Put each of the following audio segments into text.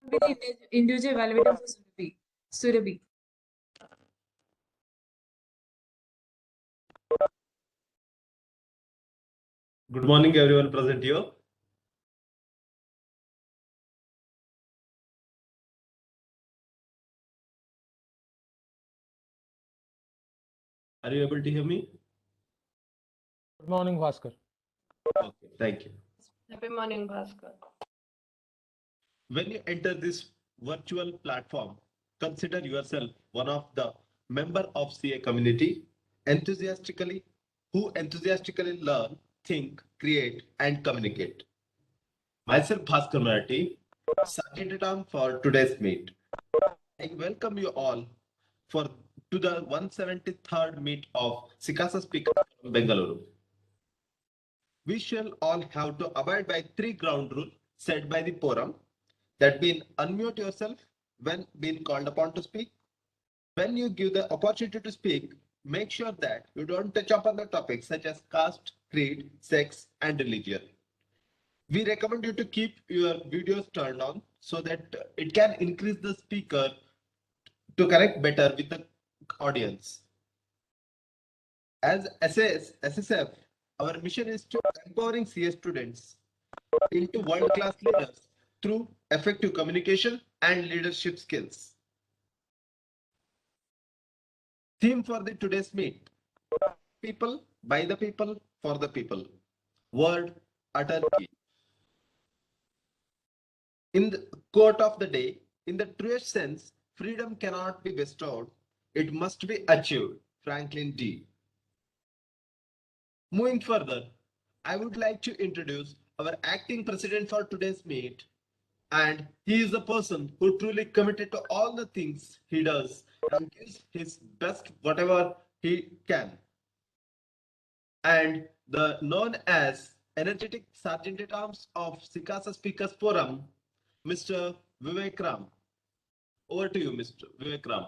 Be the individual evaluator for Surabhi. Good morning, everyone present here. Are you able to hear me? Good morning, Bhaskar. Okay, thank you. Happy morning, Bhaskar. When you enter this virtual platform, consider yourself one of the member of CA community who enthusiastically learn, think, create, and communicate. Myself, Bhaskar Marathi, Sergeant for today's meet. I welcome you all to the 173rd meet of SICASA speaker from Bangalore. We shall all have to abide by 3 ground rules set by the forum, that being unmute yourself when being called upon to speak. When you give the opportunity to speak, make sure that you don't touch upon the topics such as caste, creed, sex, and religion. We recommend you to keep your videos turned on so that it can increase the speaker to connect better with the audience. As SSF, our mission is to empowering CA students into world-class leaders through effective communication and leadership skills. Theme for today's meet: people, by the people, for the people. Word, utter key. In the quote of the day, in the truest sense, freedom cannot be bestowed, it must be achieved. Franklin D. Moving further, I would like to introduce our acting president for today's meet, and he is a person who truly committed to all the things he does and gives his best whatever he can. And the known as energetic Sergeant at Arms of SICASA Speakers Forum, Mr. Vivek Ram. Over to you, Mr. Vivek Ram.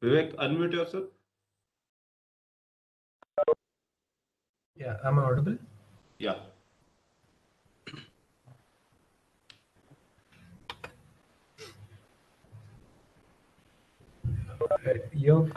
Vivek, unmute yourself. Yeah, am I audible? Yeah. You've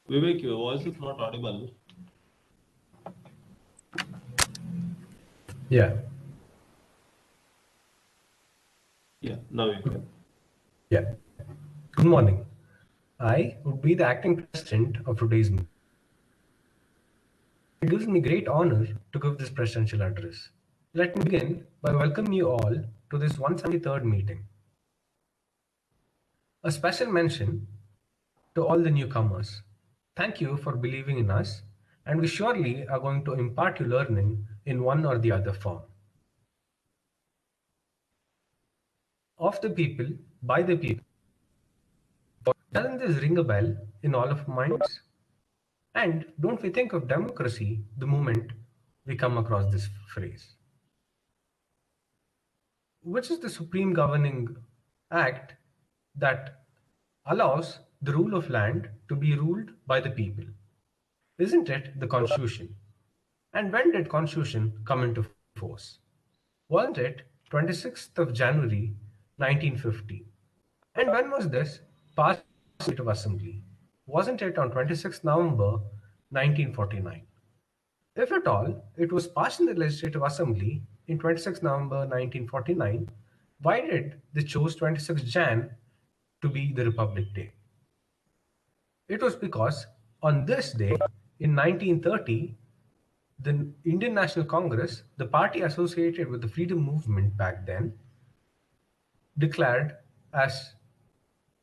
Vivek, your voice is not audible. yeah. Yeah, now you can. Yeah. Good morning. I would be the acting president of today's meeting. It gives me great honor to give this presidential address. Let me begin by welcoming you all to this 173rd meeting. A special mention to all the newcomers. Thank you for believing in us, and we surely are going to impart you learning in one or the other form. Of the people, by the people. Doesn't this ring a bell in all of our minds? And don't we think of democracy the moment we come across this phrase? Which is the supreme governing act that allows the rule of land to be ruled by the people? Isn't it the Constitution? And when did Constitution come into force? Wasn't it 26th of January 1950? And when was this passed in the Legislative Assembly? Wasn't it on 26 November 1949? If at all, it was passed in the Legislative Assembly in 26 November 1949, why did they choose 26 Jan to be the Republic Day? It was because on this day in 1930, the Indian National Congress, the party associated with the freedom movement back then, declared as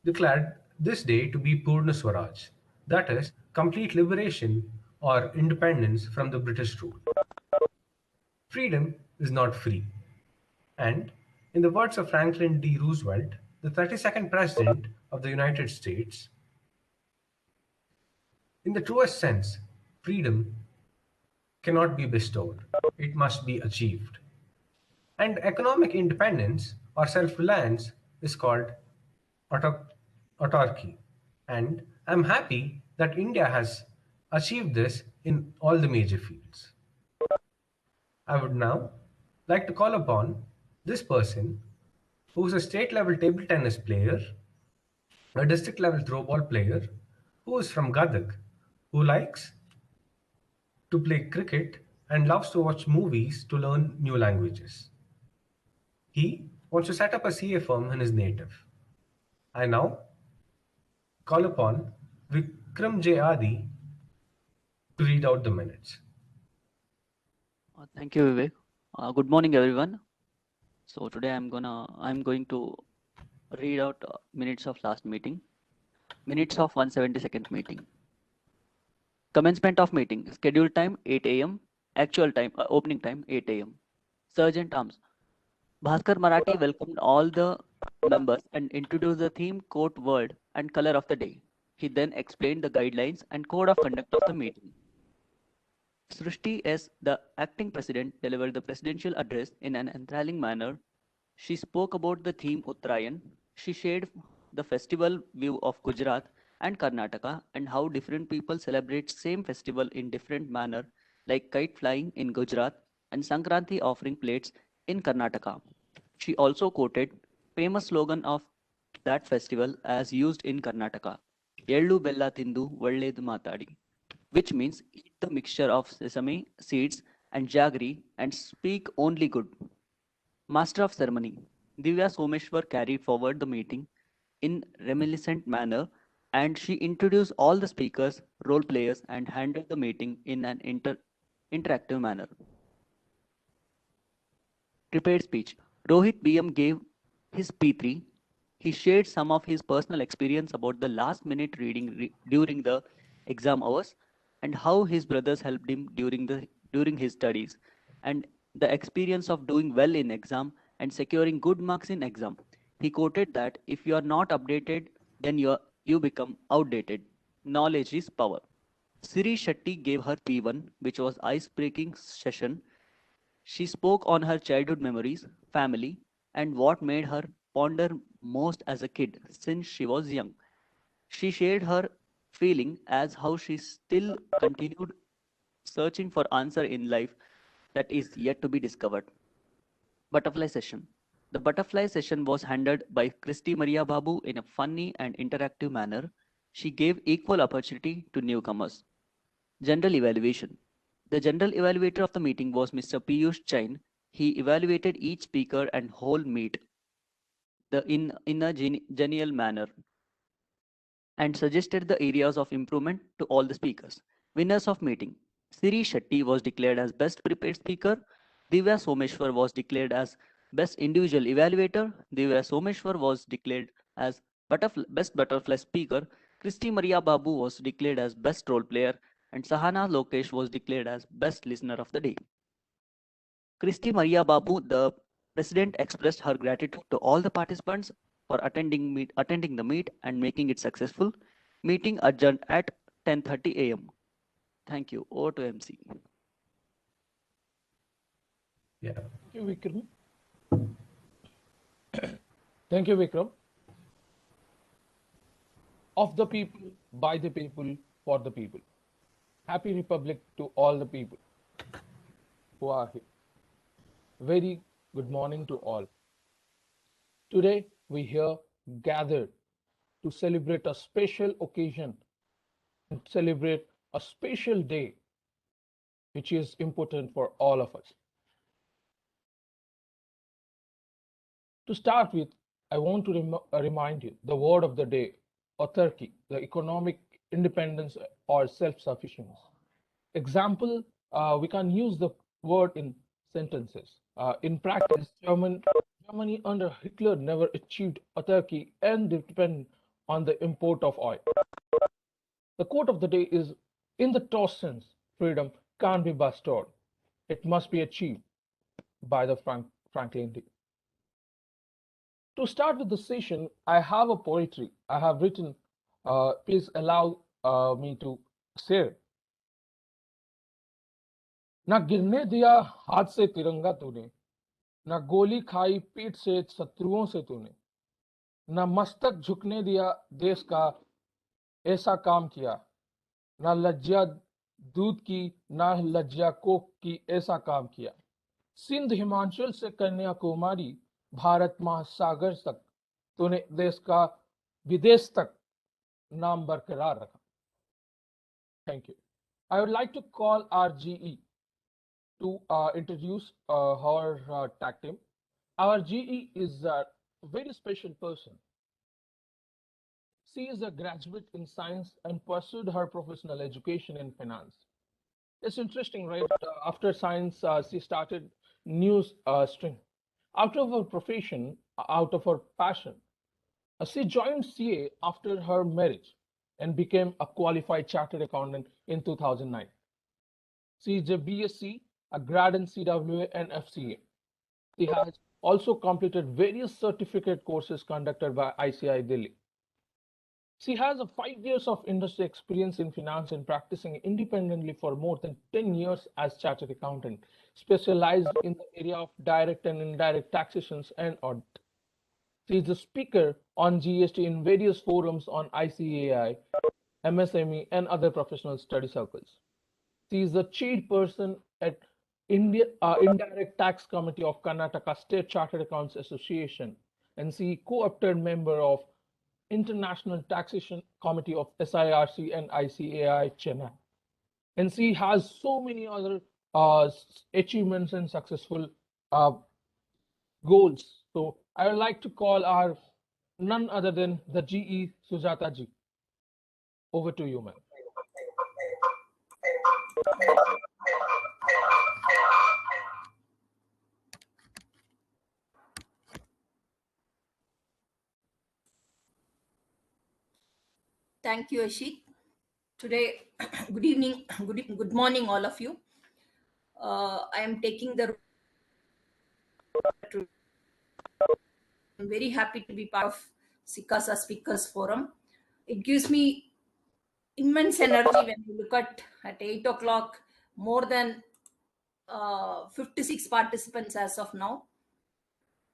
declared this day to be Purna Swaraj, that is, complete liberation or independence from the British rule. Freedom is not free. And, in the words of Franklin D. Roosevelt, the 32nd President of the United States, in the truest sense, freedom cannot be bestowed, it must be achieved. And economic independence or self reliance is called auto- autarky. And I'm happy that India has achieved this in all the major fields. I would now like to call upon this person who is a state level table tennis player, a district level throwball player, who is from Gadag, who likes to play cricket and loves to watch movies to learn new languages. He wants to set up a CA firm in his native. I now call upon Vikram J. Adi to read out the minutes. Thank you, Vivek. Good morning, everyone. So today I'm going to read out minutes of last meeting, minutes of 172nd meeting. Commencement of meeting, scheduled time 8 a.m., actual time, opening time 8 a.m. Sergeant Arms. Bhaskar Marathi welcomed all the members and introduced the theme, quote, word, and color of the day. He then explained the guidelines and code of conduct of the meeting. Srushti S., the acting president, delivered the presidential address in an enthralling manner. She spoke about the theme Uttarayan. She shared the festival view of Gujarat and Karnataka and how different people celebrate same festival in different manner, like kite flying in Gujarat and Sankranti offering plates in Karnataka. She also quoted famous slogan of that festival as used in Karnataka, Ellu Bella Tindu Valledu Matadi, which means eat the mixture of sesame seeds and jaggery and speak only good. Master of ceremony, Divya Someshwar carried forward the meeting in reminiscent manner and she introduced all the speakers, role players and handled the meeting in an interactive manner. Prepared speech. Rohit BM gave his P3. He shared some of his personal experience about the last minute reading during the exam hours and how his brothers helped him during his studies and the experience of doing well in exam and securing good marks in exam. He quoted that if you are not updated, then you become outdated. Knowledge is power. Siri Shetty gave her P1, which was ice-breaking session. She spoke on her childhood memories, family, and what made her ponder most as a kid since she was young. She shared her feeling as how she still continued searching for answer in life that is yet to be discovered. Butterfly session. The butterfly session was handled by Christy Maria Babu in a funny and interactive manner. She gave equal opportunity to newcomers. General evaluation. The general evaluator of the meeting was Mr. Piyush Jain. He evaluated each speaker and whole meet in a genial manner and suggested the areas of improvement to all the speakers. Winners of meeting. Siri Shetty was declared as best prepared speaker. Divya Someshwar was declared as best individual evaluator. Divya Someshwar was declared as best butterfly speaker. Christy Maria Babu was declared as best role player and Sahana Lokesh was declared as best listener of the day. Christy Maria Babu, the president, expressed her gratitude to all the participants for attending the meet and making it successful. Meeting adjourned at 10:30 a.m. Thank you. Over to MC. Yeah. Thank you, Vikram. Thank you, Vikram. Of the people, by the people, for the people. Happy Republic to all the people who are here. Very good morning to all. Today we hear gathered to celebrate a special occasion and celebrate a special day, which is important for all of us. To start with, I want to remind you the word of the day, autarky, the economic independence or self-sufficiency. Example, we can use the word in sentences. In practice, Germany under Hitler never achieved autarky and depend on the import of oil. The quote of the day is, in the toss sense, freedom can't be bestowed. It must be achieved by the Franklin D. To start with the session, I have a poetry I have written. Please allow me to share. ना गिरने दिया हाथ से तिरंगा तूने, ना गोली खाई पीठ से शत्रुओं से तूने, ना मस्तक झुकने दिया देश का, ऐसा काम किया, ना लज्जा दूध की ना लज्जा कोक की, ऐसा काम किया। सिंध हिमाचल से कन्याकुमारी, भारत महासागर तक तूने देश का विदेश तक नाम बरकरार रखा। Thank you. I would like to call our GE to introduce her tag team. Our GE is a very special person. She is a graduate in science and pursued her professional education in finance. It's interesting, right? After science, she started new string. Out of her profession, out of her passion, she joined CA after her marriage and became a qualified chartered accountant in 2009. She is a BSc, a grad in CWA and FCA. She has also completed various certificate courses conducted by ICI Delhi. She has 5 years of industry experience in finance and practicing independently for more than 10 years as chartered accountant, specialized in the area of direct and indirect taxations and audit. She is a speaker on GST in various forums on ICAI, MSME, and other professional study circles. She is the chairperson at Indirect Tax Committee of Karnataka State Chartered Accountants Association, and she co-opted member of International Taxation Committee of SIRC and ICAI Chennai. And she has so many other achievements and successful goals. So I would like to call our none other than the GE Sujata ji. Over to you, ma'am. Thank you, Ashik. Today, good evening, good morning, all of you. I am taking the. I'm very happy to be part of SICASA Speakers Forum. It gives me immense energy when you look at 8 o'clock, more than 56 participants as of now.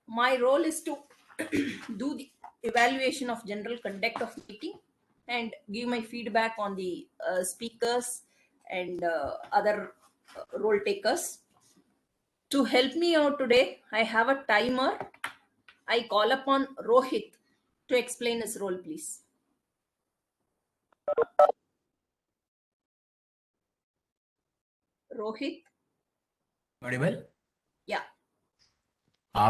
My role is to do the evaluation of general conduct of meeting and give my feedback on the speakers and other role takers. To help me out today, I have a timer. I call upon Rohit to explain his role, please. Rohit? Audible? Yeah.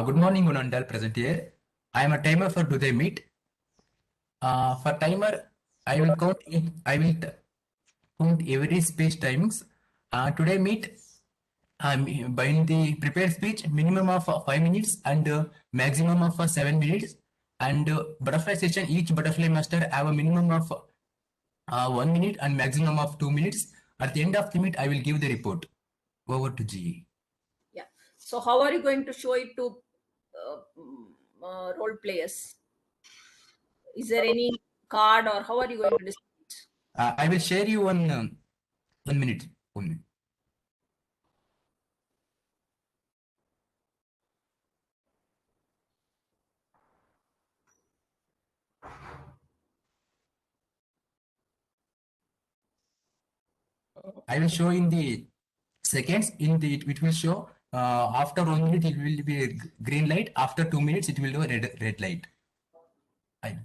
Good morning, one and all present here. I am a timer for today meet. For timer, I will count every speech timings. Today meet, by the prepared speech, minimum of 5 minutes and maximum of 7 minutes. And butterfly session, each butterfly master have a minimum of 1 minute and maximum of 2 minutes. At the end of the meet, I will give the report. Over to GE. Yeah. So how are you going to show it to role players? Is there any card or how are you going to display it? I will share you 1 minute. 1 minute. I will show in the seconds. It will show after 1 minute it will be a green light. After 2 minutes it will do a red light. I,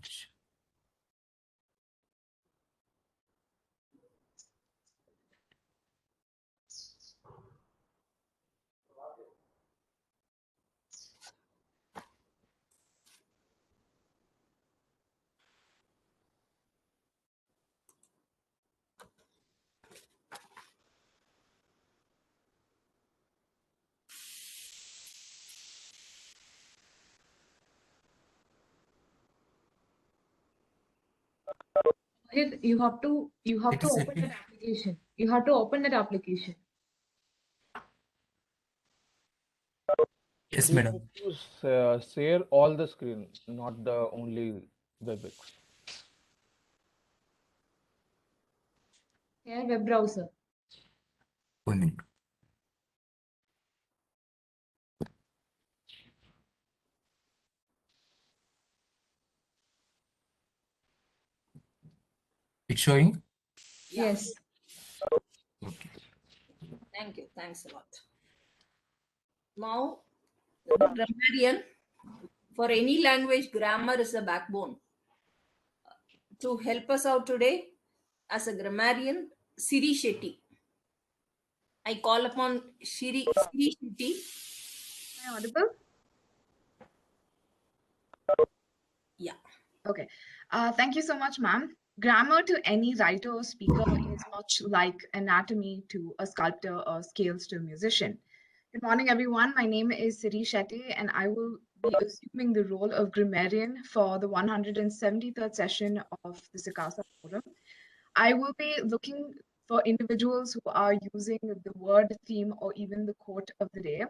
You have to It is open epic. that application. You have to open that application. Yes, You madam. have to share all the screen, not the only WebEx. Yeah, web browser. 1 minute. It's showing. Yeah. Yes. Okay. Thank you. Thanks a lot. Now, the grammarian, for any language, grammar is a backbone. To help us out today, as a grammarian, Siri Shetty. I call upon Siri Shetty. Am I audible? Yeah. Okay. Thank you so much, ma'am. Grammar to any writer or speaker is much like anatomy to a sculptor or scales to a musician. Good morning, everyone. My name is Siri Shetty, and I will be assuming the role of grammarian for the 173rd session of the SICASA forum. I will be looking for individuals who are using the word, theme, or even the quote of the day.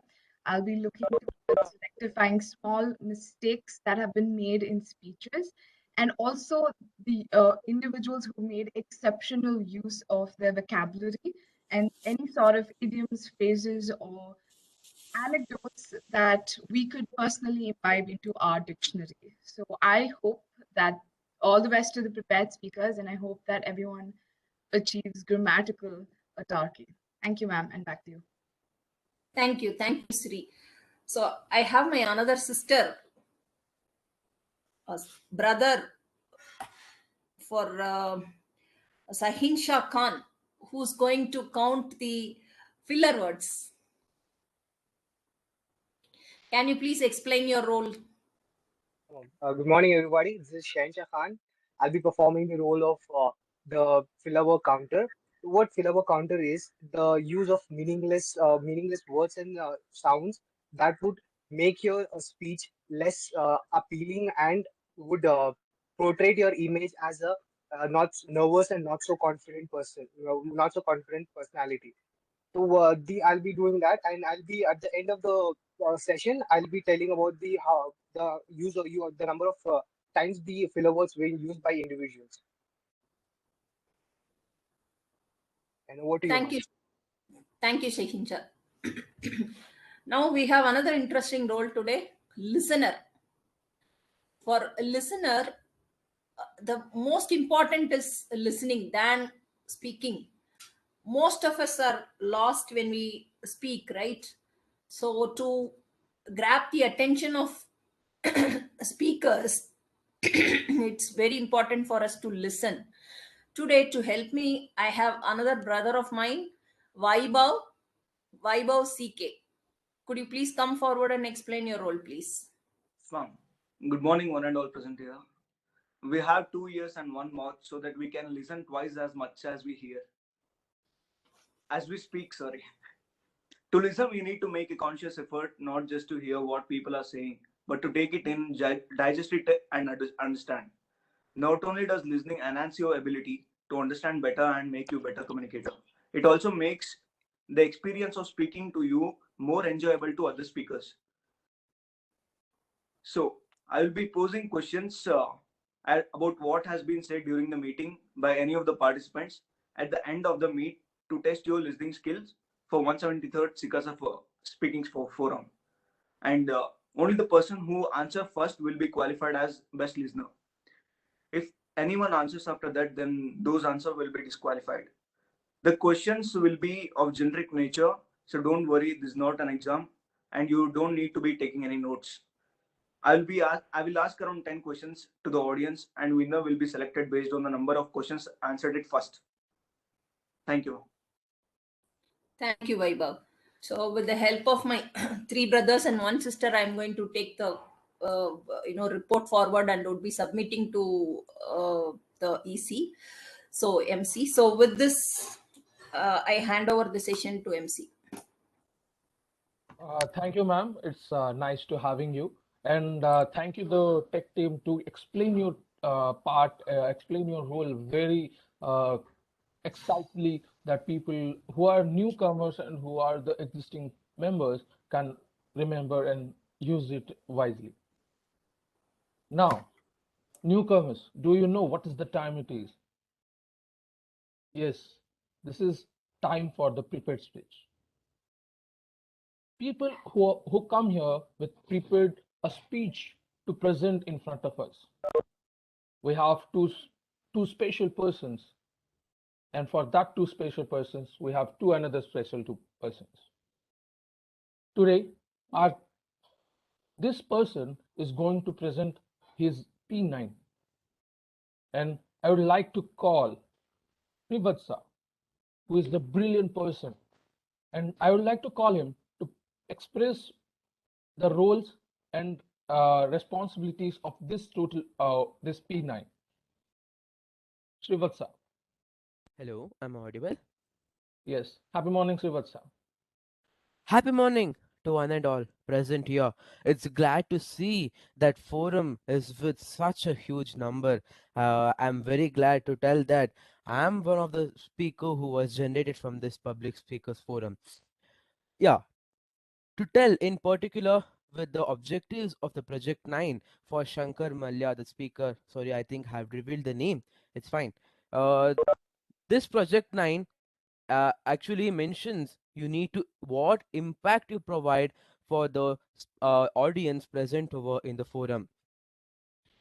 I'll be looking towards rectifying small mistakes that have been made in speeches, and also the individuals who made exceptional use of their vocabulary and any sort of idioms, phrases, or anecdotes that we could personally imbibe into our dictionary. So I hope that all the best to the prepared speakers, and I hope that everyone achieves grammatical autarky. Thank you, ma'am, and back to you. Thank you. Thank you, Sri. So I have my another sister, a brother for Sahin Shah Khan, who's going to count the filler words. Can you please explain your role? Good morning, everybody. This is Shahin Khan. I'll be performing the role of the filler counter. What filler counter is the use of meaningless words and sounds that would make your speech less appealing and would portray your image as a not nervous and not so confident person, not so confident personality. So I'll be doing that, and I'll be at the end of the session. I'll be telling about the how the use of the number of times the filler words were used by individuals. And over to you, Thank ma'am. you. Thank you, Shahin Shah. Now we have another interesting role today, listener. For a listener, the most important is listening than speaking. Most of us are lost when we speak, right? So to grab the attention of speakers, it's very important for us to listen. Today, to help me, I have another brother of mine, Vaibhav CK. Could you please come forward and explain your role, please? Swam. Good morning, one and all present here. We have 2 ears and 1 mouth so that we can listen twice as much as we hear. As we speak, sorry. To listen, we need to make a conscious effort, not just to hear what people are saying, but to take it in, digest it, and understand. Not only does listening enhance your ability to understand better and make you a better communicator, it also makes the experience of speaking to you more enjoyable to other speakers. So I will be posing questions about what has been said during the meeting by any of the participants at the end of the meet to test your listening skills for 173rd SICASA for speaking for forum. And only the person who answers first will be qualified as best listener. If anyone answers after that, then those answers will be disqualified. The questions will be of generic nature, so don't worry, this is not an exam and you don't need to be taking any notes. I will ask around 10 questions to the audience, and winner will be selected based on the number of questions answered it first. Thank you. Thank you, Vaibhav. So, with the help of my three brothers and one sister, I'm going to take the report forward and would be submitting to the EC, so MC. So, with this, I hand over the session to MC. Thank you, ma'am. It's nice to having you, and thank you the tech team to explain your explain your role very excitedly, that people who are newcomers and who are the existing members can remember and use it wisely. Now, newcomers, do you know what is the time it is? Yes, this is time for the prepared speech. People who come here with prepared a speech to present in front of us. We have two special persons, and for that two special persons, we have two another special two persons. Today, this person is going to present his P9, and I would like to call Privatsa, who is the brilliant person, and I would like to call him to express the roles and responsibilities of this this P9. Srivatsa. Hello, I'm audible. Yes. Happy morning, Srivatsa. Happy morning to one and all present here. It's glad to see that forum is with such a huge number. I'm very glad to tell that I'm one of the speaker who was generated from this public speakers forum. Yeah, to tell in particular with the objectives of the project 9 for Shankar Malya, the speaker. Sorry, I think I've revealed the name. It's fine. This project 9 actually mentions you need to what impact you provide for the audience present over in the forum.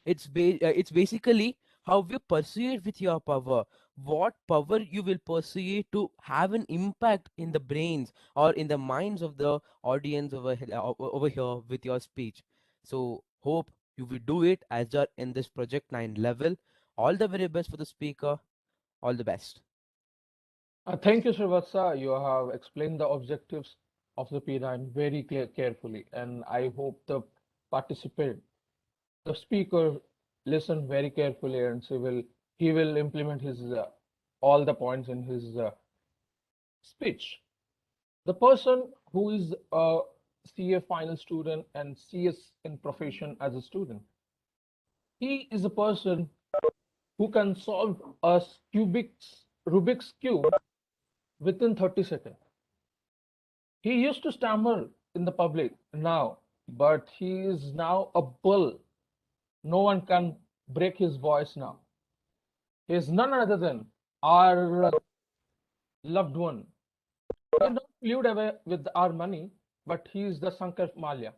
It's basically how you perceive with your power, what power you will perceive to have an impact in the brains or in the minds of the audience over here with your speech. So hope you will do it as you're in this project 9 level. All the very best for the speaker. All the best. Thank you, Srivatsa. You have explained the objectives of the P9 very carefully, and I hope the participant, the speaker, listen very carefully, and he will implement his all the points in his speech. The person who is a CA final student and CS in profession as a student, he is a person who can solve a Rubik's cube within 30 seconds. He used to stammer in the public now, but he is now a bull. No one can break his voice now. He is none other than our loved one. He not lived away with our money, but he is the Shankar Malya.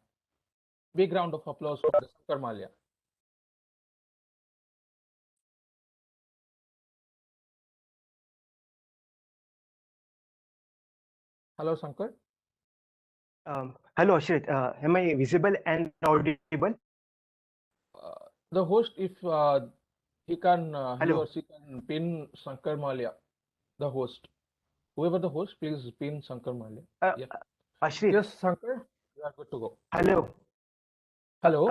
Big round of applause for the Shankar Malya. Hello, Shankar. Hello, Ashrit. Am I visible and audible? The host, if he can, he Hello. or she can pin Shankar Malya, the host. Whoever the host, please pin Shankar Malya. Yeah. Ashrit. Yes, Shankar, you are good to go. Hello. Hello.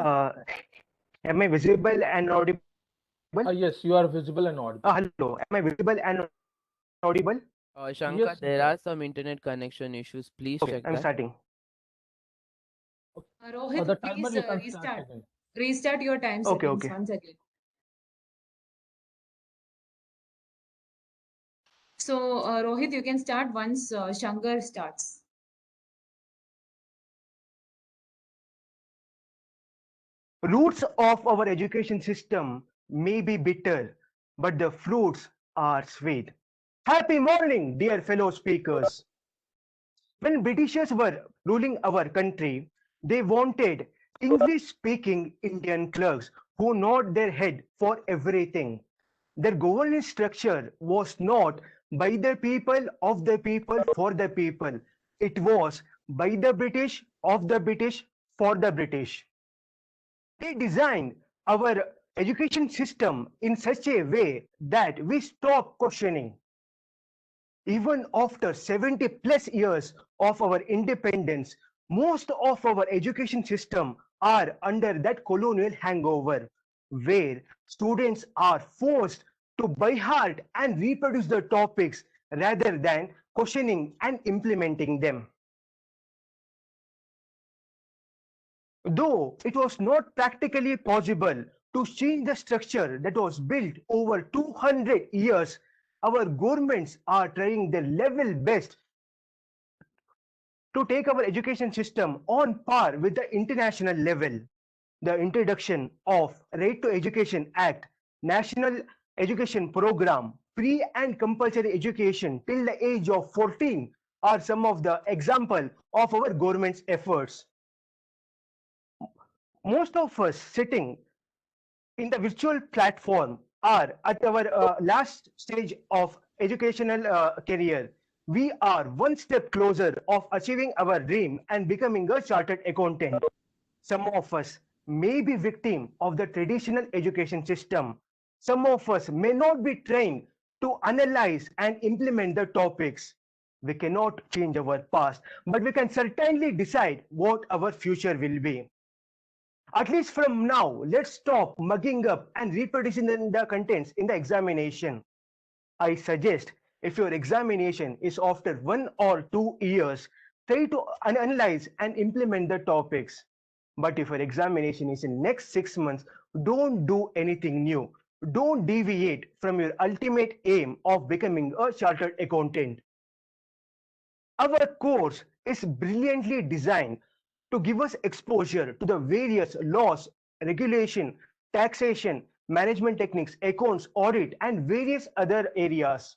Am I visible and audible? Yes, you are visible and audible. Hello. Am I visible and audible? Shankar, Yes, there are some internet connection issues. Please Okay, check I'm that. starting. Rohit, the timer please you can restart. start again. Restart your time Okay, settings okay. once again. So, Rohit, you can start once Shankar starts. Roots of our education system may be bitter, but the fruits are sweet. Happy morning, dear fellow speakers. When Britishers were ruling our country, they wanted English-speaking Indian clerks who nod their head for everything. Their governance structure was not by the people, of the people, for the people. It was by the British, of the British, for the British. They designed our education system in such a way that we stop questioning. Even after 70 plus years of our independence, most of our education system are under that colonial hangover, where students are forced to by heart and reproduce the topics rather than questioning and implementing them. Though it was not practically possible to change the structure that was built over 200 years, our governments are trying their level best to take our education system on par with the international level. The introduction of Right to Education Act, National Education Program, free and compulsory education till the age of 14 are some of the example of our government's efforts. Most of us sitting in the virtual platform are at our last stage of educational career. We are one step closer of achieving our dream and becoming a chartered accountant. Some of us may be victim of the traditional education system. Some of us may not be trained to analyze and implement the topics. We cannot change our past, but we can certainly decide what our future will be. At least from now, let's stop mugging up and reproducing the contents in the examination. I suggest if your examination is after 1 or 2 years, try to analyze and implement the topics. But if your examination is in next 6 months, don't do anything new. Don't deviate from your ultimate aim of becoming a chartered accountant. Our course is brilliantly designed to give us exposure to the various laws, regulation, taxation, management techniques, accounts, audit, and various other areas.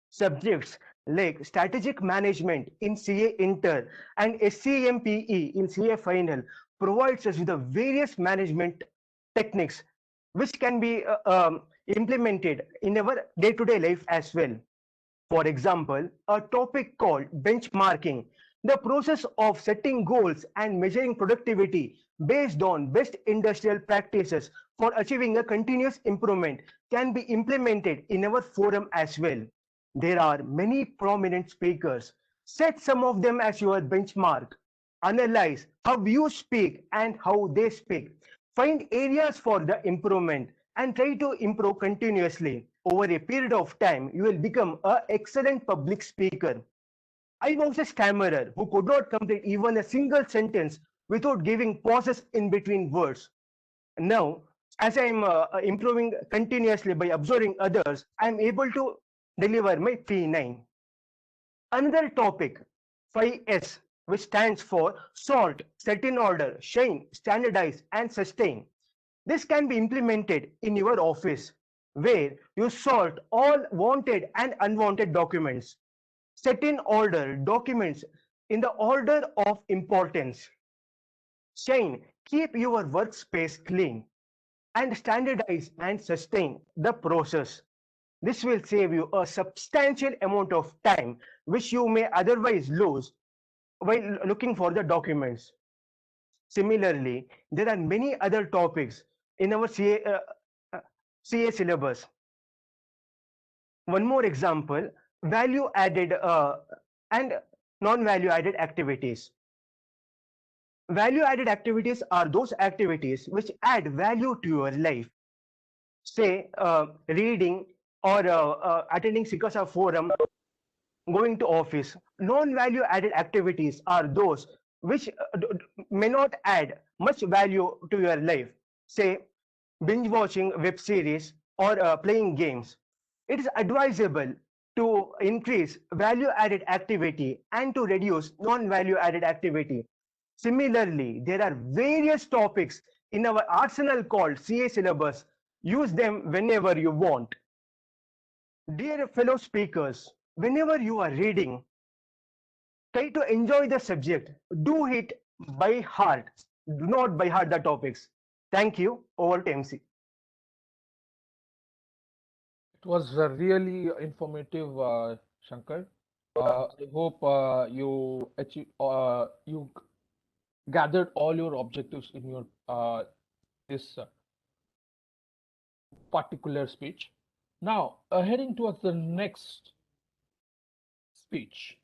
Subjects like strategic management in CA Inter and SCMPE in CA Final provides us with the various management techniques which can be implemented in our day-to-day life as well. For example, a topic called benchmarking, the process of setting goals and measuring productivity based on best industrial practices for achieving a continuous improvement can be implemented in our forum as well. There are many prominent speakers. Set some of them as your benchmark. Analyze how you speak and how they speak. Find areas for the improvement and try to improve continuously. Over a period of time, you will become an excellent public speaker. I was a stammerer who could not complete even a single sentence without giving pauses in between words. Now, as I am improving continuously by observing others, I am able to deliver my P9. Another topic, 5S, which stands for sort, set in order, shine, standardize, and sustain. This can be implemented in your office, where you sort all wanted and unwanted documents. Set in order documents in the order of importance. Shine, keep your workspace clean. And standardize and sustain the process. This will save you a substantial amount of time which you may otherwise lose while looking for the documents. Similarly, there are many other topics in our CA syllabus. One more example, value added and non-value added activities. Value added activities are those activities which add value to your life. Say reading or attending SICASA forum, going to office. Non-value added activities are those which may not add much value to your life. Say binge watching web series or playing games. It is advisable to increase value added activity and to reduce non-value added activity. Similarly, there are various topics in our arsenal called CA syllabus. Use them whenever you want. Dear fellow speakers, whenever you are reading, try to enjoy the subject. Do it by heart. Do not by heart the topics. Thank you. Over to MC. It was really informative, Shankar. I hope you gathered all your objectives in your this particular speech. Now, heading towards the next speech,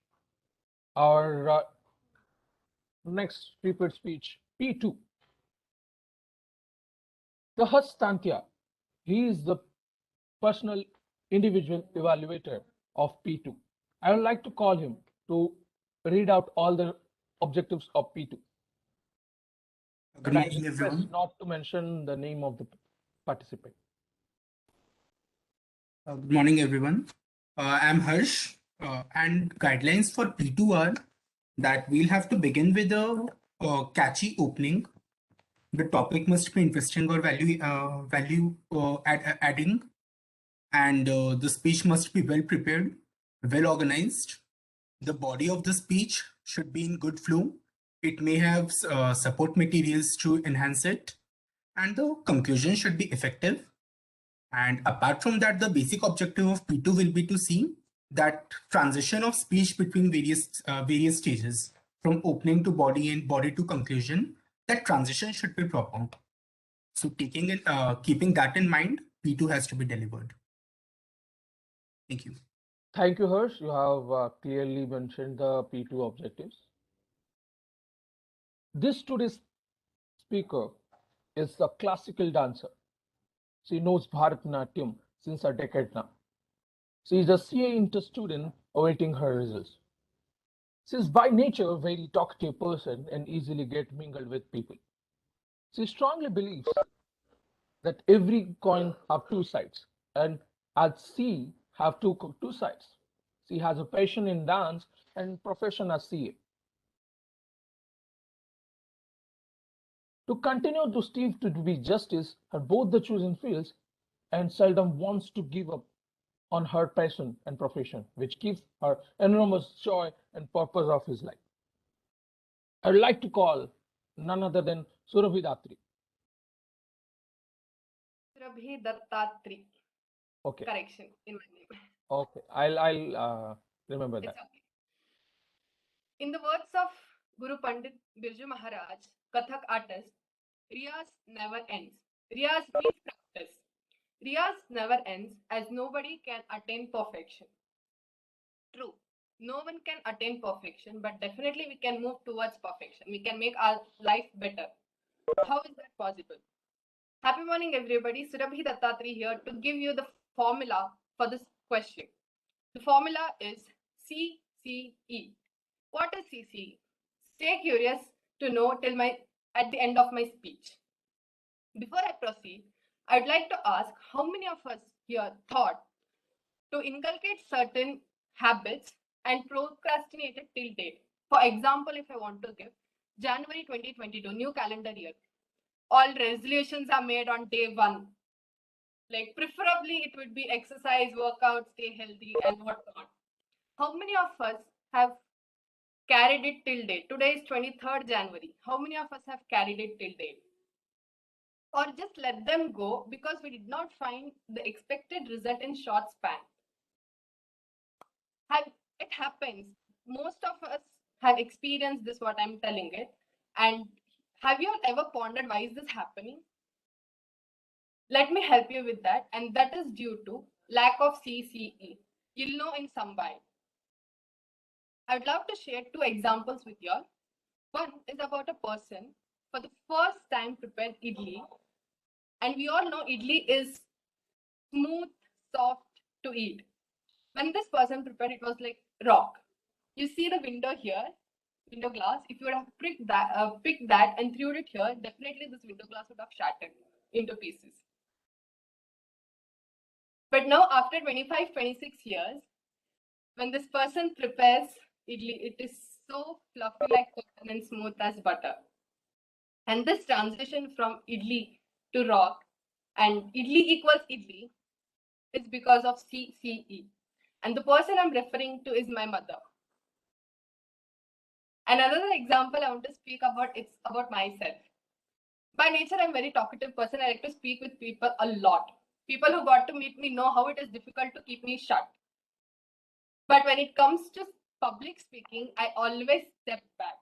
our next prepared speech, P2. The Hastantia, he is the personal individual evaluator of P2. I would like to call him to read out all the objectives of P2. Good But I morning, request everyone. not to mention the name of the participant. Good morning, everyone. I'm Harsh, and guidelines for P2 are that we'll have to begin with a catchy opening. The topic must be interesting or adding, and the speech must be well prepared, well organized. The body of the speech should be in good flow. It may have support materials to enhance it, and the conclusion should be effective. And apart from that, the basic objective of P2 will be to see that transition of speech between various stages, from opening to body and body to conclusion. That transition should be proper. So keeping that in mind, P2 has to be delivered. Thank you. Thank you, Harsh. You have clearly mentioned the P2 objectives. This today's speaker is a classical dancer. She knows Bharatanatyam since a decade now. She is a CA Inter student awaiting her results. She is by nature a very talkative person and easily get mingled with people. She strongly believes that every coin have two sides, and as she have two sides. She has a passion in dance and profession as CA. To continue to strive to be justice at both the chosen fields, and seldom wants to give up on her passion and profession, which gives her enormous joy and purpose of his life. I would like to call none other than Sudabhita. Sudabhita. Okay. Correction in my name. Okay, I'll remember that. It's okay. In the words of Guru Pandit Birju Maharaj, Kathak artist, Riyaz never ends. Riyaz means practice. Riyaz never ends as nobody can attain perfection. True, no one can attain perfection, but definitely we can move towards perfection. We can make our life better. How is that possible? Happy morning, everybody. Surabhi Dattatri here to give you the formula for this question. The formula is CCE. What is CCE? Stay curious to know at the end of my speech. Before I proceed, I'd like to ask how many of us here thought to inculcate certain habits and procrastinate it till date. For example, if I want to give January 2022, new calendar year, all resolutions are made on day 1. Like preferably it would be exercise, workout, stay healthy and whatnot. How many of us have carried it till date? Today is 23rd January. How many of us have carried it till date? Or just let them go because we did not find the expected result in short span? It happens. Most of us have experienced this, what I'm telling it. And have you all ever pondered why is this happening? Let me help you with that. And that is due to lack of CCE. You'll know in some while. I'd love to share 2 examples with you all. One is about a person for the first time prepared idli. And we all know idli is smooth, soft to eat. When this person prepared, it was like rock. You see the window here, window glass. If you would have picked that and threw it here, definitely this window glass would have shattered into pieces. But now after 25, 26 years, when this person prepares idli, it is so fluffy like cotton and smooth as butter. And this transition from idli to rock and idli equals idli is because of CCE. And the person I'm referring to is my mother. Another example I want to speak about, it's about myself. By nature, I'm a very talkative person. I like to speak with people a lot. People who got to meet me know how it is difficult to keep me shut. But when it comes to public speaking, I always step back.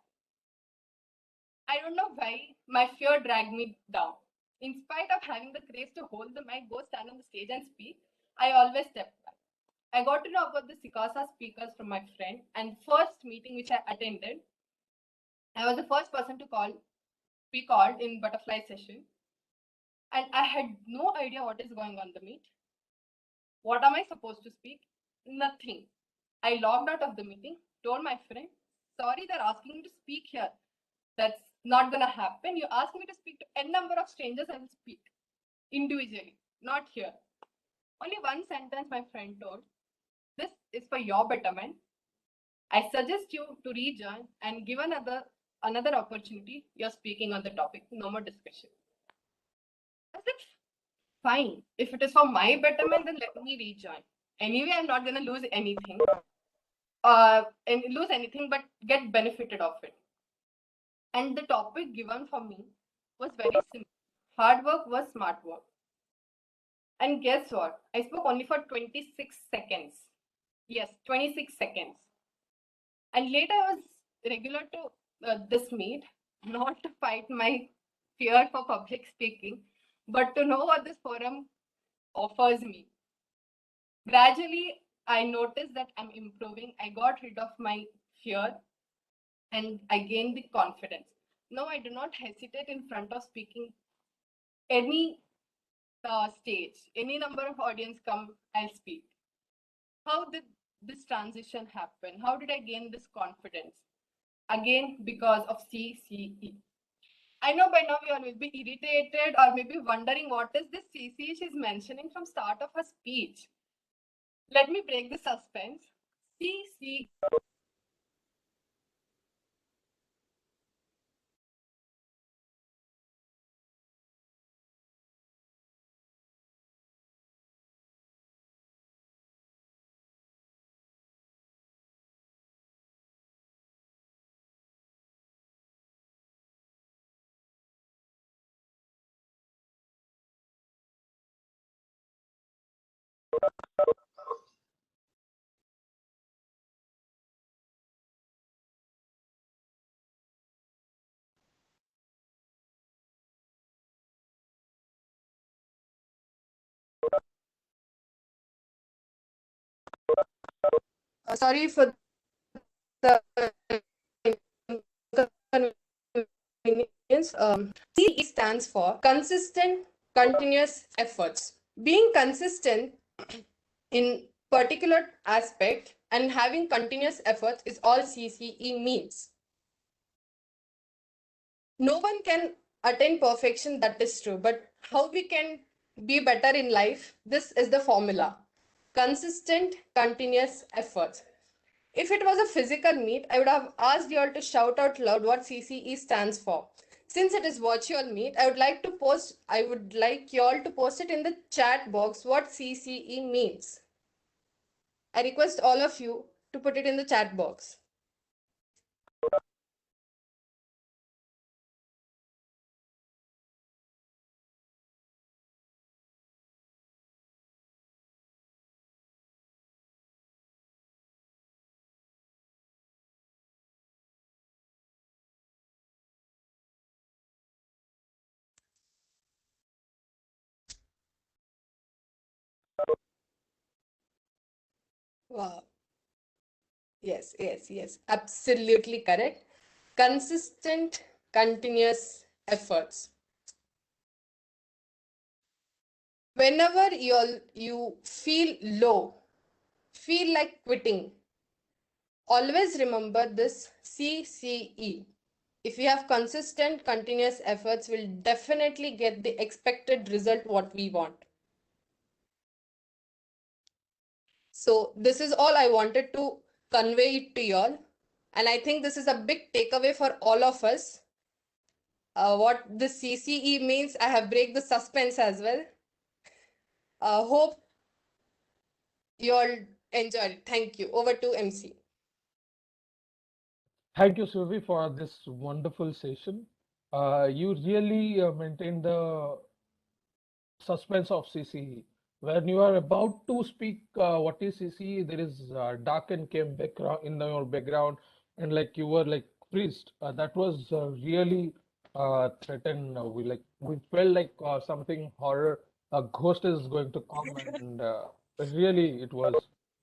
I don't know why my fear dragged me down. In spite of having the grace to hold the mic, go stand on the stage and speak, I always step back. I got to know about the SICASA speakers from my friend, and first meeting which I attended, I was the first person to be called in butterfly session, and I had no idea what is going on the meet. What am I supposed to speak? Nothing. I logged out of the meeting, told my friend, sorry, they're asking me to speak here. That's not gonna happen. You ask me to speak to n number of strangers, I will speak individually, not here. Only one sentence my friend told, this is for your betterment. I suggest you to rejoin and give another opportunity. You're speaking on the topic, no more discussion. I said, fine. If it is for my betterment, then let me rejoin. Anyway, I'm not gonna lose anything. But get benefited of it. And the topic given for me was very simple. Hard work was smart work. And guess what? I spoke only for 26 seconds. Yes, 26 seconds. And later I was regular to this meet, not to fight my fear for public speaking, but to know what this forum offers me. Gradually, I noticed that I'm improving. I got rid of my fear and I gained the confidence. Now I do not hesitate in front of speaking any stage, any number of audience come, I'll speak. How did this transition happen? How did I gain this confidence? Again, because of CCE. I know by now you all will be irritated or maybe wondering what is this CCE she's mentioning from start of her speech. Let me break the suspense. CCE. Sorry for the inconvenience. CE stands for consistent, continuous efforts. Being consistent in particular aspect and having continuous efforts is all CCE means. No one can attain perfection, that is true, but how we can be better in life, this is the formula. Consistent, continuous efforts. If it was a physical meet, I would have asked you all to shout out loud what CCE stands for. Since it is virtual meet, I would like you all to post it in the chat box what CCE means. I request all of you to put it in the chat box. Wow. Yes. Absolutely correct. Consistent, continuous efforts. Whenever you feel low, feel like quitting, always remember this CCE. If we have consistent, continuous efforts, we'll definitely get the expected result what we want. So this is all I wanted to convey it to you all. And I think this is a big takeaway for all of us. What the CCE means, I have break the suspense as well. Hope you all enjoyed it. Thank you. Over to MC. Thank you, Suvi, for this wonderful session. You really maintained the suspense of CCE. When you are about to speak what is CCE, there is dark and came background in your background, and like you were like priest. That was really threaten. We felt like something horror, a ghost is going to come, and really it was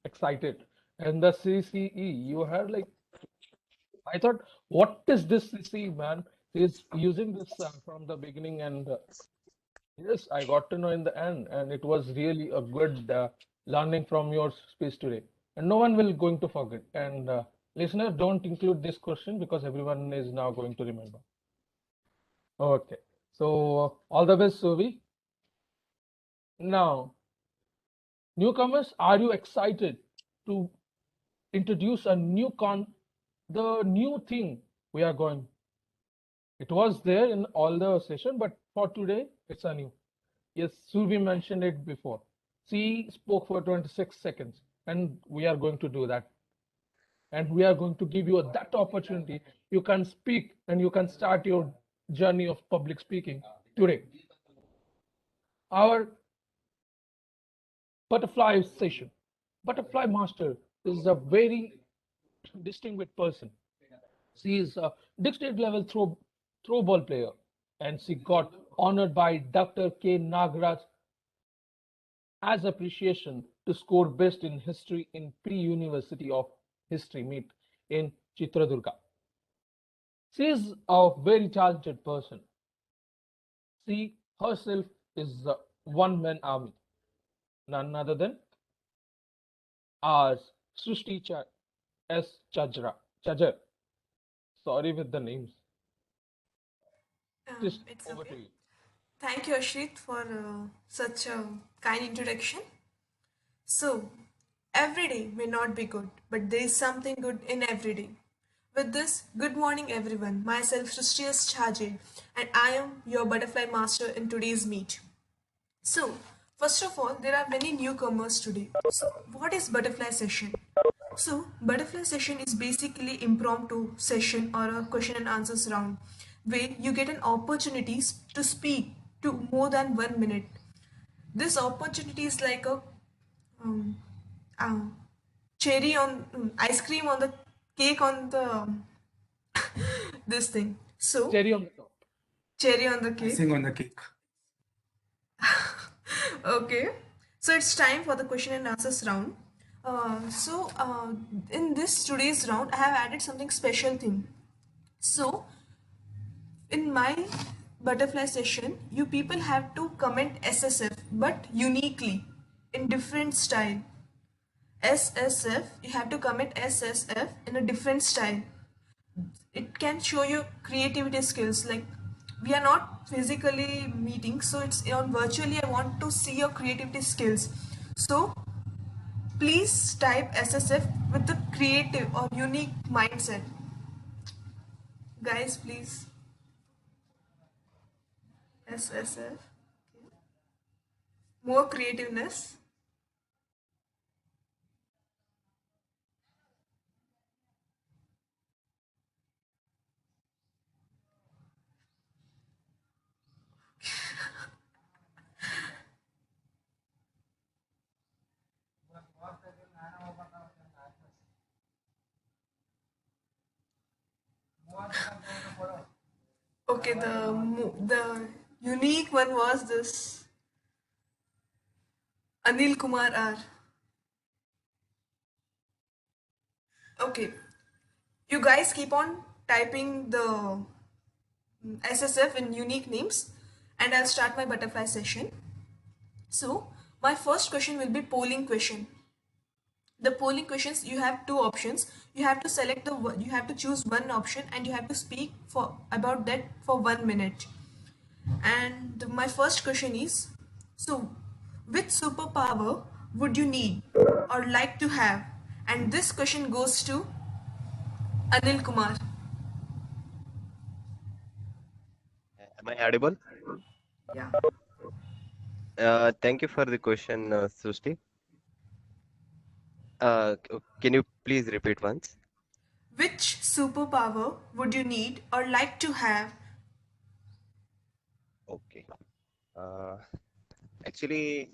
excited. And the CCE, you had like, I thought, what is this CCE, man? He's using this from the beginning, and yes, I got to know in the end, and it was really a good learning from your speech today. And no one will going to forget. And listener, don't include this question because everyone is now going to remember. Okay. So all the best, Suvi. Now, newcomers, are you excited to introduce the new thing we are going? It was there in all the session, but for today, it's a new. Yes, Suvi mentioned it before. She spoke for 26 seconds, and we are going to do that. And we are going to give you that opportunity. You can speak and you can start your journey of public speaking today. Our butterfly session. Butterfly master is a very distinguished person. She is a district level throw ball player, and she got honored by Dr. K. Nagraj as appreciation to score best in history in pre-University of History meet in Chitradurga. She is a very talented person. She herself is a one-man army, none other than ours, Srushti S. Chajar. Sorry with the names. Just It's over to okay. you. Thank you, Ashrit, for such a kind introduction. So, every day may not be good, but there is something good in every day. With this, good morning, everyone. Myself, Srushti Chajil, and I am your butterfly master in today's meet. So, first of all, there are many newcomers today. So, what is butterfly session? So, butterfly session is basically impromptu session or a question and answers round where you get an opportunity to speak to more than 1 minute. This opportunity is like a um, uh, cherry on ice cream on the cake on the this thing. So, Cherry on the top. cherry on the cake. Icing on the cake. Okay, so it's time for the question and answers round. In this today's round, I have added something special thing. So, in my butterfly session, you people have to comment SSF but uniquely in different style. SSF, you have to comment SSF in a different style. It can show you creativity skills. Like, we are not physically meeting, so it's on virtually. I want to see your creativity skills. So please type SSF with the creative or unique mindset. Guys, please. SSF. More creativeness. Okay, the unique one was this Anil Kumar R. Okay, you guys keep on typing the SSF in unique names, and I'll start my butterfly session. So my first question will be polling question. The polling questions, you have two options. You have to select you have to choose one option and you have to speak for about that for 1 minute. And my first question is, so which superpower would you need or like to have? And this question goes to Anil Kumar. Am I audible? Yeah. Thank you for the question, Srushti. Can you please repeat once? Which superpower would you need or like to have? Okay. Uh, Actually,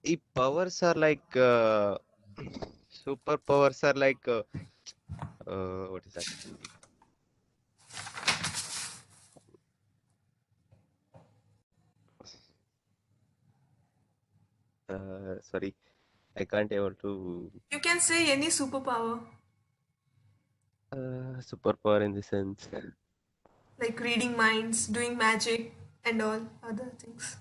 the powers are like superpowers are like what is that? Sorry, I can't able to You can say any superpower, superpower in the sense. like reading minds, doing magic, and all other things.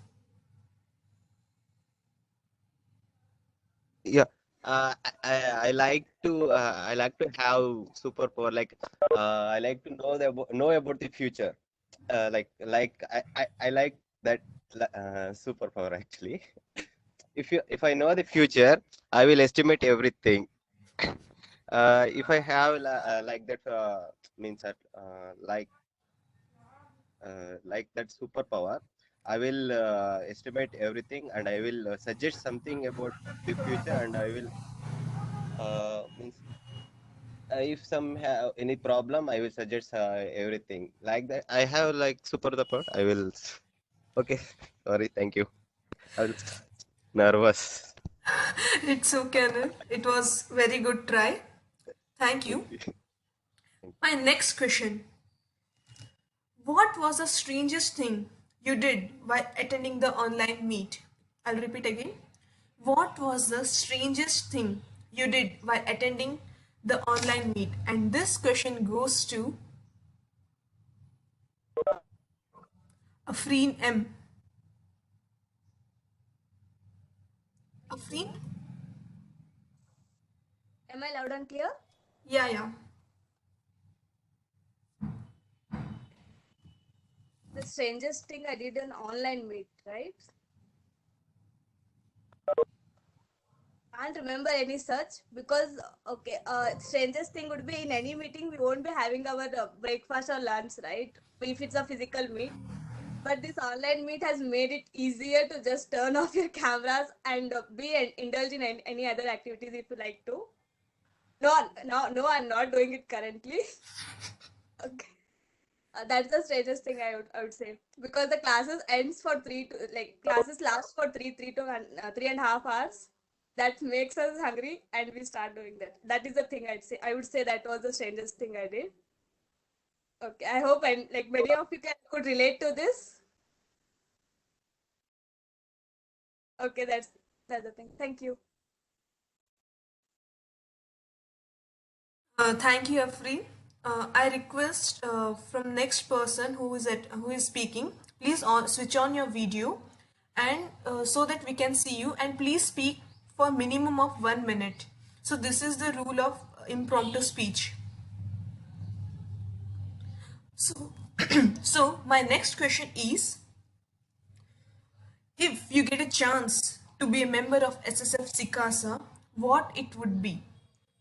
Yeah, I like to have superpower. Like I like to know about the future. I like that superpower actually. If I know the future, I will estimate everything. If I have like that means that like that superpower, I will estimate everything and I will suggest something about the future and I will means if some have any problem, I will suggest everything like that. I have like super the part. I will. Okay, sorry. Thank you. I will nervous. It's okay, Anil. It was very good try. Thank you. My next question. What was the strangest thing you did while attending the online meet? I'll repeat again. What was the strangest thing you did while attending the online meet? And this question goes to Afreen M. Afreen? Am I loud and clear? Yeah, yeah. The strangest thing I did an online meet, right? Can't remember any such because okay, strangest thing would be in any meeting we won't be having our breakfast or lunch, right? If it's a physical meet. But this online meet has made it easier to just turn off your cameras and indulge in any other activities if you like to. No, I'm not doing it currently. Okay. That's the strangest thing I would say because the classes ends for classes last for 3.5 hours. That makes us hungry and we start doing that. That is the thing I would say that was the strangest thing I did. Okay, I hope many of you could relate to this. Okay, that's the thing. Thank you. Thank you, Afreen. I request from next person who is speaking, please switch on your video and so that we can see you, and please speak for minimum of 1 minute. So this is the rule of impromptu speech. So, so my next question is, if you get a chance to be a member of SSF SICASA, what it would be?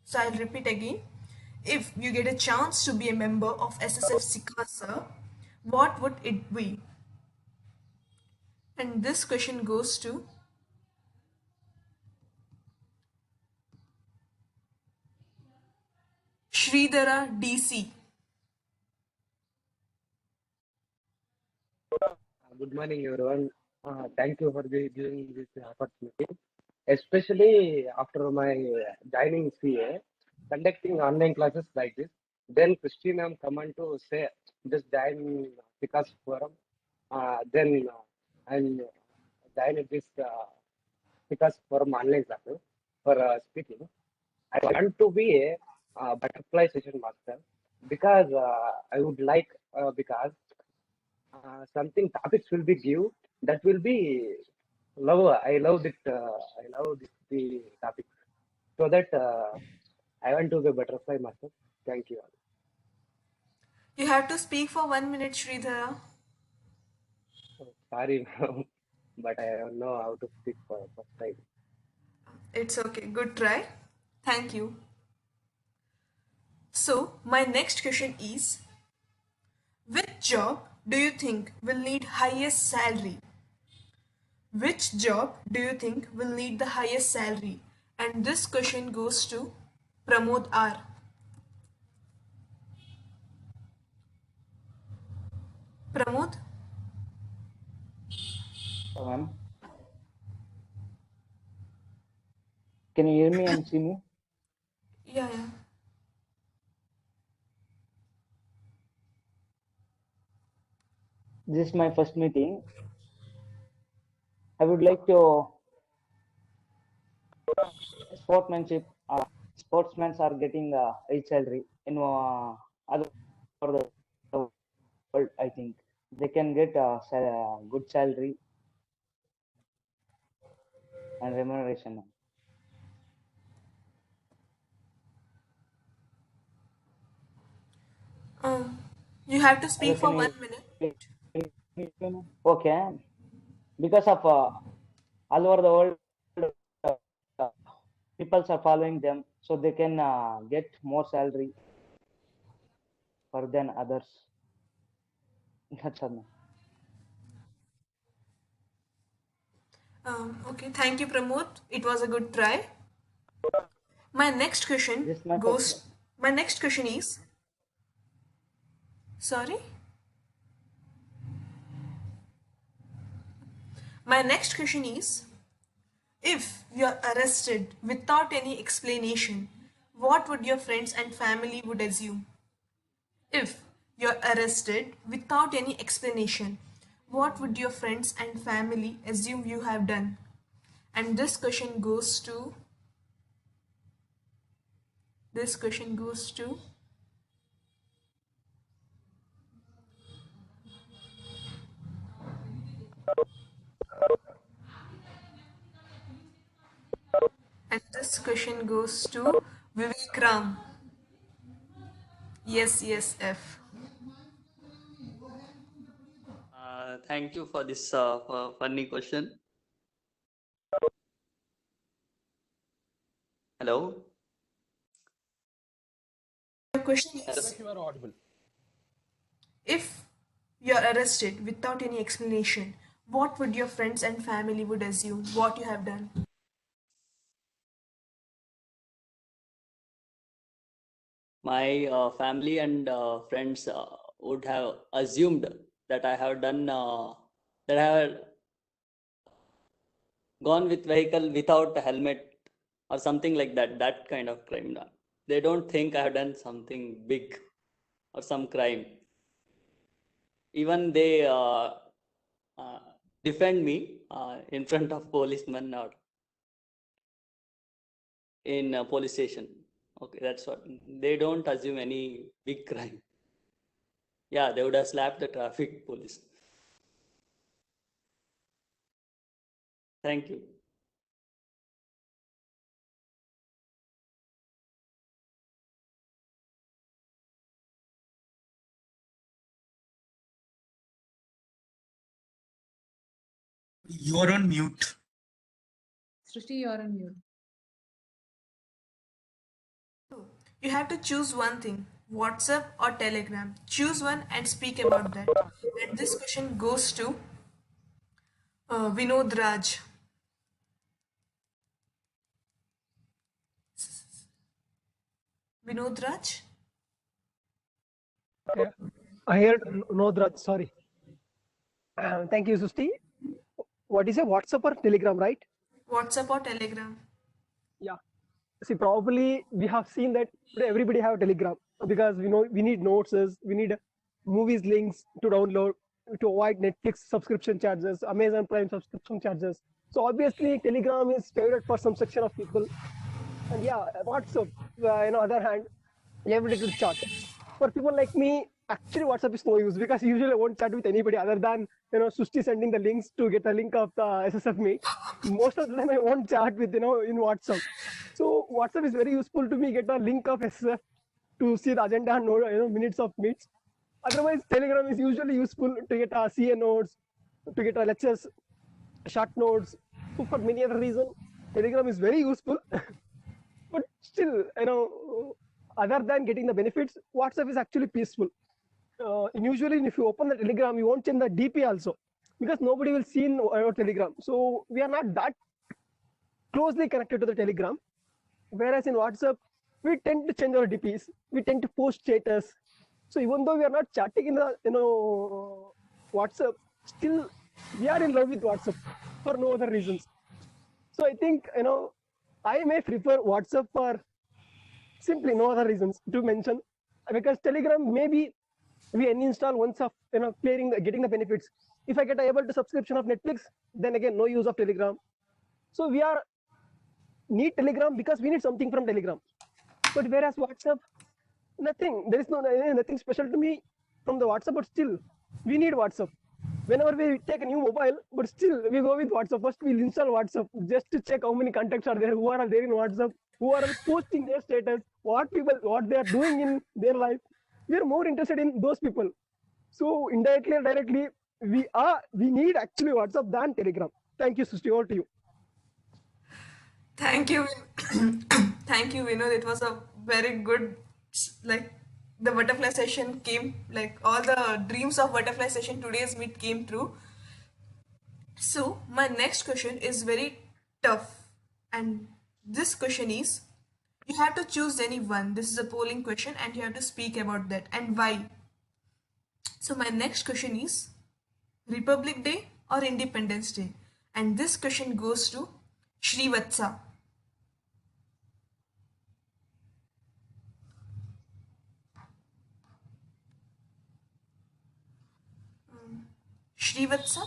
So I'll repeat again. If you get a chance to be a member of SSF SICASA, what would it be? And this question goes to Sridhara DC. Good morning, everyone. Thank you for giving this opportunity, especially after my joining CA, conducting online classes like this. Then Christine am come on to say, just join Vikas forum. Then I'll join this Vikas forum online classes for speaking. I want to be a butterfly session master because I would like because something topics will be give that will be love. I love it. I love this, the topic. So that I want to be butterfly master. Thank you all. You have to speak for 1 minute, Sridhara. Sorry, ma'am, but I don't know how to speak for first time. It's okay. Good try. Thank you. So my next question is, which job do you think will need highest salary? Which job do you think will need the highest salary? And this question goes to Pramod R. Pramod? Ma'am, can you hear me and see me? Yeah, yeah. This is my first meeting. I would like to Sportsmanship. Sportsmen are getting rich salary in other for the world. I think they can get good salary and remuneration. You have to speak for Can 1 you minute. okay? Because of all over the world, uh, people are following them, so they can get more salary for than others. That's all. Okay, thank you, Pramod. It was a good try. My next question This is my first. goes. My next question is. Sorry. My next question is, if you're arrested without any explanation, what would your friends and family would assume? If you're arrested without any explanation, what would your friends and family assume you have done? And this question goes to Vivek Ram. Yes, F. Thank you for this funny question. Hello. The question Yes, is, you are audible. if you're arrested without any explanation, what would your friends and family would assume what you have done? My family and friends would have assumed that I have done that I have gone with vehicle without a helmet or something like that. That kind of crime. They don't think I have done something big or some crime. Even they defend me in front of policemen or in a police station. Okay, that's what. They don't assume any big crime. Yeah, they would have slapped the traffic police. Thank you. You're on mute. Srishti, you're on mute. You have to choose one thing, WhatsApp or Telegram. Choose one and speak about that. And this question goes to Vinod Raj. Vinod Raj? Okay. I heard no, Dhraj, sorry. Thank you, Susti. What is a WhatsApp or Telegram, right? WhatsApp or Telegram? Yeah. See, probably we have seen that today everybody have Telegram because we know we need notes, we need movies links to download to avoid Netflix subscription charges, Amazon Prime subscription charges. So obviously Telegram is favorite for some section of people. And yeah, WhatsApp, on the other hand, everybody to chat. For people like me, actually WhatsApp is no use because usually I won't chat with anybody other than Susti sending the links to get a link of the SSF meet. Most of the time I won't chat with in WhatsApp. So WhatsApp is very useful to me, get a link of SSF to see the agenda and know minutes of meets. Otherwise, Telegram is usually useful to get CA notes, to get lectures, short notes. So for many other reasons, Telegram is very useful. But still, other than getting the benefits, WhatsApp is actually peaceful. Usually, if you open the Telegram, you won't change the DP also because nobody will see in Telegram. So we are not that closely connected to the Telegram. Whereas in WhatsApp, we tend to change our DPs. We tend to post status. So even though we are not chatting in the WhatsApp, still we are in love with WhatsApp for no other reasons. So I think I may prefer WhatsApp for simply no other reasons to mention, because Telegram maybe we uninstall once of getting the benefits. If I get able to subscription of Netflix, then again no use of Telegram. So we are need Telegram because we need something from Telegram. But whereas WhatsApp, nothing. There is nothing special to me from the WhatsApp, but still, we need WhatsApp. Whenever we take a new mobile, but still we go with WhatsApp. First, we'll install WhatsApp just to check how many contacts are there, who are there in WhatsApp, who are posting their status, what they are doing in their life. We are more interested in those people. So indirectly or directly, we need actually WhatsApp than Telegram. Thank you, Sushti. Over to you. Thank you. Thank you, Vinod. It was a very good, like, the butterfly session came, like, all the dreams of butterfly session today's meet came true. So, my next question is very tough. And this question is, you have to choose any one. This is a polling question and you have to speak about that and why. So, my next question is, Republic Day or Independence Day? And this question goes to Srivatsa. Srivatsa?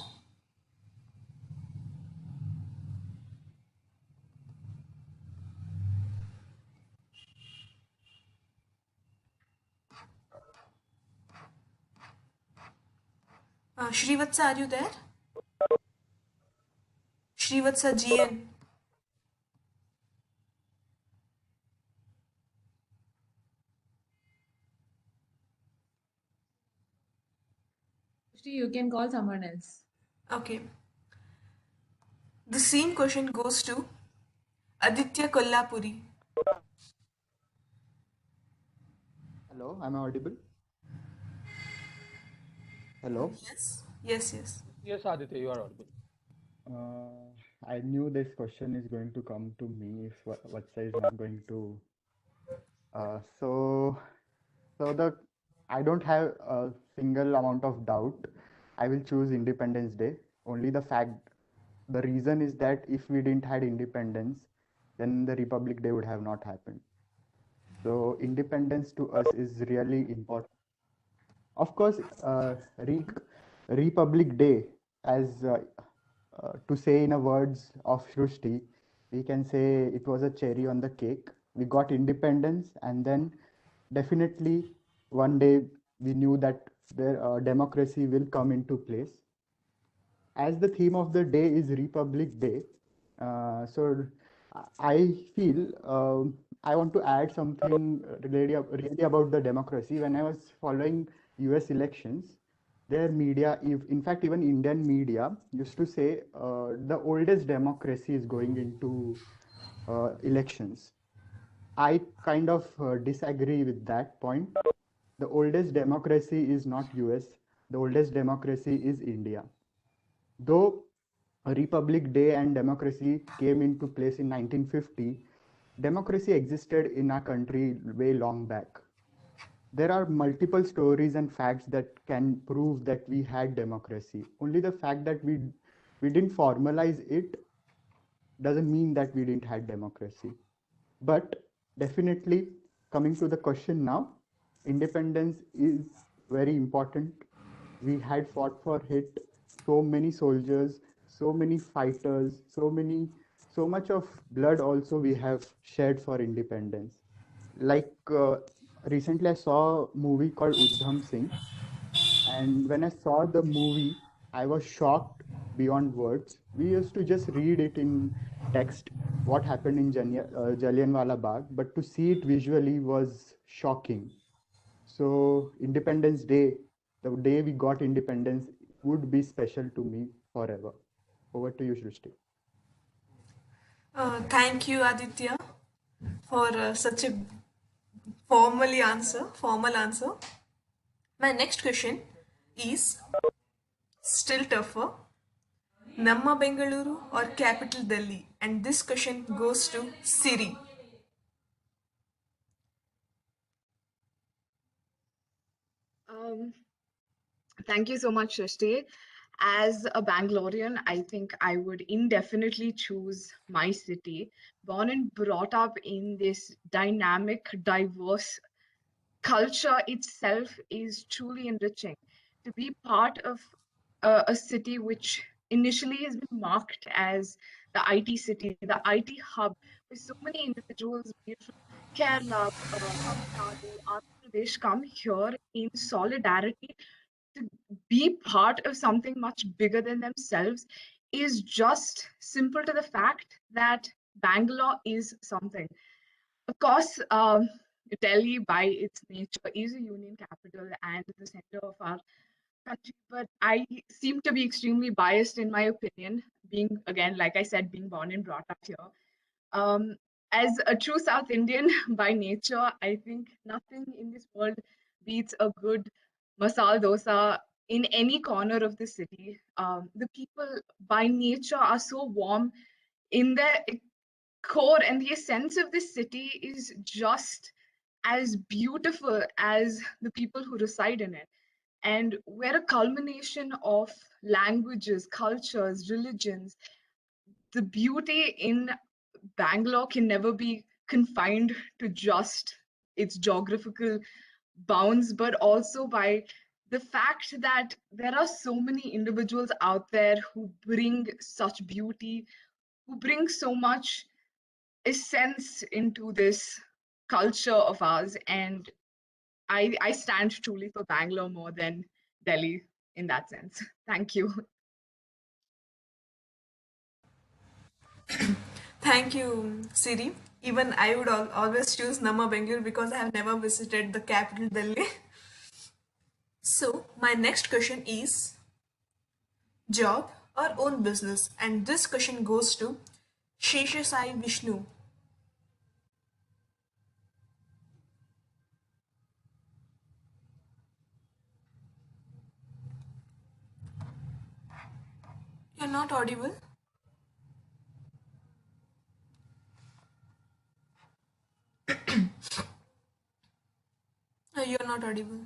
Srivatsa, are you there? Srivatsa GN. You can call someone else. Okay. The same question goes to Aditya Kollapuri. Hello, am I audible? Hello. Yes. Yes, yes. Yes, Aditya, you are audible. I knew this question is going to come to me if Vatsa is not going to. So I don't have a single amount of doubt. I will choose Independence Day. Only the reason is that if we didn't had independence, then the Republic Day would have not happened. So independence to us is really important. Of course, Republic Day, as to say in a words of Shrushti, we can say it was a cherry on the cake. We got independence, and then definitely one day we knew that the democracy will come into place. As the theme of the day is Republic Day, so I feel I want to add something really about the democracy. When I was following US elections, their media, in fact, even Indian media used to say the oldest democracy is going into elections. I kind of disagree with that point. The oldest democracy is not US. The oldest democracy is India. Though Republic Day and democracy came into place in 1950, democracy existed in our country way long back. There are multiple stories and facts that can prove that we had democracy. Only the fact that we didn't formalize it doesn't mean that we didn't have democracy. But definitely, coming to the question now, independence is very important. We had fought for it, so many soldiers, so many fighters, so much of blood also we have shed for independence. Like recently I saw a movie called Udham Singh, and when I saw the movie, I was shocked beyond words. We used to just read it in text, what happened in Jallianwala Bagh, but to see it visually was shocking. So Independence Day, the day we got independence, would be special to me forever. Over to you, Shrishti. Thank you, Aditya, for such a formal answer. My next question is still tougher. Namma Bengaluru or Capital Delhi? And this question goes to Siri. Thank you so much, Shrishti. As a Bangalorean, I think I would indefinitely choose my city. Born and brought up in this dynamic, diverse culture itself is truly enriching. To be part of a city which initially has been marked as the IT city, the IT hub, where so many individuals, be it from Kerala, Tamil Nadu, Andhra Pradesh, come here in solidarity to be part of something much bigger than themselves is just simple to the fact that Bangalore is something. Of course, Delhi, by its nature, is a union capital and the center of our country, but I seem to be extremely biased in my opinion, being, again, like I said, being born and brought up here. Um, as a true South Indian by nature, I think nothing in this world beats a good masala dosa in any corner of the city. The people by nature are so warm in their core, and the essence of this city is just as beautiful as the people who reside in it. And we're a culmination of languages, cultures, religions. The beauty in Bangalore can never be confined to just its geographical bounds, but also by the fact that there are so many individuals out there who bring such beauty, who bring so much essence into this culture of ours. And I stand truly for Bangalore more than Delhi in that sense. Thank you. Thank you, Siri. Even I would always choose Nama Bangalore because I have never visited the capital Delhi. So, my next question is job or own business? And this question goes to Sheshasai Vishnu. You're not audible. You're not audible.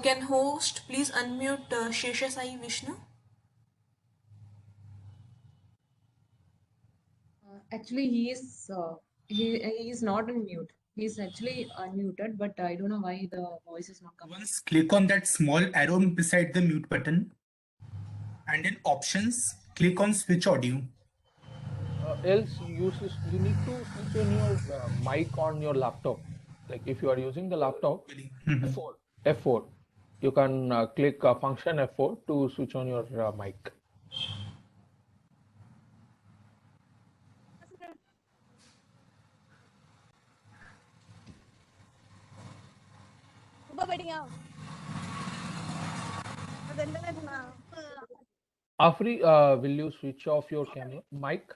Can host please unmute Sheshasai Vishnu? Actually, he is not on mute. He's actually unmuted, but I don't know why the voice is not coming. Once click on that small arrow beside the mute button, and in options, click on switch audio. Else you need to switch on your mic on your laptop. Like if you are using the laptop, F4, F4, you can click function F4 to switch on your mic. Afri, will you switch off your camera mic?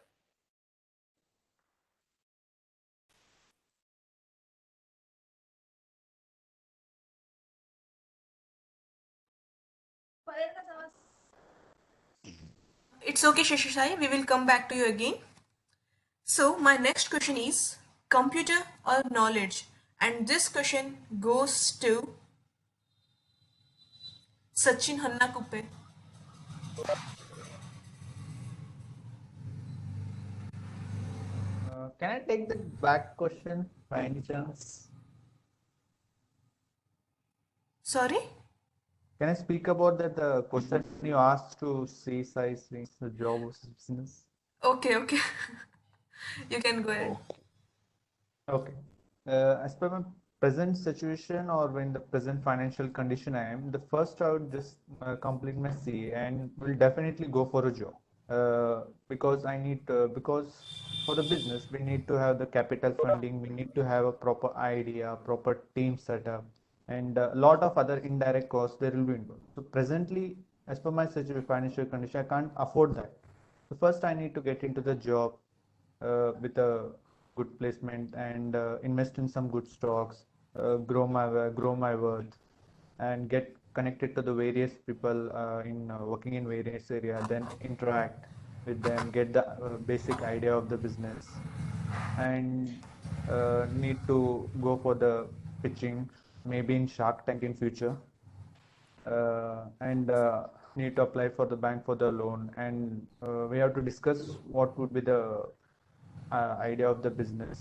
It's okay, Sheshasai. We will come back to you again. So my next question is computer or knowledge? And this question goes to Sachin Hannakuppe. Can I take the back question by any chance? Sorry? Can I speak about that the question you asked to say size the job versus business? Okay, okay. You can go ahead. Okay. As per my present situation or in the present financial condition I am, the first I would just complete my CA and will definitely go for a job. Because for the business we need to have the capital funding, we need to have a proper idea, proper team setup, and a lot of other indirect costs there will be involved. So presently, as per my financial condition, I can't afford that. So first I need to get into the job with a good placement and invest in some good stocks, grow my worth, and get connected to the various people in working in various area, then interact with them, get the basic idea of the business, and need to go for the pitching, maybe in Shark Tank in future, and need to apply for the bank for the loan, and we have to discuss what would be the idea of the business,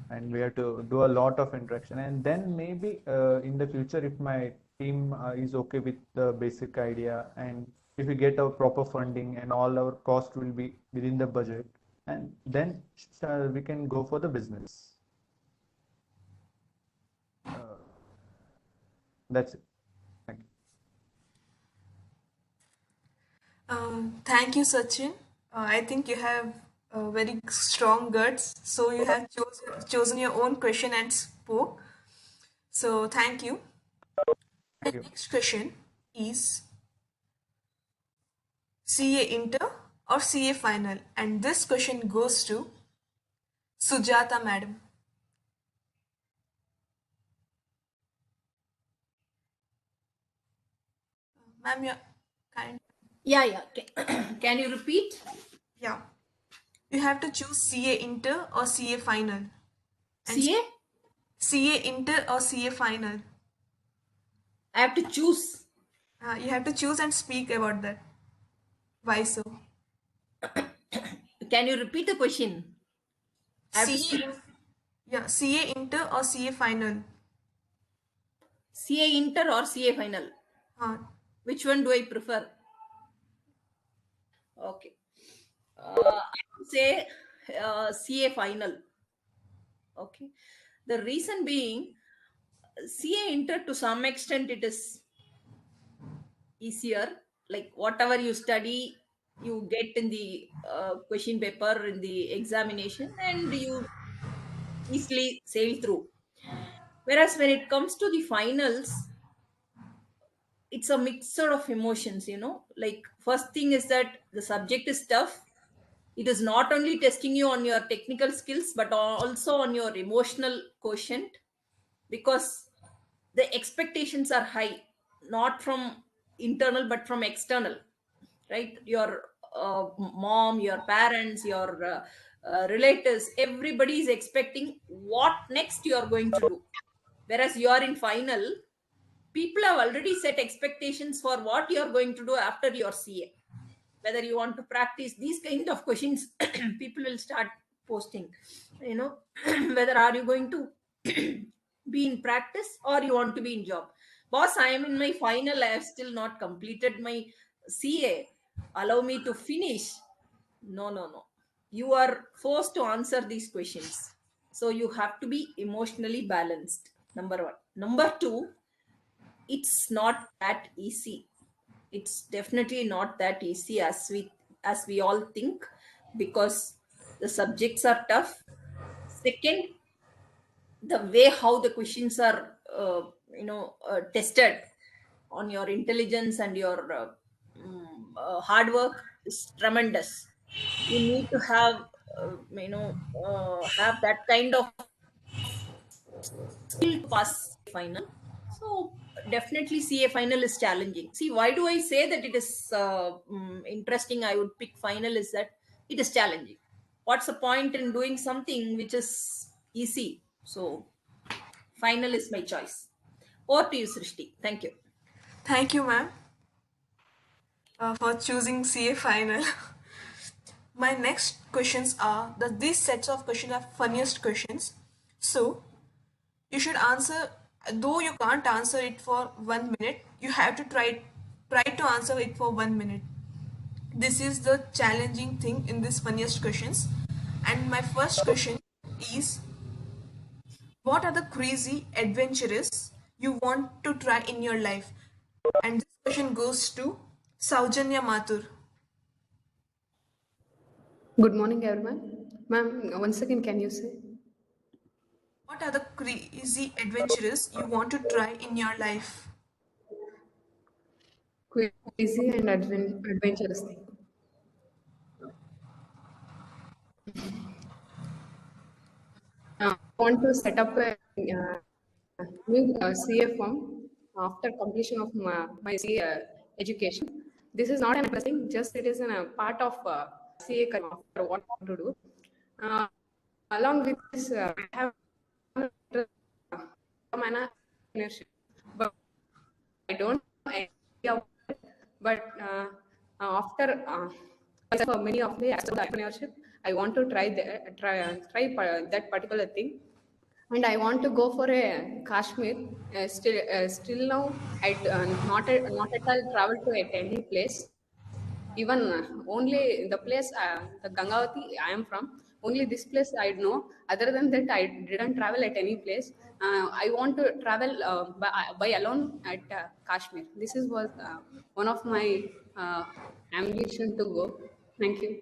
and we have to do a lot of interaction, and then maybe in the future, if my team is okay with the basic idea, and if we get our proper funding and all our cost will be within the budget, and then we can go for the business. That's it. Thank you. Thank you, Sachin. I think you have very strong guts. So you have chosen your own question and spoke. So thank you. The next question is CA Inter or CA Final? And this question goes to Sujata Madam. Ma'am, you're kind. Yeah. Can you repeat? Yeah. You have to choose CA Inter or CA Final. And CA? CA Inter or CA Final. I have to choose. You have to choose and speak about that. Why so? Can you repeat the question? CA Inter or CA Final. CA Inter or CA Final? Which one do I prefer? Okay. I would say CA Final. Okay. The reason being, CA Inter to some extent it is easier. Like whatever you study, you get in the question paper in the examination, and you easily sail through. Whereas when it comes to the finals, it's a mixture of emotions, like first thing is that the subject is tough. It is not only testing you on your technical skills, but also on your emotional quotient, because the expectations are high, not from internal, but from external, right? Your mom, your parents, your relatives, everybody is expecting what next you are going to do. Whereas you are in final, people have already set expectations for what you are going to do after your CA. Whether you want to practice these kind of questions, people will start posting, whether are you going to be in practice or you want to be in job. Boss, I am in my final, I have still not completed my CA, allow me to finish. No, you are forced to answer these questions, so you have to be emotionally balanced, number one. Number two, it's not that easy. It's definitely not that easy as we all think, because the subjects are tough. Second, the way how the questions are tested on your intelligence and your hard work is tremendous. You need to have have that kind of skill to pass final. So definitely CA final is challenging. See, why do I say that it is interesting? I would pick final is that it is challenging. What's the point in doing something which is easy? So final is my choice. Over to you, Srishti. Thank you. Thank you, ma'am, for choosing CA final. My next questions are that these sets of questions are funniest questions. So you should answer, though you can't answer it for 1 minute, you have to try to answer it for 1 minute. This is the challenging thing in these funniest questions. And my first question is, what are the crazy adventures you want to try in your life? And this question goes to Saujanya Mathur. Good morning, everyone. Ma'am, once again, can you say? What are the crazy adventures you want to try in your life? Crazy and adventurous thing. I want to set up a new CA firm after completion of my CA education. This is not an blessing, just it is a part of CA curriculum after what I want to do. Along with this, I have entrepreneurship, but I don't know any of it. But after for many of the aspects of entrepreneurship, I want to try that particular thing, and I want to go for a Kashmir. Still now, I not at all travel to at any place. Even only the place, the Gangavati I am from, only this place I know. Other than that, I didn't travel at any place. I want to travel by alone at Kashmir. This is was one of my ambition to go. Thank you.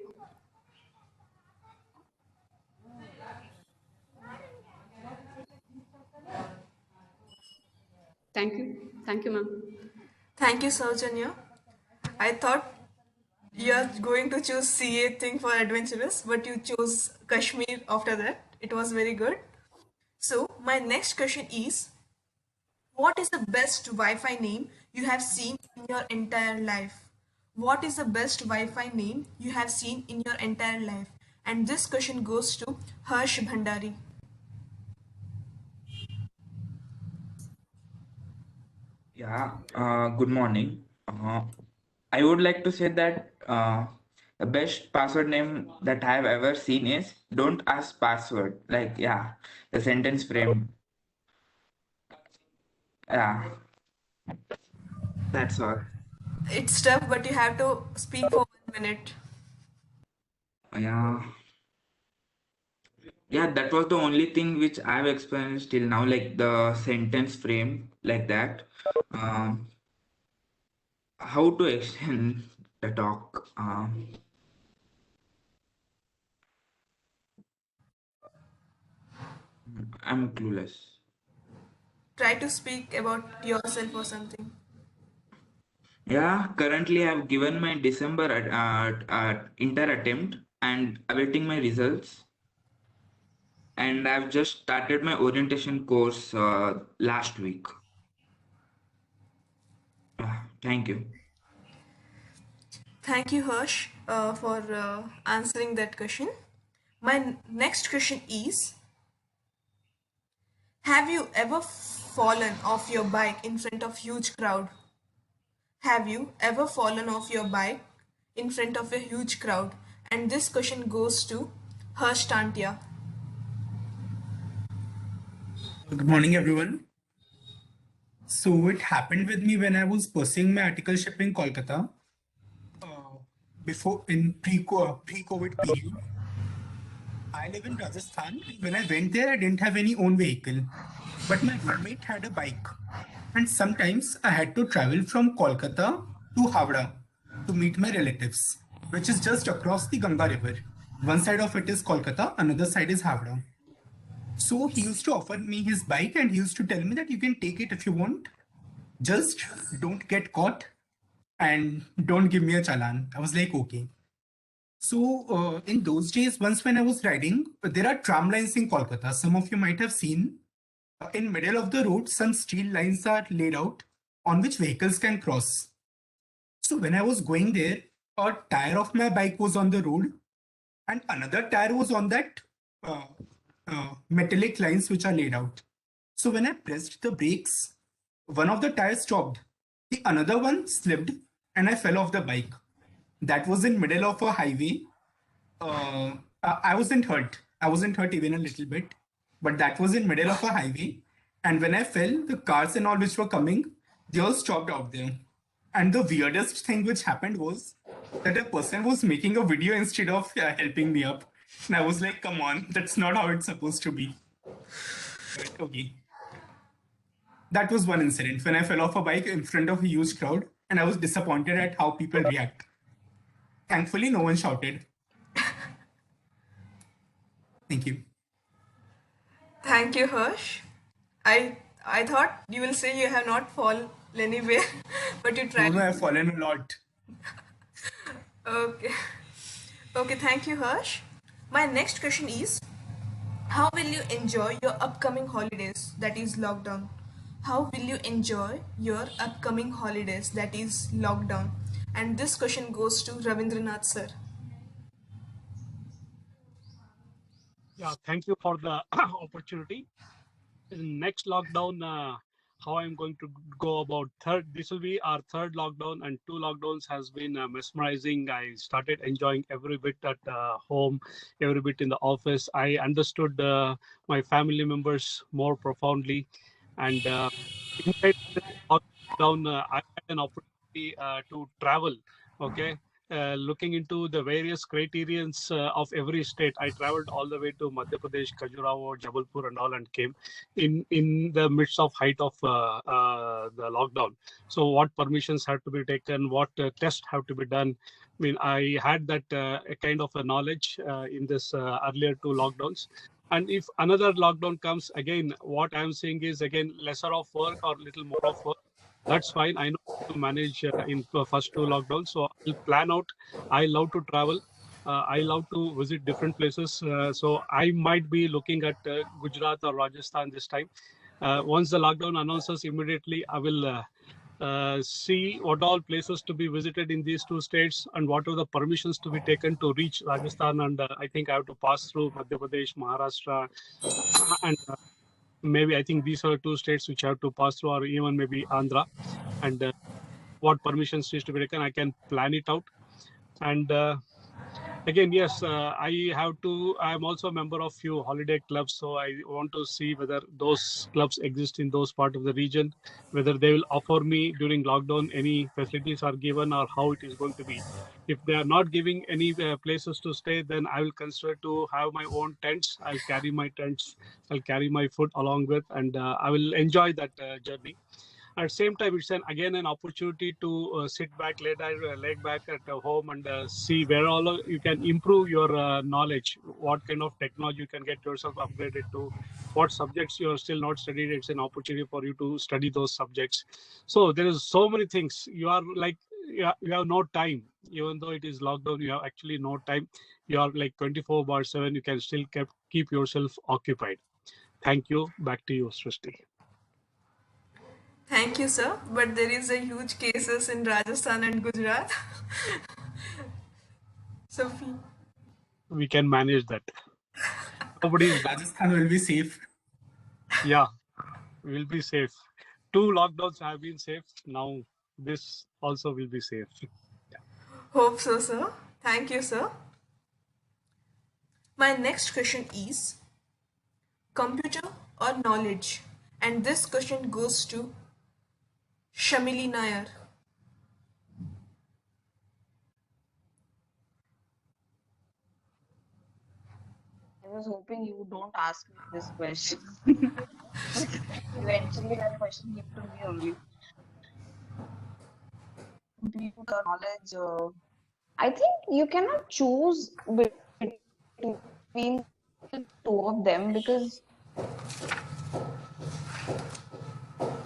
Thank you, ma'am. Thank you, Saujanya. I thought you're going to choose CA thing for adventurous, but you chose Kashmir after that. It was very good. So my next question is, what is the best Wi-Fi name you have seen in your entire life? What is the best Wi-Fi name you have seen in your entire life? And this question goes to Harsh Bhandari. Yeah, good morning. I would like to say that the best password name that I have ever seen is "Don't ask password." Like, yeah, the sentence frame. Yeah, that's all. It's tough, but you have to speak for 1 minute. Yeah, yeah, that was the only thing which I've experienced till now, like the sentence frame, like that. Um, how to extend the talk? I'm clueless. Try to speak about yourself or something. Yeah, currently I've given my December inter attempt and awaiting my results. And I've just started my orientation course last week. Thank you. Thank you, Harsh, for answering that question. My next question is, have you ever fallen off your bike in front of huge crowd? Have you ever fallen off your bike in front of a huge crowd? And this question goes to Harsh Tantia. Good morning, everyone. So it happened with me when I was pursuing my articleship in Kolkata. Before in pre-COVID period, I live in Rajasthan. When I went there, I didn't have any own vehicle, but my roommate had a bike, and sometimes I had to travel from Kolkata to Havda to meet my relatives, which is just across the Ganga River. One side of it is Kolkata, another side is Havda. So he used to offer me his bike and he used to tell me that you can take it if you want. Just don't get caught and don't give me a challan. I was like, okay. So in those days, once when I was riding, there are tram lines in Kolkata. Some of you might have seen. In middle of the road, some steel lines are laid out on which vehicles can cross. So when I was going there, a tire of my bike was on the road and another tire was on that metallic lines which are laid out. So when I pressed the brakes, one of the tires stopped. The another one slipped and I fell off the bike. That was in middle of a highway. I wasn't hurt. I wasn't hurt even a little bit, but that was in middle of a highway. And when I fell, the cars and all which were coming, they all stopped out there. And the weirdest thing which happened was that a person was making a video instead of helping me up. And I was like, come on, that's not how it's supposed to be. But okay. That was one incident when I fell off a bike in front of a huge crowd and I was disappointed at how people react. Thankfully, no one shouted. Thank you. Thank you, Harsh. I thought you will say you have not fallen anywhere, but you tried. No, I've fallen a lot. Okay. Okay, thank you, Harsh. My next question is, how will you enjoy your upcoming holidays, that is lockdown? How will you enjoy your upcoming holidays, that is lockdown? And this question goes to Ravindranath sir. Yeah, thank you for the opportunity. In next lockdown, how I'm going to go about third. This will be our third lockdown, and two lockdowns has been mesmerizing. I started enjoying every bit at home, every bit in the office. I understood my family members more profoundly, and inside this lockdown, I had an opportunity to travel. Okay, looking into the various criterions of every state. I traveled all the way to Madhya Pradesh, Khajuraho, Jabalpur, and all, and came in the midst of height of the lockdown. So, what permissions have to be taken? What tests have to be done? I mean, I had that a kind of a knowledge in this earlier two lockdowns. And if another lockdown comes again, what I'm saying is again lesser of work or little more of work. That's fine. I know how to manage in the first two lockdowns. So I'll plan out. I love to travel. I love to visit different places. So I might be looking at Gujarat or Rajasthan this time. Once the lockdown announces, immediately I will see what all places to be visited in these two states and what are the permissions to be taken to reach Rajasthan. And I think I have to pass through Madhya Pradesh, Maharashtra, and maybe I think these are two states which have to pass through, or even maybe Andhra. And what permissions needs to be taken, I can plan it out. And again, yes, I'm also a member of few holiday clubs, so I want to see whether those clubs exist in those part of the region, whether they will offer me during lockdown any facilities are given, or how it is going to be. If they are not giving any places to stay, then I will consider to have my own tents. I'll carry my tents, I'll carry my food along with, and I will enjoy that journey. At the same time, it's again an opportunity to sit back, lay back at home, and see where all you can improve your knowledge. What kind of technology you can get yourself upgraded to. What subjects you are still not studied. It's an opportunity for you to study those subjects. So there is so many things. You are like you have no time. Even though it is lockdown, you have actually no time. You are like 24/7. You can still keep yourself occupied. Thank you. Back to you, Srishti. Thank you, sir. But there is a huge cases in Rajasthan and Gujarat. Sophie. We can manage that. Nobody's Rajasthan will be safe. Yeah, we'll be safe. Two lockdowns have been safe. Now this also will be safe. Hope so, sir. Thank you, sir. My next question is computer or knowledge? And this question goes to Shamili Nair. I was hoping you don't ask me this question. But eventually that question came to me only. Computer knowledge. I think you cannot choose between the two of them because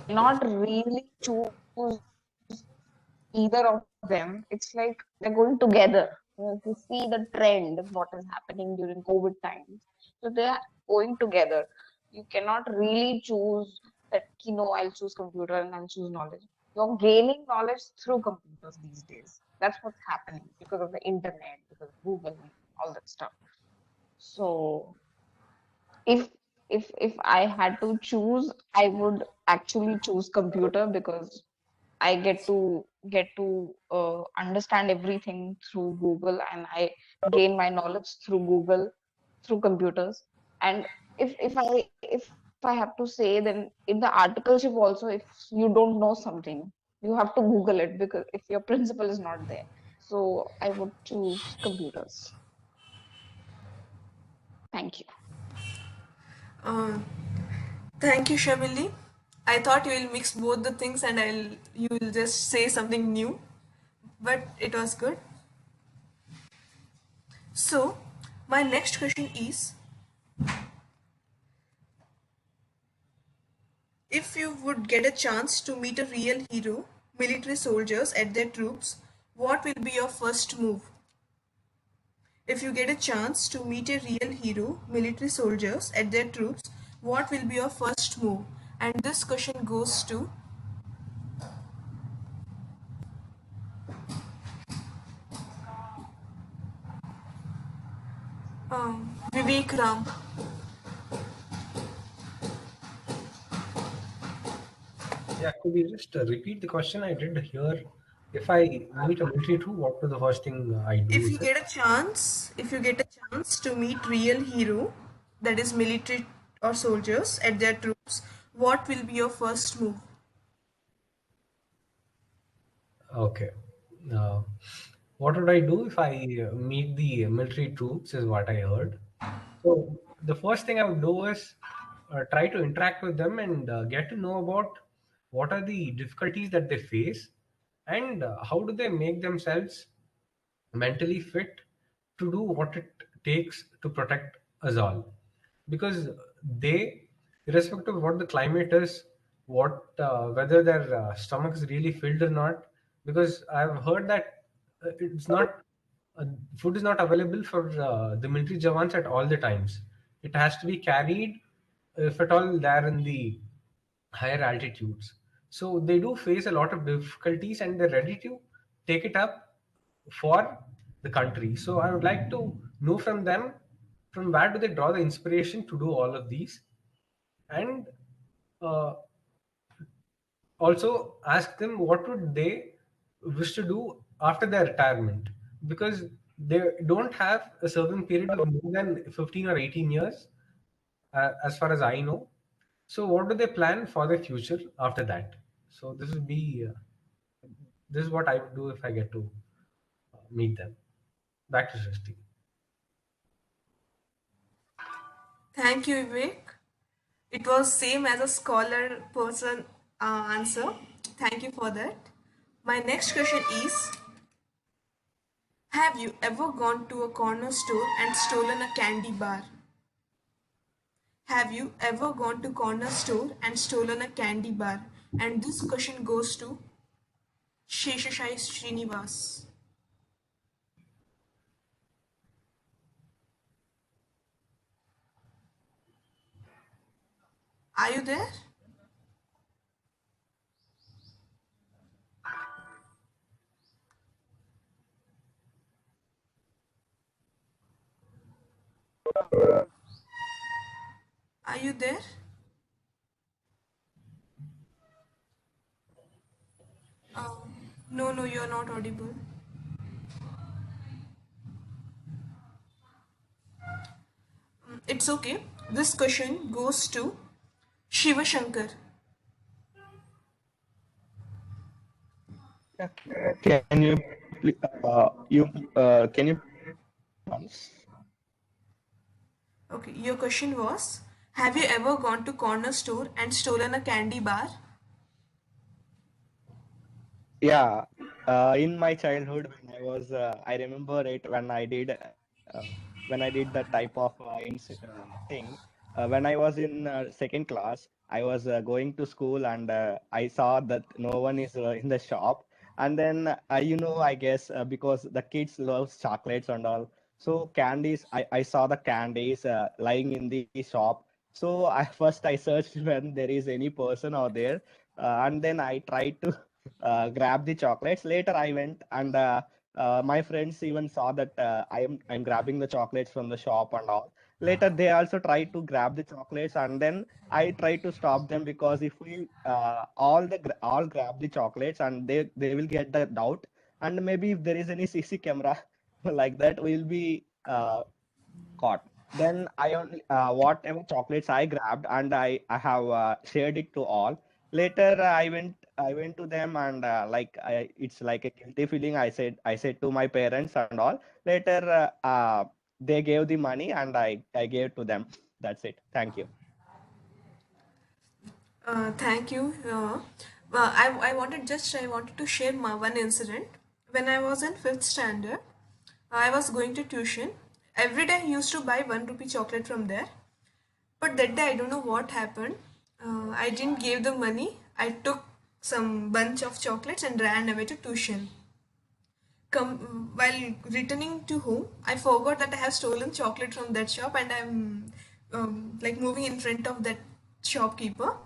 not really choose either of them. It's like they're going together. If you see the trend of what is happening during COVID times, so they are going together. You cannot really choose that, I'll choose computer and I'll choose knowledge. You're gaining knowledge through computers these days. That's what's happening because of the internet, because of Google, all that stuff. So if I had to choose, I would actually choose computer because I get to understand everything through Google, and I gain my knowledge through Google, through computers. And if I have to say, then in the articleship also, if you don't know something, you have to Google it because if your principal is not there. So I would choose computers. Thank you. Thank you, Shamili. I thought you will mix both the things and you will just say something new, but it was good. So, my next question is, if you would get a chance to meet a real hero, military soldiers at their troops, what will be your first move? If you get a chance to meet a real hero, military soldiers at their troops, what will be your first move? And this question goes to Vivek Ram. Yeah, could you just repeat the question? I didn't hear. If I meet a military troop, what was the first thing I do? If you Is it? get a chance to meet real hero, that is military or soldiers at their troops, what will be your first move? Okay. Uh, what would I do if I meet the military troops? Is what I heard. So the first thing I would do is try to interact with them and get to know about what are the difficulties that they face and how do they make themselves mentally fit to do what it takes to protect us all, because they, irrespective of what the climate is, what whether their stomach is really filled or not, because I've heard that it's not uh, food is not available for the military jawans at all the times. It has to be carried, if at all they're in the higher altitudes. So they do face a lot of difficulties and they're ready to take it up for the country. So I would like to know from them, from where do they draw the inspiration to do all of these, and uh, also ask them what would they wish to do after their retirement, because they don't have a certain period of more than 15 or 18 years, as far as I know. So what do they plan for the future after that? So this would be this is what I would do if I get to meet them. Back to Srishti. Thank you, Vivek. It was same as a scholar person answer. Thank you for that. My next question is, have you ever gone to a corner store and stolen a candy bar? Have you ever gone to corner store and stolen a candy bar? And this question goes to Sheshashai Srinivas. Are you there? Are you there? No, you're not audible. It's okay. This question goes to Shiva Shankar. Can you can you once? Okay, your question was, have you ever gone to corner store and stolen a candy bar? Yeah, in my childhood, when I was, I remember it when I did that type of thing. When I was in second class, I was going to school and I saw that no one is in the shop. And then, I guess because the kids love chocolates and all, so candies, I saw the candies lying in the shop. So I first I searched when there is any person out there, and then I tried to grab the chocolates. Later, I went and my friends even saw that I'm grabbing the chocolates from the shop and all. Later, they also tried to grab the chocolates, and then I tried to stop them, because if we all grab the chocolates, and they will get the doubt, and maybe if there is any CC camera like that, we'll be caught. Then I only whatever chocolates I grabbed, and I have shared it to all. Later I went to them, and it's like a guilty feeling. I said to my parents and all. Later they gave the money and I gave to them. That's it. Thank you. Thank you. I wanted to share my one incident. When I was in fifth standard, I was going to tuition. Every day I used to buy 1 rupee chocolate from there. But that day I don't know what happened. I didn't give the money. I took some bunch of chocolates and ran away to tuition. While returning to home, I forgot that I have stolen chocolate from that shop, and I'm like moving in front of that shopkeeper.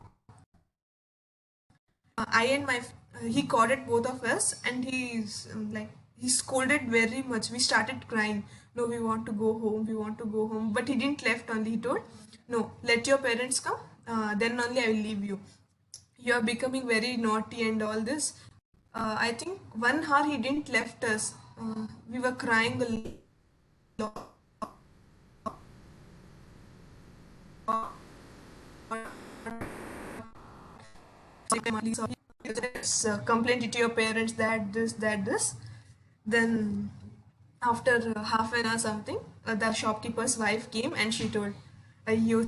I and my he caught it both of us, and he scolded very much. We started crying. No, we want to go home. We want to go home. But he didn't left. Only he told, no, let your parents come. Then only I will leave you. You are becoming very naughty and all this. I think 1 hour he didn't left us. We were crying a lot. Complain to your parents that this. Then after half an hour something, the shopkeeper's wife came and she told, you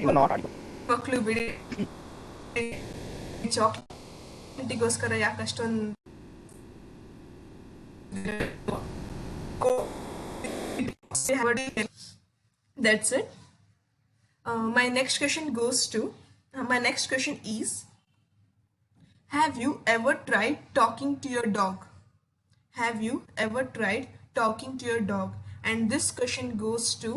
You are not audible. ಮಕ್ಕಳು ಬಿಡಿ ಚಾಕ್ಲೇಟಿಗೋಸ್ಕರ ಯಾಕೆ ಅಷ್ಟೊಂದು that's it. My next question goes to my next question is, have you ever tried talking to your dog? Have you ever tried talking to your dog? And this question goes to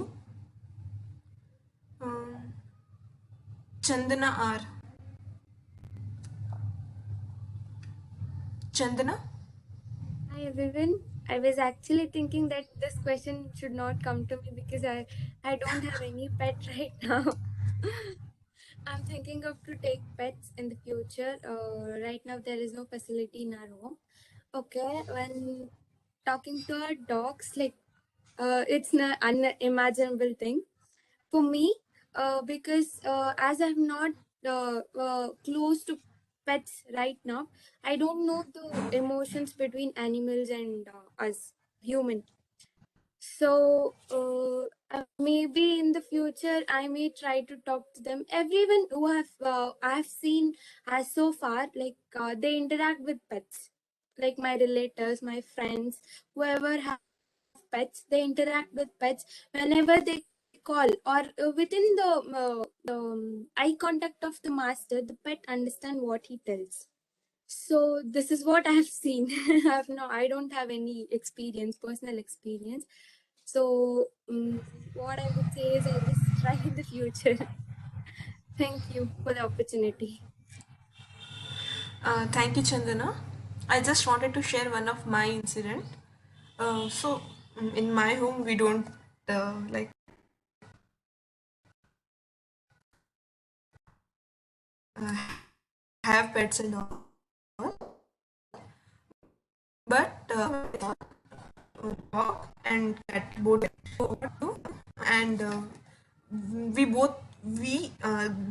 Chandana R. Chandana? Hi everyone. I was actually thinking that this question should not come to me because I don't have any pet right now. I'm thinking of to take pets in the future. Right now there is no facility in our home. Okay, when talking to our dogs, like it's an unimaginable thing for me, because as I'm not close to pets right now, I don't know the emotions between animals and us human. So maybe in the future I may try to talk to them. Everyone who I have seen as so far, like they interact with pets, like my relatives, my friends, whoever have pets, they interact with pets whenever they call, or within the eye contact of the master, the pet understand what he tells. So this is what I have seen. I don't have any experience, personal experience. So what I would say is I'll just try in the future. Thank you for the opportunity. Thank you, Chandana. I just wanted to share one of my incident. In my home, we don't like have pets and all, but dog and cat both, and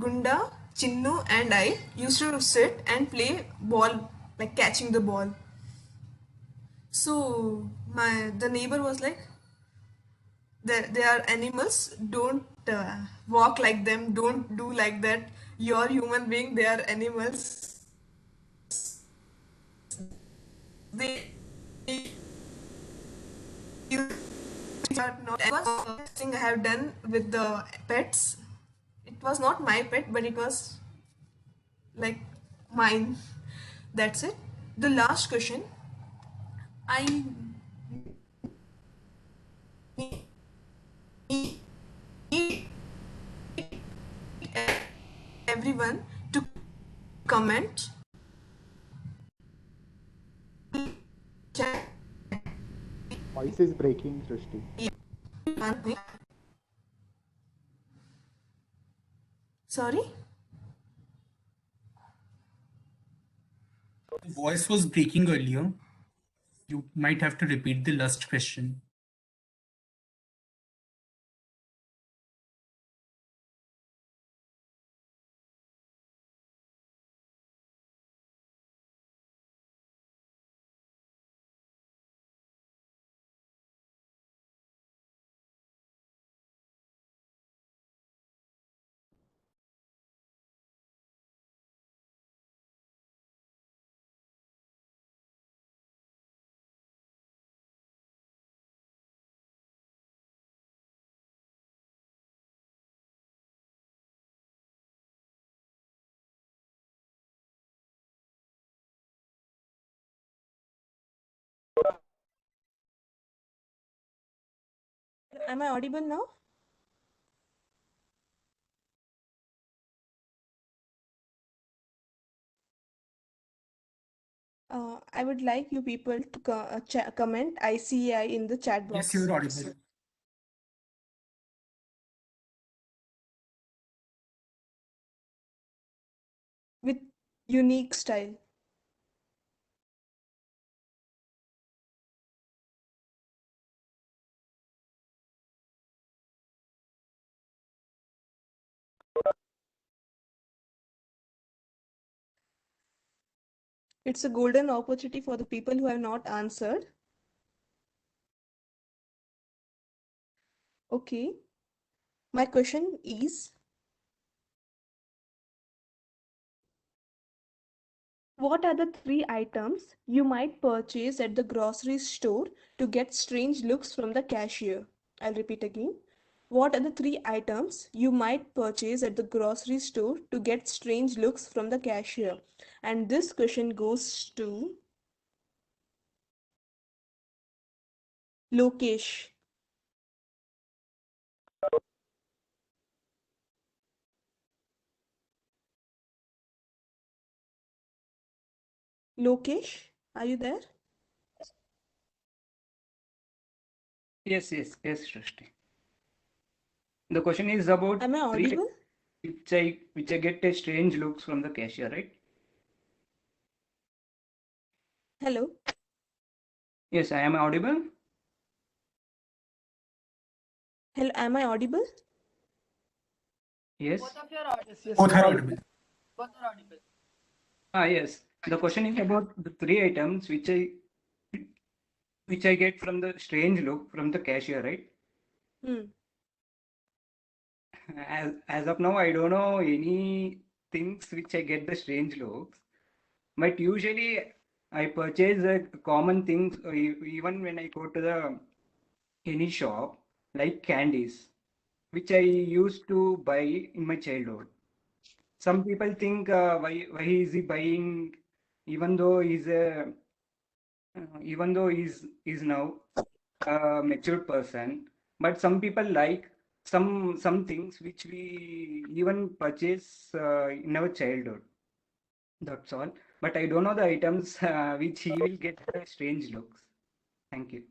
Gunda, Chinnu, and I used to sit and play ball, like catching the ball. So the neighbor was like, they are animals, don't walk like them, don't do like that, you're human being, they are animals, they you are not. It was the first thing I have done with the pets. It was not my pet, but it was like mine. That's it. The last question, I need everyone to comment. Voice is breaking, Srishti. Sorry? The voice was breaking earlier. You might have to repeat the last question. Am I audible now? I would like you people to comment ICAI in the chat box. Yes, you're audible. With unique style. It's a golden opportunity for the people who have not answered. Okay. My question is, what are the 3 items you might purchase at the grocery store to get strange looks from the cashier? I'll repeat again. What are the 3 items you might purchase at the grocery store to get strange looks from the cashier? And this question goes to Lokesh. Lokesh, are you there? Yes, Srishti. The question is about Am I 3 audible? which I get a strange looks from the cashier, right? Hello. Yes, I am audible. Hello, am I audible? Yes. Both of you are audible. Yes, Both you're are audible. audible. Both are audible. Yes. The question is about the 3 items which I get from the strange look from the cashier, right? As of now, I don't know any things which I get the strange looks, but usually I purchase common things even when I go to the any shop, like candies, which I used to buy in my childhood. Some people think why is he buying even though he's now a matured person, but some people like some things which we even purchase in our childhood. That's all. But I don't know the items which he will get strange looks. Thank you.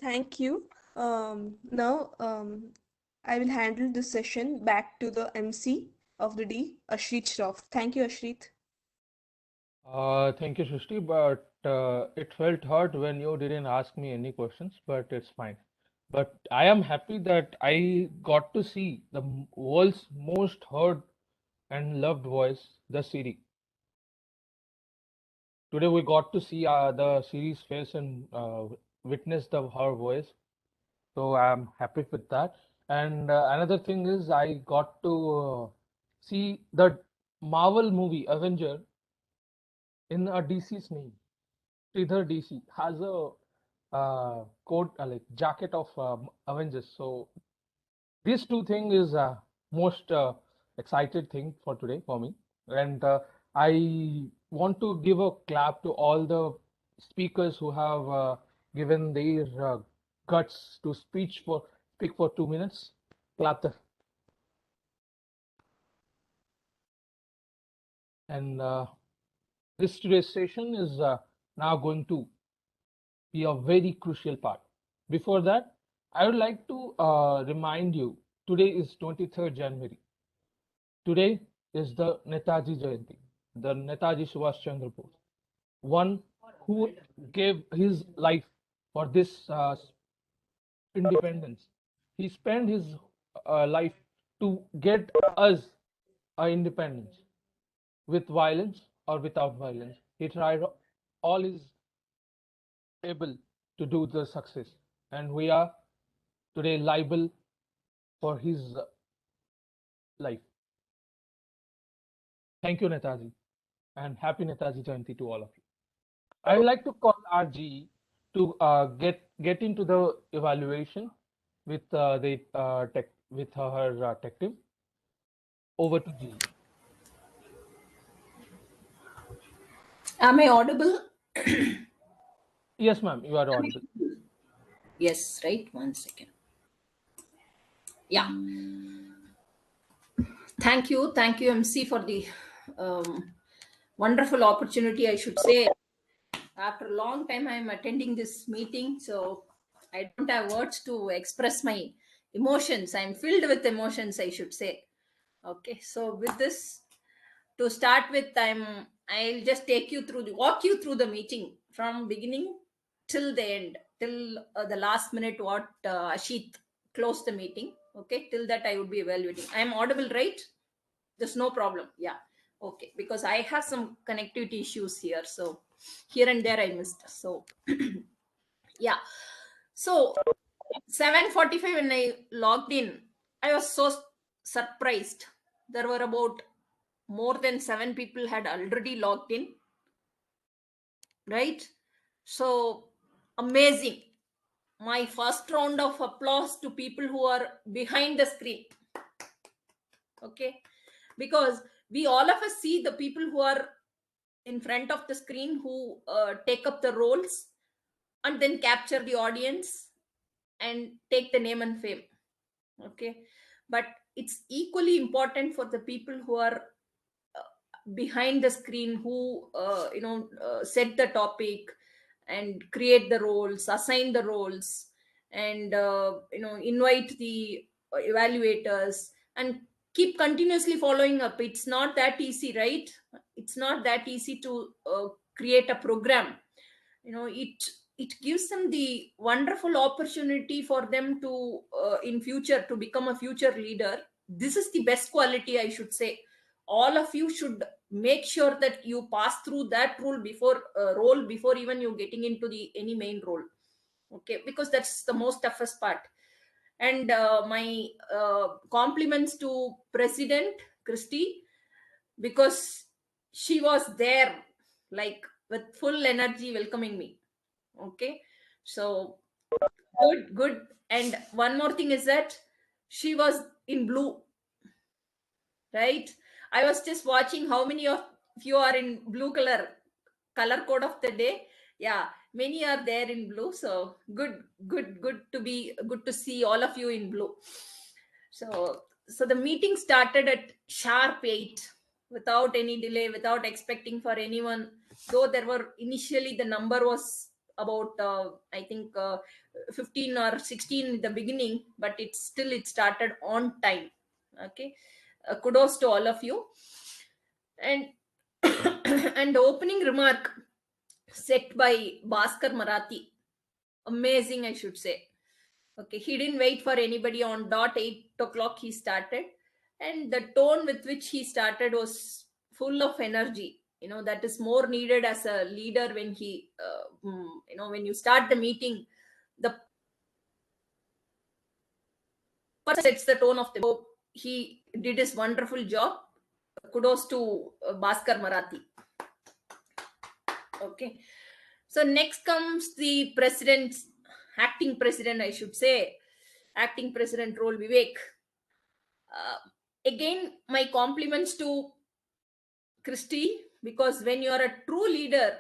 Thank you. Now, I will handle this session back to the MC of the day, Ashrit Shroff. Thank you, Ashrit. Thank you, Srishti, but it felt hard when you didn't ask me any questions, but it's fine. But I am happy that I got to see the world's most heard and loved voice, the Siri. Today we got to see the Siri's face and witness her voice. So I'm happy with that. And another thing is I got to see the Marvel movie Avenger in a DC's name. Sridhar DC has a coat like jacket of Avengers. So these 2 things is most excited thing for today for me. And I want to give a clap to all the speakers who have given their guts to speak for 2 minutes. Clap them. And this today's session is now going to be a very crucial part. Before that, I would like to remind you, today is 23rd January. Today is the Netaji Jayanti, the Netaji Subhash Chandra Bose, one who gave his life for this independence. He spent his life to get us our independence with violence or without violence. He tried all his able to do the success, and we are today liable for his life. Thank you, Netaji, and happy Netaji Jayanti to all of you. I'd like to call RG to get into the evaluation with her tech team. Over to G. Am I audible? Yes, ma'am, you are audible. Yes, right. 1 second. Yeah. Thank you, MC, for the wonderful opportunity. I should say, after a long time, I am attending this meeting, so I don't have words to express my emotions. I'm filled with emotions, I should say. Okay, so with this, to start with, I'll just walk you through the meeting from beginning till the end, till the last minute what Ashit closed the meeting. Okay, till that I would be evaluating. I am audible, right? There's no problem. Yeah. Okay, because I have some connectivity issues here, so here and there I missed. So yeah. So 7:45 when I logged in, I was so surprised. There were about more than 7 people had already logged in, right? So amazing. My first round of applause to people who are behind the screen. Okay, because we all of us see the people who are in front of the screen, who take up the roles and then capture the audience and take the name and fame. Okay, but it's equally important for the people who are behind the screen, who set the topic and create the roles, assign the roles, and invite the evaluators and keep continuously following up. It's not that easy, right? It's not that easy to create a program. It gives them the wonderful opportunity for them to in future to become a future leader. This is the best quality, I should say. All of you should make sure that you pass through that role before even you getting into the any main role. Okay, because that's the most toughest part. And my compliments to President Christy, because she was there like with full energy welcoming me. Okay, so good. And one more thing is that she was in blue, right? I was just watching how many of you are in blue color code of the day. Yeah, many are there in blue. So good to see all of you in blue. So the meeting started at sharp 8 without any delay, without expecting for anyone. Though there were initially, the number was about I think 15 or 16 in the beginning, but it started on time. Okay, kudos to all of you. And and the opening remark set by Bhaskar Marathi, amazing, I should say. Okay, he didn't wait for anybody. On dot 8 o'clock he started, and the tone with which he started was full of energy. That is more needed as a leader. When he when you start the meeting, the person sets the tone of the. He did his wonderful job. Kudos to Bhaskar Marathi. Okay, so next comes the acting president, I should say, acting president role, Vivek. Again, my compliments to Christy, because when you are a true leader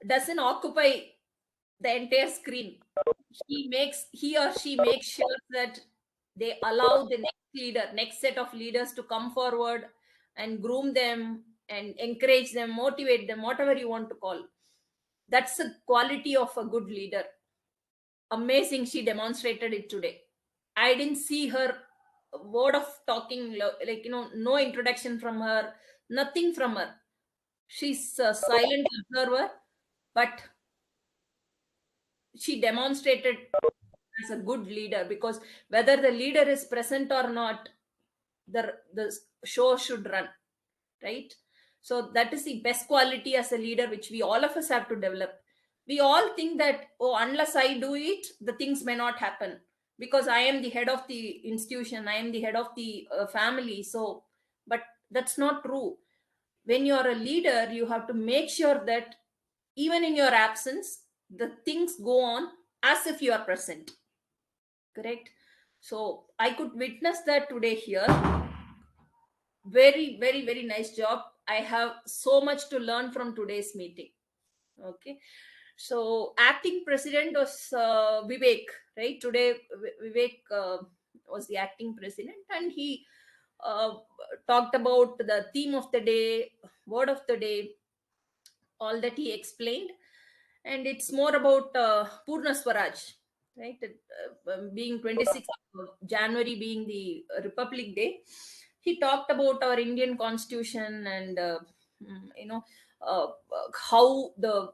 doesn't occupy the entire screen. He or she makes sure that they allow the next set of leaders to come forward and groom them and encourage them, motivate them, whatever you want to call. That's the quality of a good leader. Amazing, she demonstrated it today. I didn't see her word of talking, like no introduction from her, nothing from her. She's a silent observer, but she demonstrated as a good leader, because whether the leader is present or not, the show should run, right? So that is the best quality as a leader, which we all of us have to develop. We all think that, oh, unless I do it, the things may not happen, because I am the head of the institution, I am the head of the family. So, but that's not true. When you are a leader, you have to make sure that even in your absence, the things go on as if you are present. Correct? So I could witness that today here. Very, very, very nice job. I have so much to learn from today's meeting. Okay. So acting president was Vivek, right? Today Vivek was the acting president, and he talked about the theme of the day, word of the day, all that he explained. And it's more about Purna Swaraj, right? Being 26th of January being the Republic Day, he talked about our Indian Constitution and how the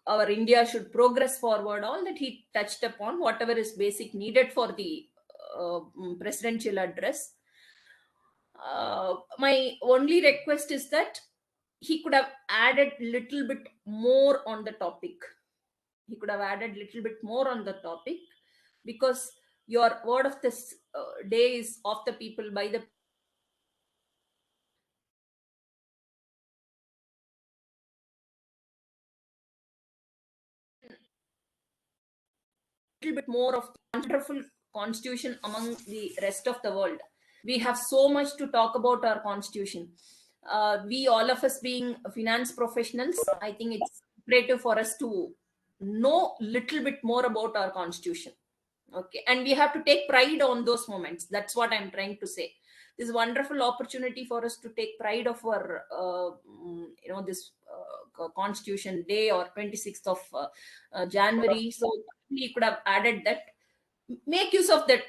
our India should progress forward. All that he touched upon, whatever is basic needed for the presidential address. My only request is that he could have added little bit more on the topic. He could have added little bit more on the topic, because your word of this day is of the people, by the little bit more of wonderful constitution among the rest of the world. We have so much to talk about our constitution. We, all of us being finance professionals, I think it's imperative for us to know little bit more about our constitution. Okay, and we have to take pride on those moments. That's what I'm trying to say. This is a wonderful opportunity for us to take pride of our this constitution day, or 26th of January. So we could have added that. Make use of that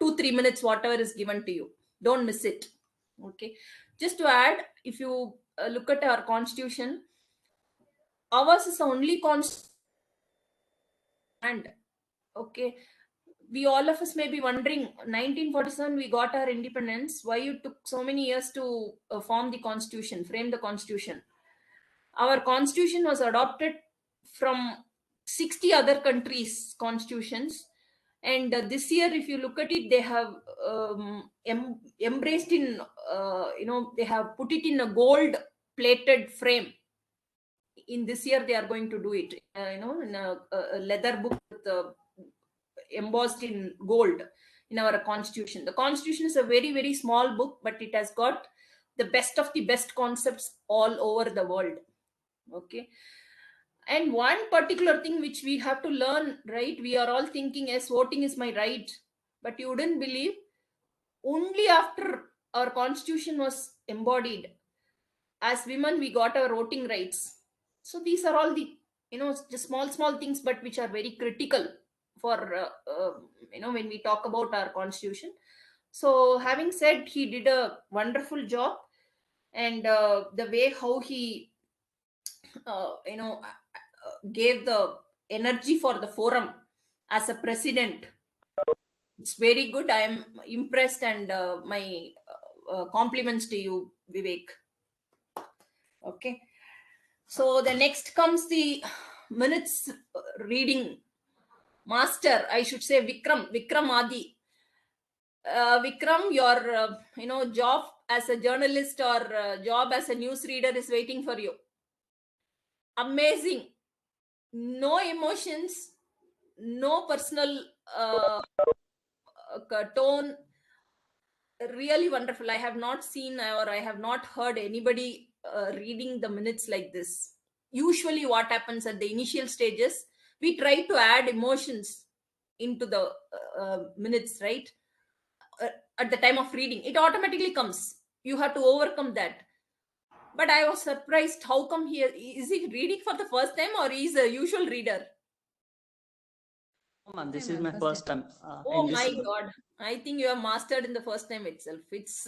2-3 minutes, whatever is given to you. Don't miss it. Okay, just to add, if you look at our constitution, ours is the only constitution. And okay, we, all of us, may be wondering, 1947 we got our independence, why it took so many years to form the constitution, frame the constitution. Our constitution was adopted from 60 other countries' constitutions, and this year, if you look at it, they have embraced in they have put it in a gold plated frame. In this year they are going to do it in a leather book with embossed in gold in our constitution. The constitution is a very, very small book, but it has got the best of the best concepts all over the world. Okay, and one particular thing which we have to learn, right? We are all thinking as voting is my right, but you wouldn't believe, only after our constitution was embodied, as women we got our voting rights. So these are all the just small things, but which are very critical for when we talk about our constitution. So having said, he did a wonderful job, and the way how he gave the energy for the forum as a president, it's very good. I am impressed, and my compliments to you, Vivek. Okay, so the next comes the minutes reading master, I should say, Vikram Adi. Vikram, your job as a journalist or job as a newsreader is waiting for you. Amazing. No emotions, no personal tone. Really wonderful. I have not seen, or I have not heard anybody reading the minutes like this. Usually what happens at the initial stages, we try to add emotions into the minutes, right? At the time of reading, it automatically comes. You have to overcome that. But I was surprised, how come here is he reading for the first time, or he's a usual reader? Oh, ma'am, this is my first time. Oh my God. I think you have mastered in the first time itself. It's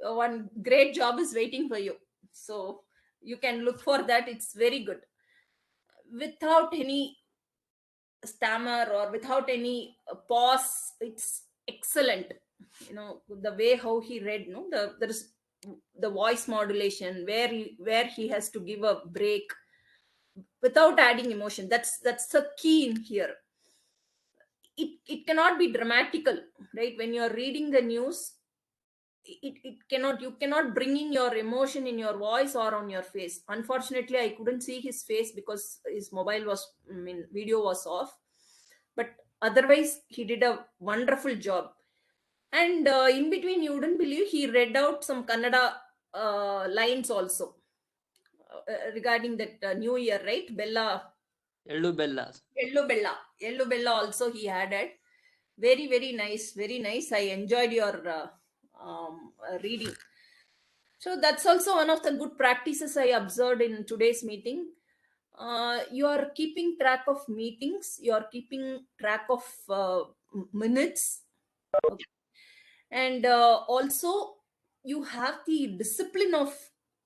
one great job is waiting for you. So you can look for that. It's very good. Without any stammer or without any pause, it's excellent. The way how he read, there is the voice modulation where he has to give a break without adding emotion. That's the key in here. It cannot be dramatical, right? When you're reading the news, you cannot bring in your emotion in your voice or on your face. Unfortunately, I couldn't see his face because his video was off, but otherwise he did a wonderful job. And in between, you wouldn't believe, he read out some Kannada lines also regarding that new year, right? Bella Ellu Bellas. Yellow Bella also he added. Very, very nice, very nice. I enjoyed your reading. So that's also one of the good practices I observed in today's meeting. You are keeping track of meetings, you are keeping track of minutes, and also you have the discipline of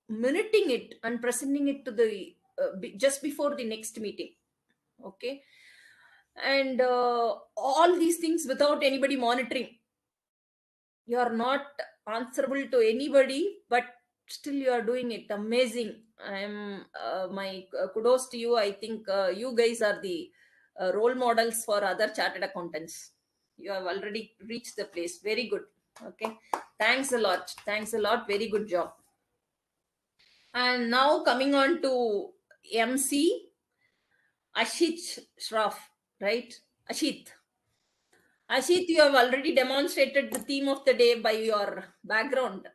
minuting it and presenting it to the just before the next meeting. Okay, and all these things without anybody monitoring. You are not answerable to anybody, but still you are doing it. Amazing. I'm my kudos to you. I think you guys are the role models for other chartered accountants. You have already reached the place. Very good. Okay, thanks a lot, thanks a lot, very good job. And now coming on to MC Ashit Shraf, right? Ashit, you have already demonstrated the theme of the day by your background.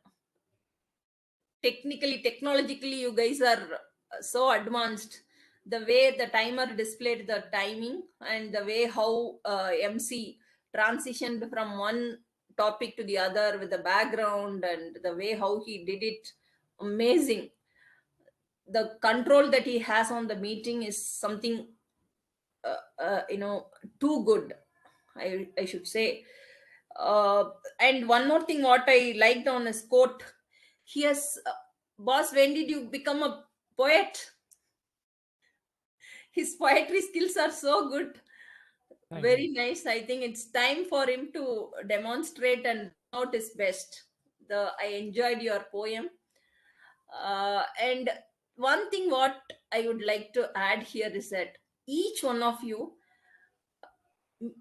Technologically, you guys are so advanced. The way the timer displayed the timing and the way how MC transitioned from one topic to the other with the background and the way how he did it, amazing. The control that he has on the meeting is something too good, I should say. And one more thing what I liked on his quote, he has boss, when did you become a poet? His poetry skills are so good. Very nice. I think it's time for him to demonstrate and out his best. I enjoyed your poem. And one thing what I would like to add here is that each one of you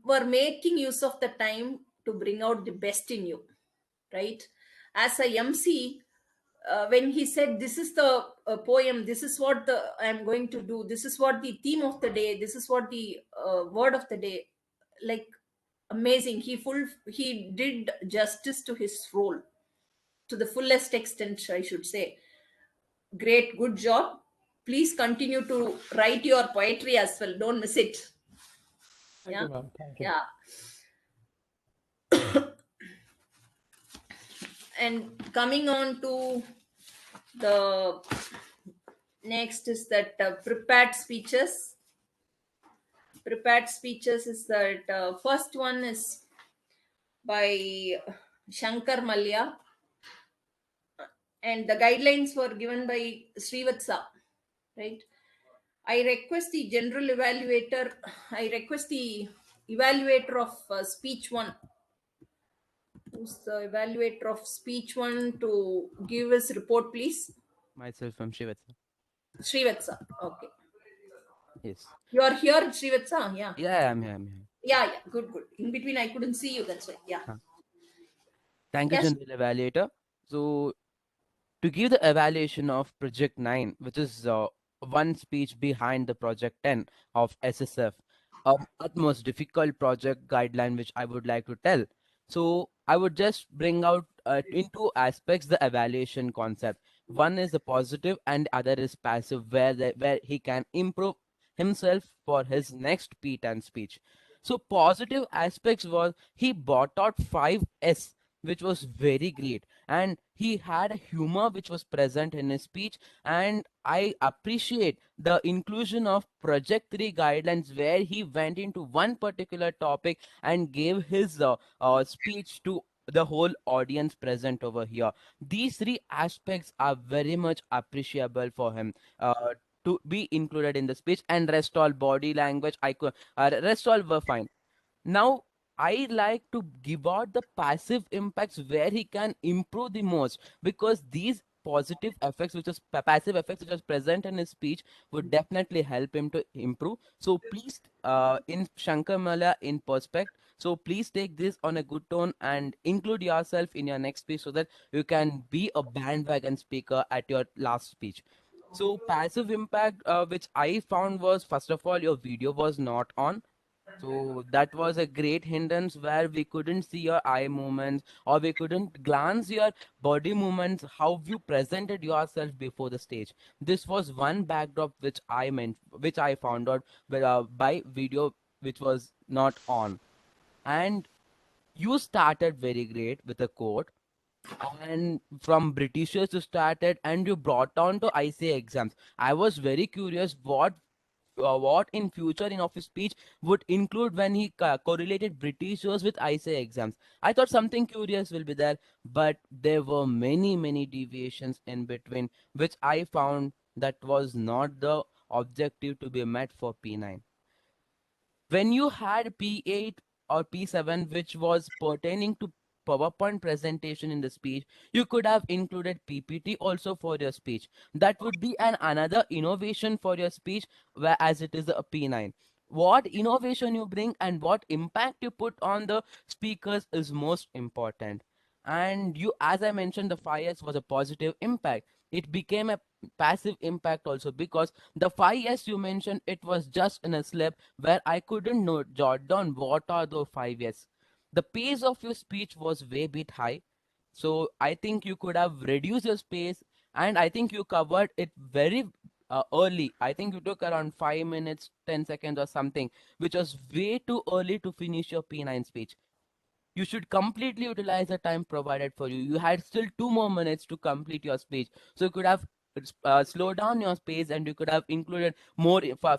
were making use of the time to bring out the best in you, right? As a MC, when he said, this is the poem, this is what I'm going to do, this is what the theme of the day, this is what the word of the day, like amazing. He did justice to his role to the fullest extent, I should say. Great, good job. Please continue to write your poetry as well, don't miss it. Thank you, ma'am. Thank you. Yeah. And coming on to the next is that prepared speeches. Prepared speeches is that first one is by Shankar Malya, and the guidelines were given by Srivatsa, right? I request the evaluator of speech one. Who's the evaluator of speech one to give his report, please? Myself, I'm Shivatsa. Srivatsa, okay. Yes. You are here, Srivatsa? Yeah. Yeah, I'm here. Yeah, good. In between, I couldn't see you, that's why. Yeah. Thank you, Yes. General Evaluator. So, to give the evaluation of Project 9, which is one speech behind the Project 10 of SSF, utmost difficult project guideline, which I would like to tell. So, I would just bring out in two aspects the evaluation concept. One is the positive and other is passive, where he can improve himself for his next P10 speech. So positive aspects was he brought out 5S, which was very great, and he had a humor which was present in his speech. And I appreciate the inclusion of Project 3 guidelines, where he went into one particular topic and gave his speech to the whole audience present over here. These three aspects are very much appreciable for him to be included in the speech, and rest all body language I could rest all were fine. Now I like to give out the passive impacts where he can improve the most, because these positive effects which is passive effects which was present in his speech would definitely help him to improve. So please in Shankar Mala in perspective, so please take this on a good tone and include yourself in your next speech so that you can be a bandwagon speaker at your last speech. So passive impact which I found was, first of all, your video was not on. So that was a great hindrance where we couldn't see your eye movements or we couldn't glance your body movements, how you presented yourself before the stage. This was one backdrop which which I found out by video which was not on. And you started very great with a quote, and from Britishers you started and you brought on to ICA exams. I was very curious what in future in office speech would include when he correlated Britishers with ICA exams. I thought something curious will be there, but there were many deviations in between, which I found that was not the objective to be met for P9. When you had P8 or P7, which was pertaining to PowerPoint presentation in the speech, you could have included PPT also for your speech. That would be another innovation for your speech, whereas it is a P9. What innovation you bring and what impact you put on the speakers is most important. And you, as I mentioned, the 5S was a positive impact. It became a passive impact also, because the 5S you mentioned, it was just in a slip where I couldn't note jot down what are the 5S. The pace of your speech was way bit high, so I think you could have reduced your space, and I think you covered it very early. I think you took around 5 minutes 10 seconds or something, which was way too early to finish your P9 speech. You should completely utilize the time provided for you. You had still 2 more minutes to complete your speech, so you could have slowed down your pace and you could have included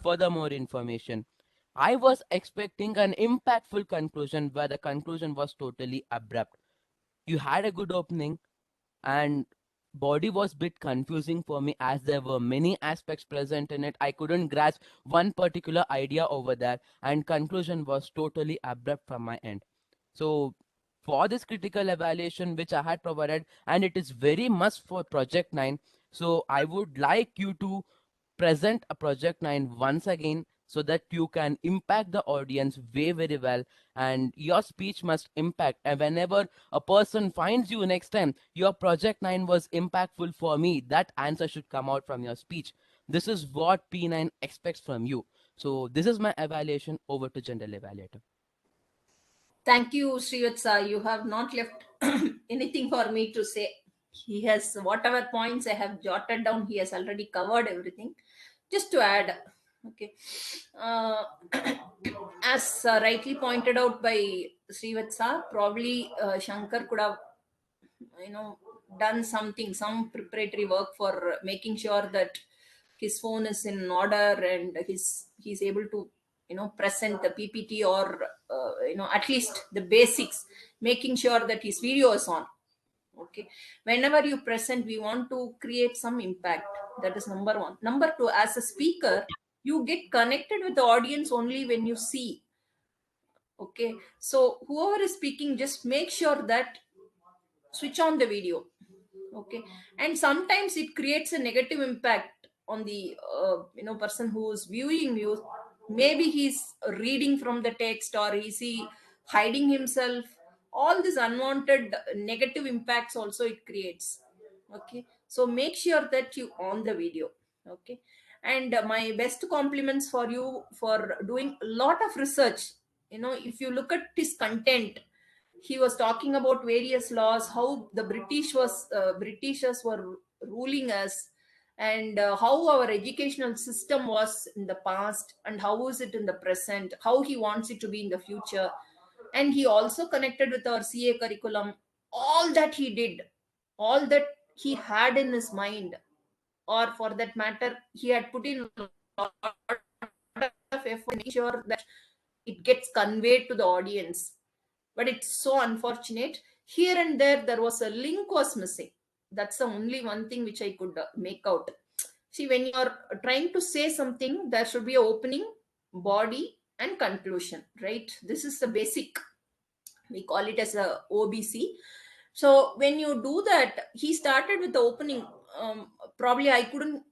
further more information. I was expecting an impactful conclusion where the conclusion was totally abrupt. You had a good opening, and body was bit confusing for me as there were many aspects present in it. I couldn't grasp one particular idea over there, and conclusion was totally abrupt from my end. So for this critical evaluation which I had provided, and it is very must for project 9, so I would like you to present a project 9 once again, so that you can impact the audience very well, and your speech must impact. And whenever a person finds you next time, your project 9 was impactful for me, that answer should come out from your speech. This is what P9 expects from you. So this is my evaluation. Over to general evaluator. Thank you, Srivatsa. You have not left anything for me to say. He has whatever points I have jotted down, he has already covered everything. Just to add, okay, uh, as rightly pointed out by Srivatsa, probably Shankar could have, done something, some preparatory work for making sure that his phone is in order and he's able to present the PPT, or at least the basics, making sure that his video is on. Okay, whenever you present, we want to create some impact. That is number one. Number two, as a speaker, you get connected with the audience only when you see. Okay, so whoever is speaking, just make sure that switch on the video. Okay, and sometimes it creates a negative impact on the person who is viewing you. Maybe he's reading from the text, or is he hiding himself. All these unwanted negative impacts also it creates. Okay, so make sure that you on the video. Okay, and my best compliments for you for doing a lot of research. If you look at his content, he was talking about various laws, how the britishers were ruling us, and how our educational system was in the past and how is it in the present, how he wants it to be in the future. And he also connected with our CA curriculum. All that he did, all that he had in his mind, or for that matter, he had put in a lot of effort to make sure that it gets conveyed to the audience. But it's so unfortunate, here and there was a link was missing. That's the only one thing which I could make out. See, when you're trying to say something, there should be an opening, body, and conclusion, right? This is the basic, we call it as a OBC. So when you do that, he started with the opening. Probably I couldn't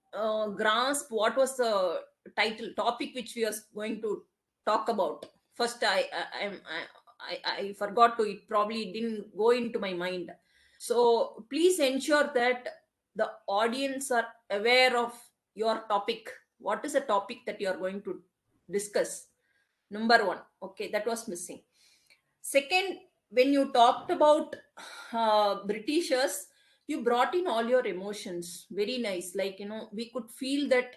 grasp what was the title topic which we are going to talk about. First, I forgot to. It probably didn't go into my mind. So please ensure that the audience are aware of your topic. What is the topic that you are going to discuss? Number one. Okay, that was missing. Second, when you talked about Britishers, you brought in all your emotions. Very nice. Like, we could feel that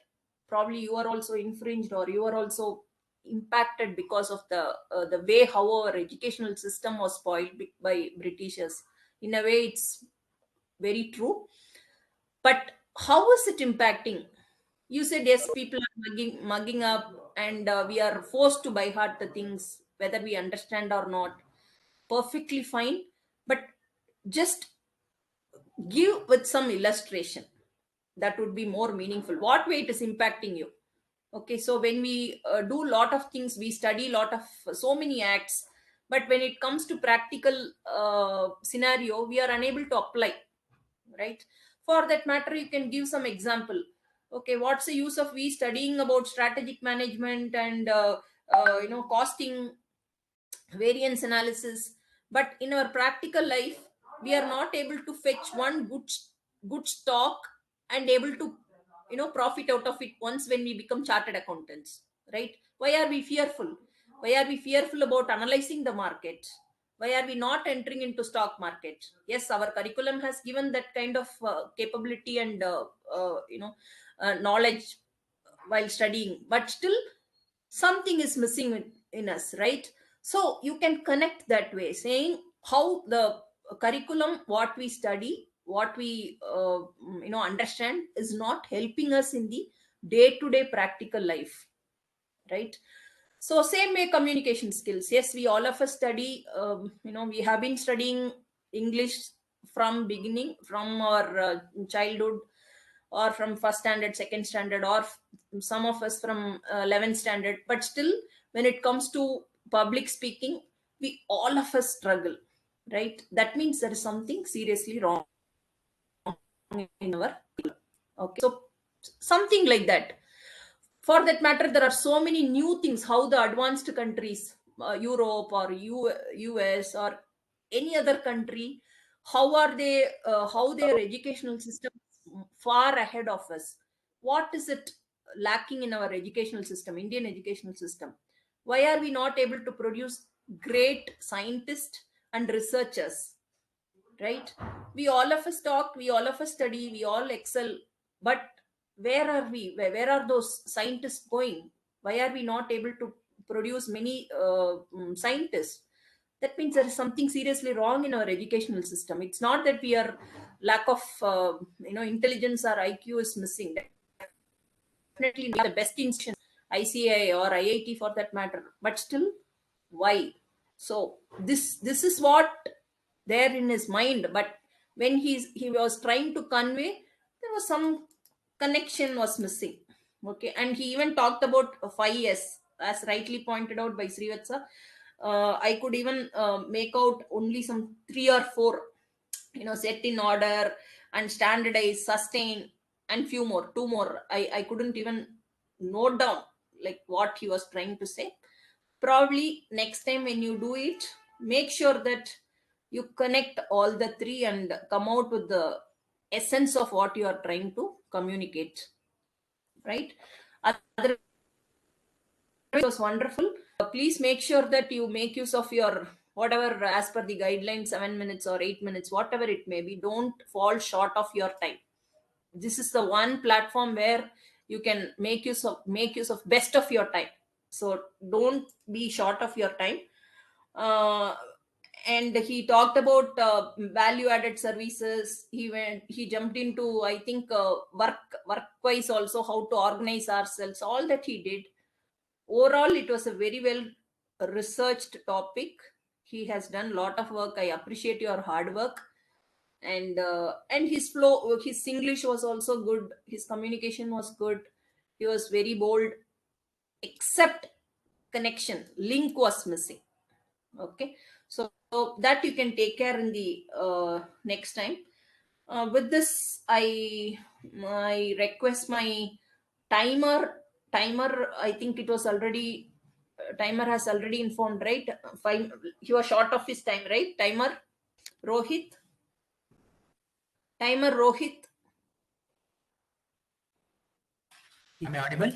probably you are also infringed or you are also impacted because of the way how our educational system was spoiled by Britishers. In a way, it's very true. But how is it impacting? You said yes, people are mugging up, and we are forced to by heart the things, whether we understand or not. Perfectly fine, but just give with some illustration. That would be more meaningful. What way it is impacting you? Okay, so when we do lot of things, we study lot of so many acts, but when it comes to practical scenario, we are unable to apply, right? For that matter, you can give some example. Okay, what's the use of we studying about strategic management and costing, variance analysis, but in our practical life we are not able to fetch one good stock and able to profit out of it once when we become chartered accountants, right? Why are we fearful? Why are we fearful about analyzing the market? Why are we not entering into stock market? Yes, our curriculum has given that kind of capability and knowledge while studying, but still something is missing in us, right? So you can connect that way, saying how the curriculum, what we study, what we understand is not helping us in the day to day practical life, right? So same way communication skills. Yes, we all of us study, we have been studying English from beginning, from our childhood, or from first standard, second standard, or some of us from 11th standard, but still when it comes to public speaking, we all of us struggle, right? That means there is something seriously wrong in our, okay, so something like that. For that matter, there are so many new things how the advanced countries, Europe or US or any other country, how are they, how their educational system far ahead of us. What is it lacking in our educational system, Indian educational system? Why are we not able to produce great scientists and researchers, right? We all of us talk, we all of us study, we all excel, but where are we? Where are those scientists going? Why are we not able to produce many scientists? That means there is something seriously wrong in our educational system. It's not that we are lack of intelligence or IQ is missing. Definitely not the best institution, ICI or IIT for that matter, but still, why? So this is what there in his mind, but when he was trying to convey, there was some connection was missing. Okay, and he even talked about 5S, as rightly pointed out by Srivatsa. I could even make out only some 3 or 4, set in order and standardize, sustain, and few more, 2 more. I couldn't even note down like what he was trying to say. Probably next time when you do it, make sure that you connect all the 3 and come out with the essence of what you are trying to communicate, right? Otherwise, it was wonderful. Please make sure that you make use of your whatever as per the guidelines, 7 minutes or 8 minutes, whatever it may be. Don't fall short of your time. This is the one platform where you can make use of best of your time. So don't be short of your time. And he talked about value added services. He jumped into, I think, work-wise also, how to organize ourselves, all that he did. Overall, it was a very well researched topic. He has done a lot of work. I appreciate your hard work. And his flow, his English was also good. His communication was good. He was very bold, except connection, link was missing. Okay, so that you can take care in the next time. With this, I request my timer. I think it was already, timer has already informed, right? 5, he was short of his time, right? Timer Rohit. Timer Rohit. Am I audible?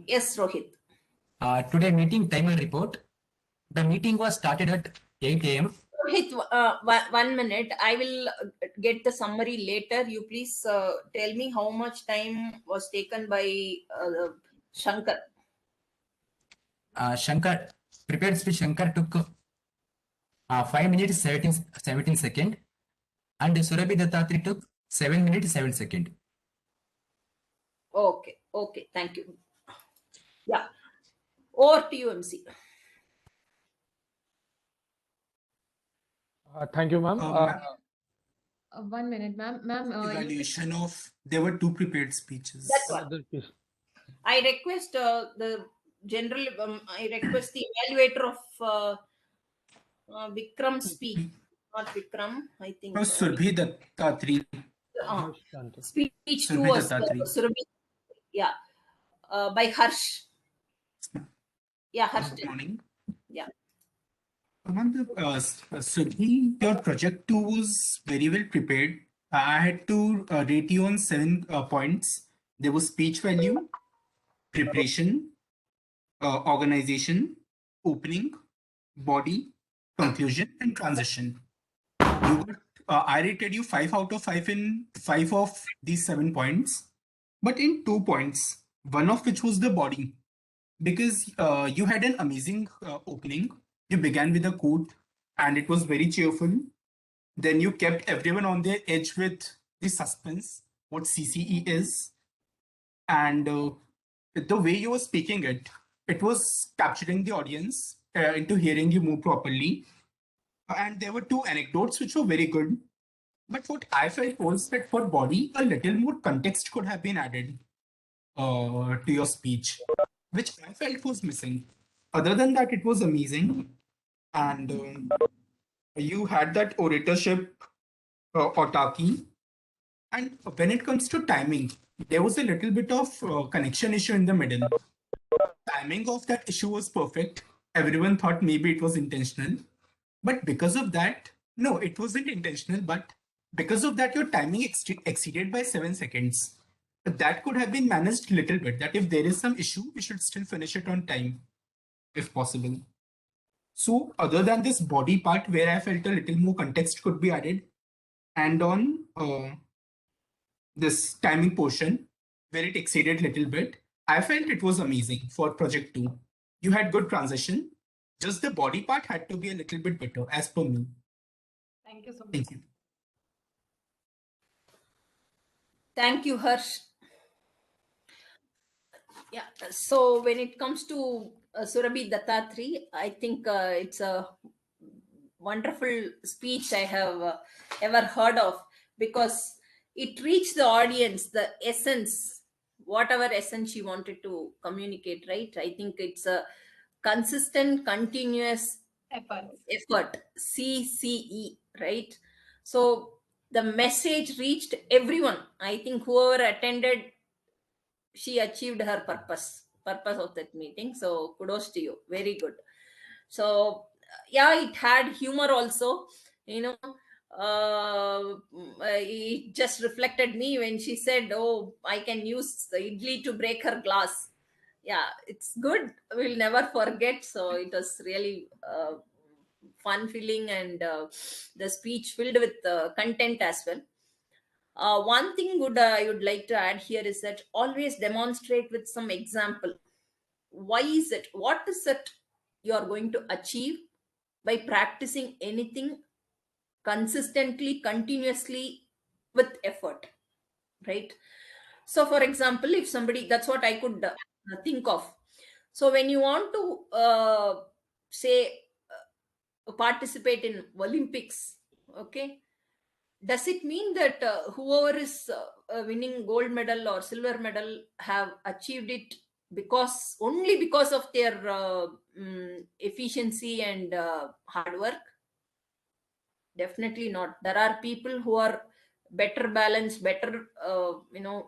Yes, Rohit. Today meeting timer report. The meeting was started at 8 a.m. Rohit, 1 minute. I will get the summary later. You please tell me how much time was taken by Shankar. Shankar, prepared speech Shankar took 5 minutes 17 seconds, and Surabhi Dattatri took 7 minutes 7 seconds. Okay, thank you. Yeah, over to you, MC. Thank you, ma'am. 1 minute, ma'am. Ma'am, Evaluation of there were 2 prepared speeches. That's what. I request the general. I request the evaluator of Vikram's speech, not Vikram. I think. No, Sudabhita Dattatri. Speech 2 Sudabhita was Dattatri. Surabhi. Yeah, by Harsh. Yeah, Harsh. Good morning. Yeah. Sudhi, your project 2 was very well prepared. I had to rate you on 7 points. There was speech value, preparation, organization, opening, body, conclusion, and transition. You got, I rated you 5 out of 5 in 5 of these 7 points, but in 2 points, one of which was the body, because you had an amazing opening. You began with a quote and it was very cheerful. Then you kept everyone on their edge with the suspense, what CCE is. And the way you were speaking it, it was capturing the audience into hearing you more properly. And there were 2 anecdotes which were very good. But what I felt was that for body, a little more context could have been added to your speech, which I felt was missing. Other than that, it was amazing. And you had that oratorship, autarky. And when it comes to timing, there was a little bit of connection issue in the middle. Timing of that issue was perfect. Everyone thought maybe it was intentional. But because of that, no, it wasn't intentional. But because of that, your timing exceeded by 7 seconds. But that could have been managed a little bit. That if there is some issue, we should still finish it on time, if possible. So other than this body part where I felt a little more context could be added, and on this timing portion where it exceeded a little bit, I felt it was amazing for project 2. You had good transition. Just the body part had to be a little bit better as per me. Thank you so much. Thank you. Thank you, Harsh. Yeah, so when it comes to Surabhi Dattatri, I think it's a wonderful speech I have ever heard of, because it reached the audience, the essence, whatever essence she wanted to communicate, right? I think it's a consistent, continuous effort, CCE, right? So the message reached everyone. I think whoever attended, she achieved her purpose of that meeting. So kudos to you. Very good. So yeah, it had humor also, you know. It just reflected me when she said, oh, I can use the idli to break her glass. Yeah, it's good. We'll never forget. So it was really fun feeling, and the speech filled with content as well. One thing good I would like to add here is that always demonstrate with some example. Why is it? What is it you are going to achieve by practicing anything consistently, continuously, with effort, right? So, for example, if somebody, that's what I could think of. So, when you want to say participate in Olympics, okay, does it mean that whoever is winning gold medal or silver medal have achieved it only because of their efficiency and hard work? Definitely not. There are people who are better balanced, better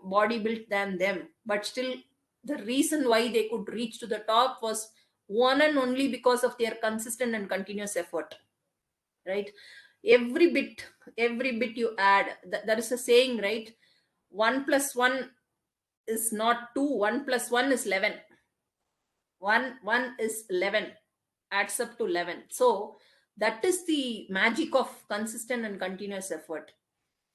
body built than them, but still the reason why they could reach to the top was one and only because of their consistent and continuous effort, right? Every bit you add, there is a saying, right? 1 + 1 is not 2, 1 + 1 is 11. 1 is 11, adds up to 11. So that is the magic of consistent and continuous effort,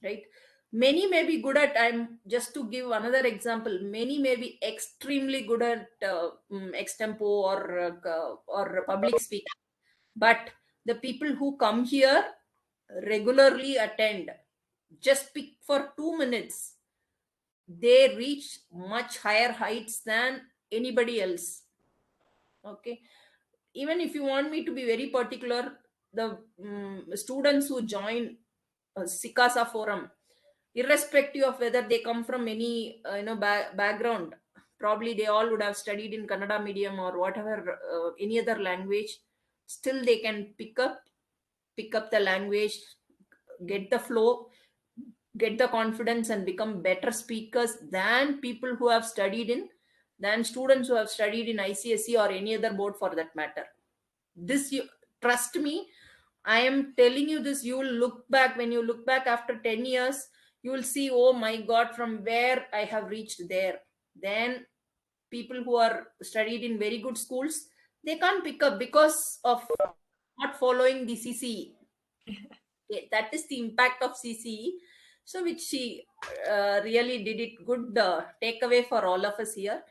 right? Many may be good at, I'm just to give another example, many may be extremely good at extempo or public speaking, but the people who come here regularly attend, just speak for 2 minutes, they reach much higher heights than anybody else. Okay, even if you want me to be very particular, the students who join SICASA forum, irrespective of whether they come from any background, probably they all would have studied in Kannada medium or whatever, any other language, still they can pick up the language, get the flow, get the confidence, and become better speakers than people who have studied in, than students who have studied in ICSE or any other board for that matter. This, you trust me, I am telling you this, you will look back, when you look back after 10 years, you will see, oh my God, from where I have reached there. Then people who are studied in very good schools, they can't pick up because of not following the CCE. That is the impact of CCE. So which she really did it good takeaway for all of us here.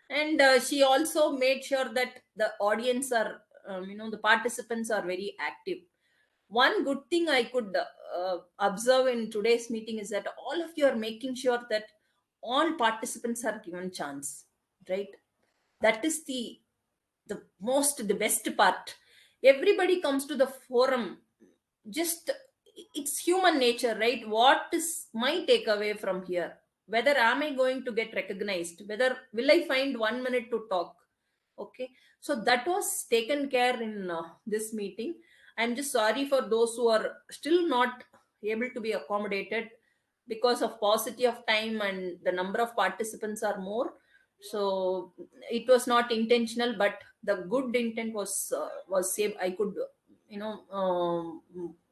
And she also made sure that the audience are, the participants are very active. One good thing I could observe in today's meeting is that all of you are making sure that all participants are given chance, right? That is the best part. Everybody comes to the forum, just, it's human nature, right? What is my takeaway from here? Whether am I going to get recognized? Whether will I find 1 minute to talk? Okay, so that was taken care in this meeting. I'm just sorry for those who are still not able to be accommodated because of paucity of time and the number of participants are more. So it was not intentional, but the good intent was saved. I could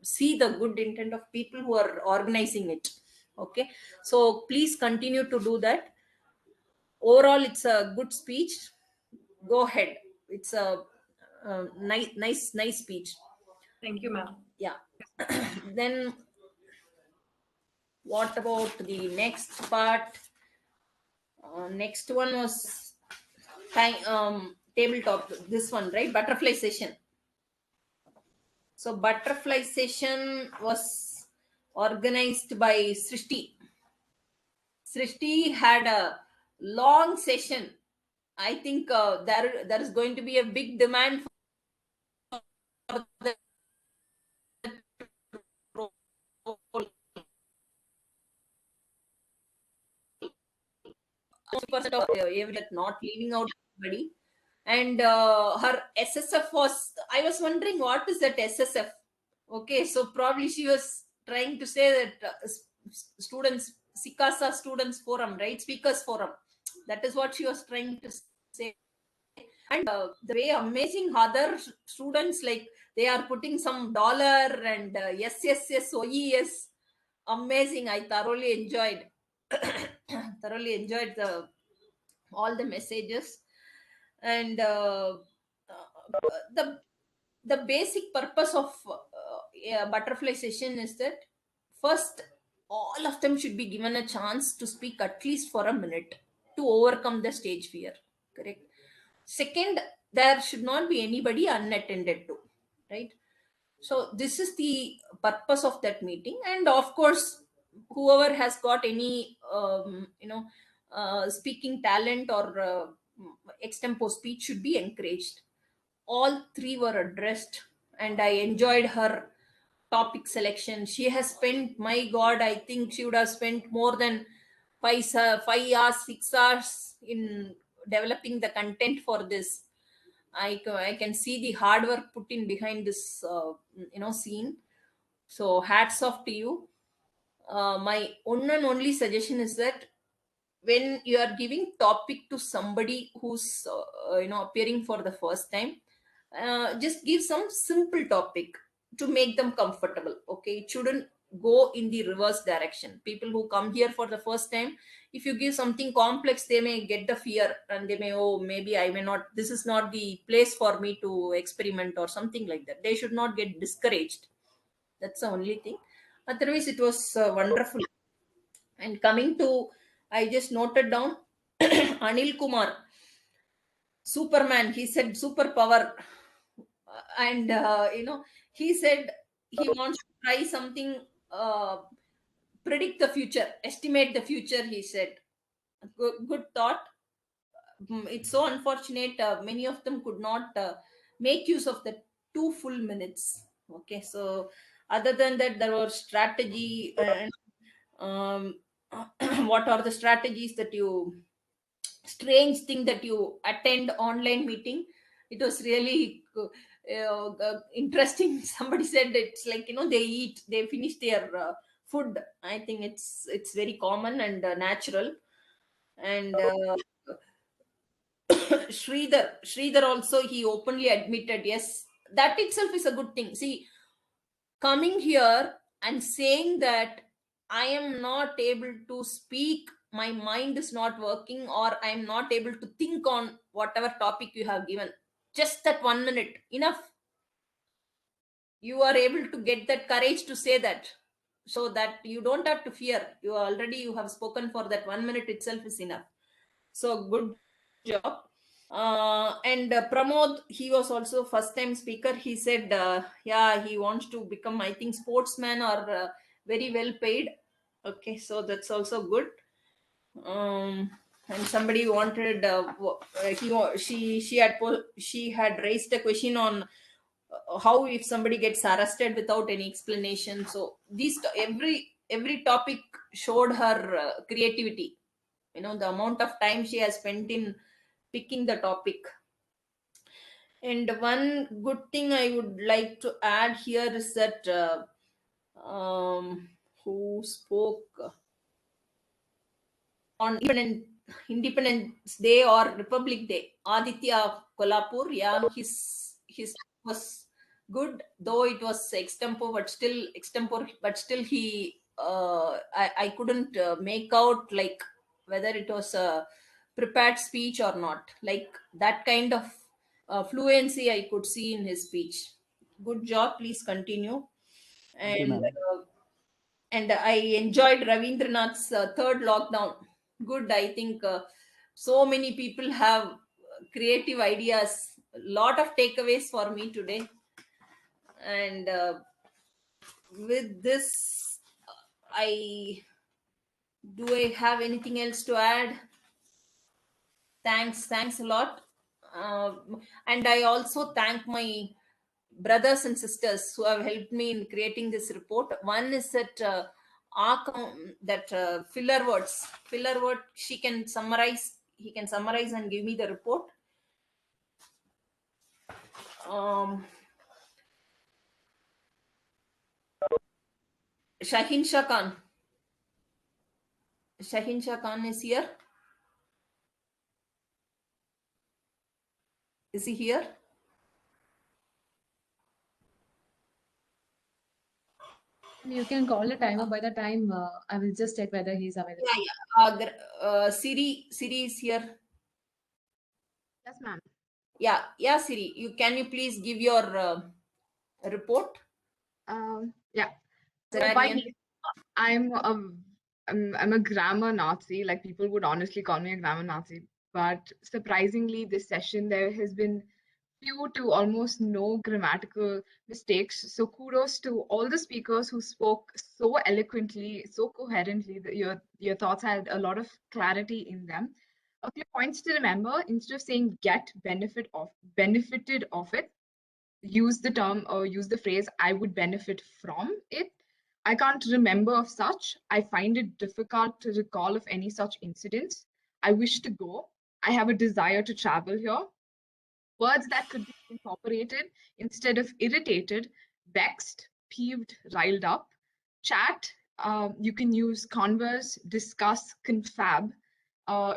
see the good intent of people who are organizing it. Okay, so please continue to do that. Overall, it's a good speech. Go ahead, it's a nice speech. Thank you, ma'am. Yeah. Then what about the next part? Next one was tabletop, this one, right? Butterfly session. So butterfly session was organized by Srishti. Srishti had a long session. I think there is going to be a big demand for the percent of not leaving out anybody. And her SSF was, I was wondering what is that SSF. Okay, so probably she was trying to say that students, SICASA students forum, right? Speakers forum. That is what she was trying to say. And the way amazing other students, like they are putting some dollar and yes, OES. Amazing. I thoroughly enjoyed all the messages. And the basic purpose of a butterfly session is that first, all of them should be given a chance to speak at least for a minute to overcome the stage fear. Correct. Second, there should not be anybody unattended to, right? So this is the purpose of that meeting. And of course, whoever has got any speaking talent or extempo speech should be encouraged. All three were addressed, and I enjoyed her topic selection. She has spent, my God, I think she would have spent more than 5 hours, 6 hours in developing the content for this. I can see the hard work put in behind this scene. So hats off to you. My one and only suggestion is that when you are giving topic to somebody who's appearing for the first time, just give some simple topic to make them comfortable. Okay, it shouldn't go in the reverse direction. People who come here for the first time, If you give something complex, they may get the fear and they may, oh, maybe I may not, this is not the place for me to experiment or something like that. They should not get discouraged. That's the only thing. Otherwise, it was wonderful. And coming to, I just noted down Anil Kumar, Superman. He said superpower, and he said he wants to try something, predict the future, estimate the future. He said, good thought. It's so unfortunate. Many of them could not make use of the 2 full minutes. Okay, so other than that, there was strategy and um, what are the strategies that you, strange thing that you attend online meeting. It was really interesting. Somebody said it's like, they finish their food. I think it's very common and natural. And Sridhar also, he openly admitted, yes, that itself is a good thing. See, coming here and saying that I am not able to speak, my mind is not working, or I am not able to think on whatever topic you have given. Just that 1 minute, enough. You are able to get that courage to say that, so that you don't have to fear. You have spoken for that 1 minute itself is enough. So good job. And Pramod, he was also first time speaker. He said, yeah, he wants to become, I think, sportsman or very well paid. Okay, so that's also good. And somebody wanted, she had raised a question on how if somebody gets arrested without any explanation. So every topic showed her creativity. The amount of time she has spent in picking the topic. And one good thing I would like to add here is that who spoke on Independence Day or Republic Day? Aditya Kolhapur. Yeah, his was good, though it was extempore, but still he I couldn't make out like whether it was a prepared speech or not. Like that kind of fluency I could see in his speech. Good job. Please continue. Thank you, And ma'am. I enjoyed Ravindranath's third lockdown. Good. I think so many people have creative ideas. A lot of takeaways for me today. And with this, do I have anything else to add? Thanks a lot. And I also thank my brothers and sisters who have helped me in creating this report. One is that filler word, he can summarize and give me the report. Shahin Shah Khan is here. Is he here? You can call a timer. By the time, I will just check whether he's available. Yeah. Siri is here. Yes, ma'am. Yeah, Siri. Can you please give your report? Yeah. So Grammarian. I'm a grammar Nazi. Like, people would honestly call me a grammar Nazi. But surprisingly, this session there has been few to almost no grammatical mistakes. So kudos to all the speakers who spoke so eloquently, so coherently. That your thoughts had a lot of clarity in them. A few points to remember: instead of saying benefited of it, use the term or use the phrase I would benefit from it. I can't remember of such. I find it difficult to recall of any such incidents. I wish to go. I have a desire to travel here. Words that could be incorporated instead of irritated, vexed, peeved, riled up. Chat, you can use converse, discuss, confab.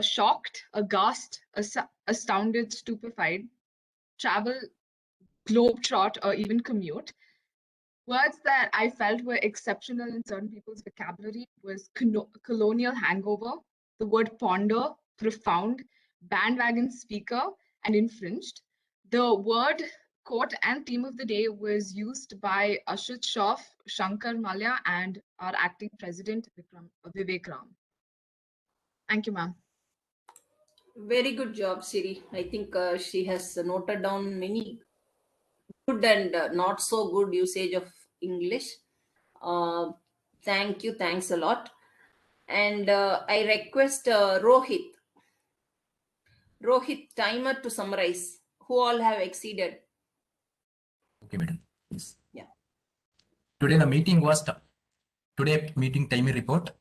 Shocked, aghast, astounded, stupefied. Travel, globetrot, or even commute. Words that I felt were exceptional in certain people's vocabulary was colonial hangover, the word ponder, profound, bandwagon speaker, and infringed. The word, quote, and theme of the day was used by Ashut Shroff, Shankar Malya, and our acting president, Vivek Ram. Thank you, ma'am. Very good job, Siri. I think she has noted down many good and not so good usage of English. Thank you. Thanks a lot. And I request Rohit. Rohit, timer to summarize. Who all have exceeded? Okay, madam. Yes. Yeah. Today meeting timer report.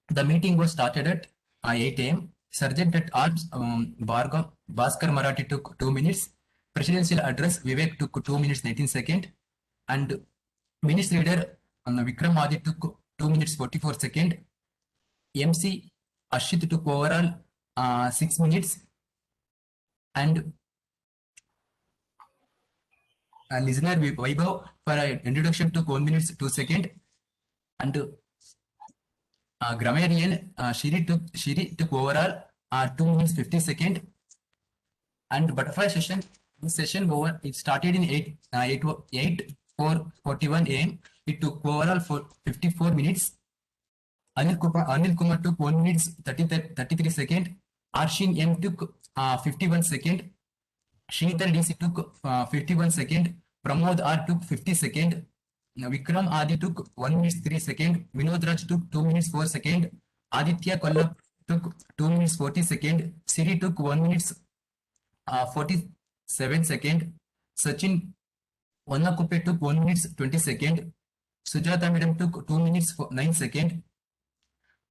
The meeting was started at 8 a.m. Sergeant at Arms Bhaskar Marathi took 2 minutes. Presidential address Vivek took 2 minutes 19 seconds. And minutes reader Vikram Adi took 2 minutes 44 seconds. MC Ashit took overall 6 minutes. And listener Vaibhav for introduction took 1 minute 2 seconds. And Grammarian Shiri took overall 2 minutes 50 seconds. And butterfly session over. It started in 4:41 a.m. It took overall for 54 minutes. Anil Kumar took 1 minute 33 seconds. Arshin M took 51 seconds. Sheetal DC took 51 seconds. Pramod R took 50 seconds. Vikram Adi took 1 minute 3 seconds. Vinod Raj took 2 minutes 4 seconds. Aditya Kollap took 2 minutes 40 seconds. Siri took 1 minute 47 seconds. Sachin Vannakuppe took 1 minute 20 seconds. Sujata Madam took 2 minutes 9 seconds.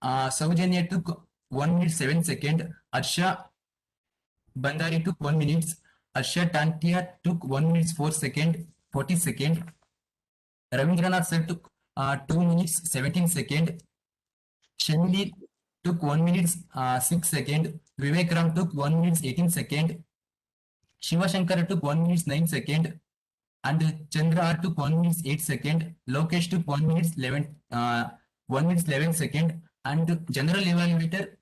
Saujanya took 1 minute 7 seconds. Arsha Bandari took 1 minute. Arsha Tantia took 1 minute 4 seconds, 40 seconds. Ravindranath sir took 2 minutes 17 seconds. Shamili took 1 minute 6 seconds. Vivek Ram took 1 minute 18 seconds. Shiva Shankar took 1 minute 9 seconds. And Chandra R took 1 minute 8 seconds. Lokesh took 1 minute 11 seconds. And general evaluator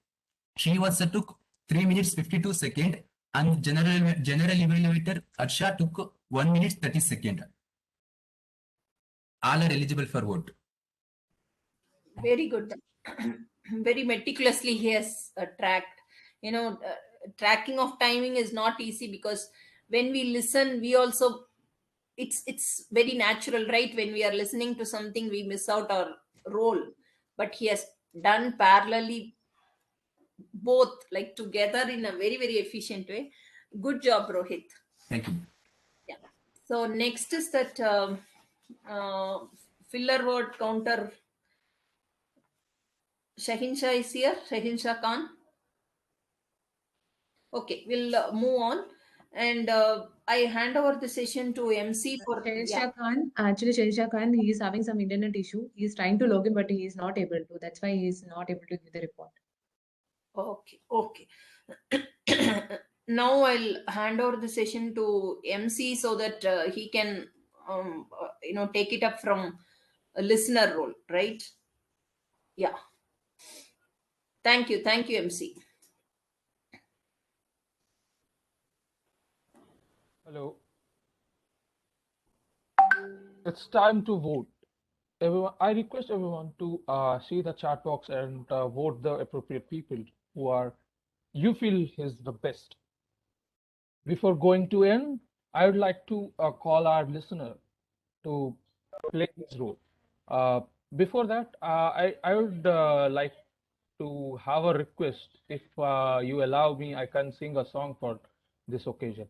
Srivastava took 3 minutes 52 seconds. And general evaluator Arsha took 1 minute 30 seconds. All are eligible for vote. Very good. Very meticulously he has tracked. Tracking of timing is not easy because when we listen, we also it's very natural, right? When we are listening to something, we miss out our role. But he has done parallelly both, like together in a very, very efficient way. Good job, Rohit. Thank you. Yeah. So next is that filler word counter. Shahin Shah is here. Shahin Shah Khan. Okay, we'll move on. And I hand over the session to MC for Shahisha Khan, actually Shahisha Khan, he is having some internet issue. He is trying to log in, but he is not able to. That's why he is not able to give the report. Okay. Now I'll hand over the session to MC so that he can, take it up from a listener role, right? Yeah. Thank you, MC. Hello. It's time to vote. Everyone, I request everyone to see the chat box and vote the appropriate people who you feel is the best. Before going to end, I would like to call our listener to play his role. Before that, I would like to have a request. If you allow me, I can sing a song for this occasion.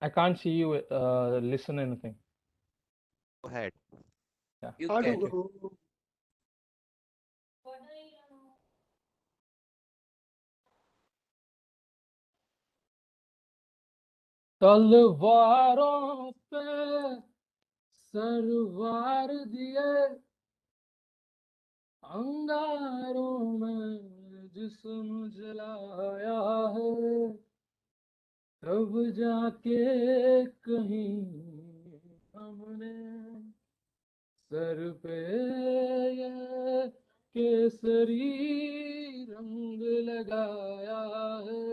I can't see you listen anything. Go ahead. Yeah. You How to can. go? तलवारों पे सरवार दिए अंगारों में जिस्म जलाया है तब जाके कहीं हमने सर पे ये केसरी रंग लगाया है।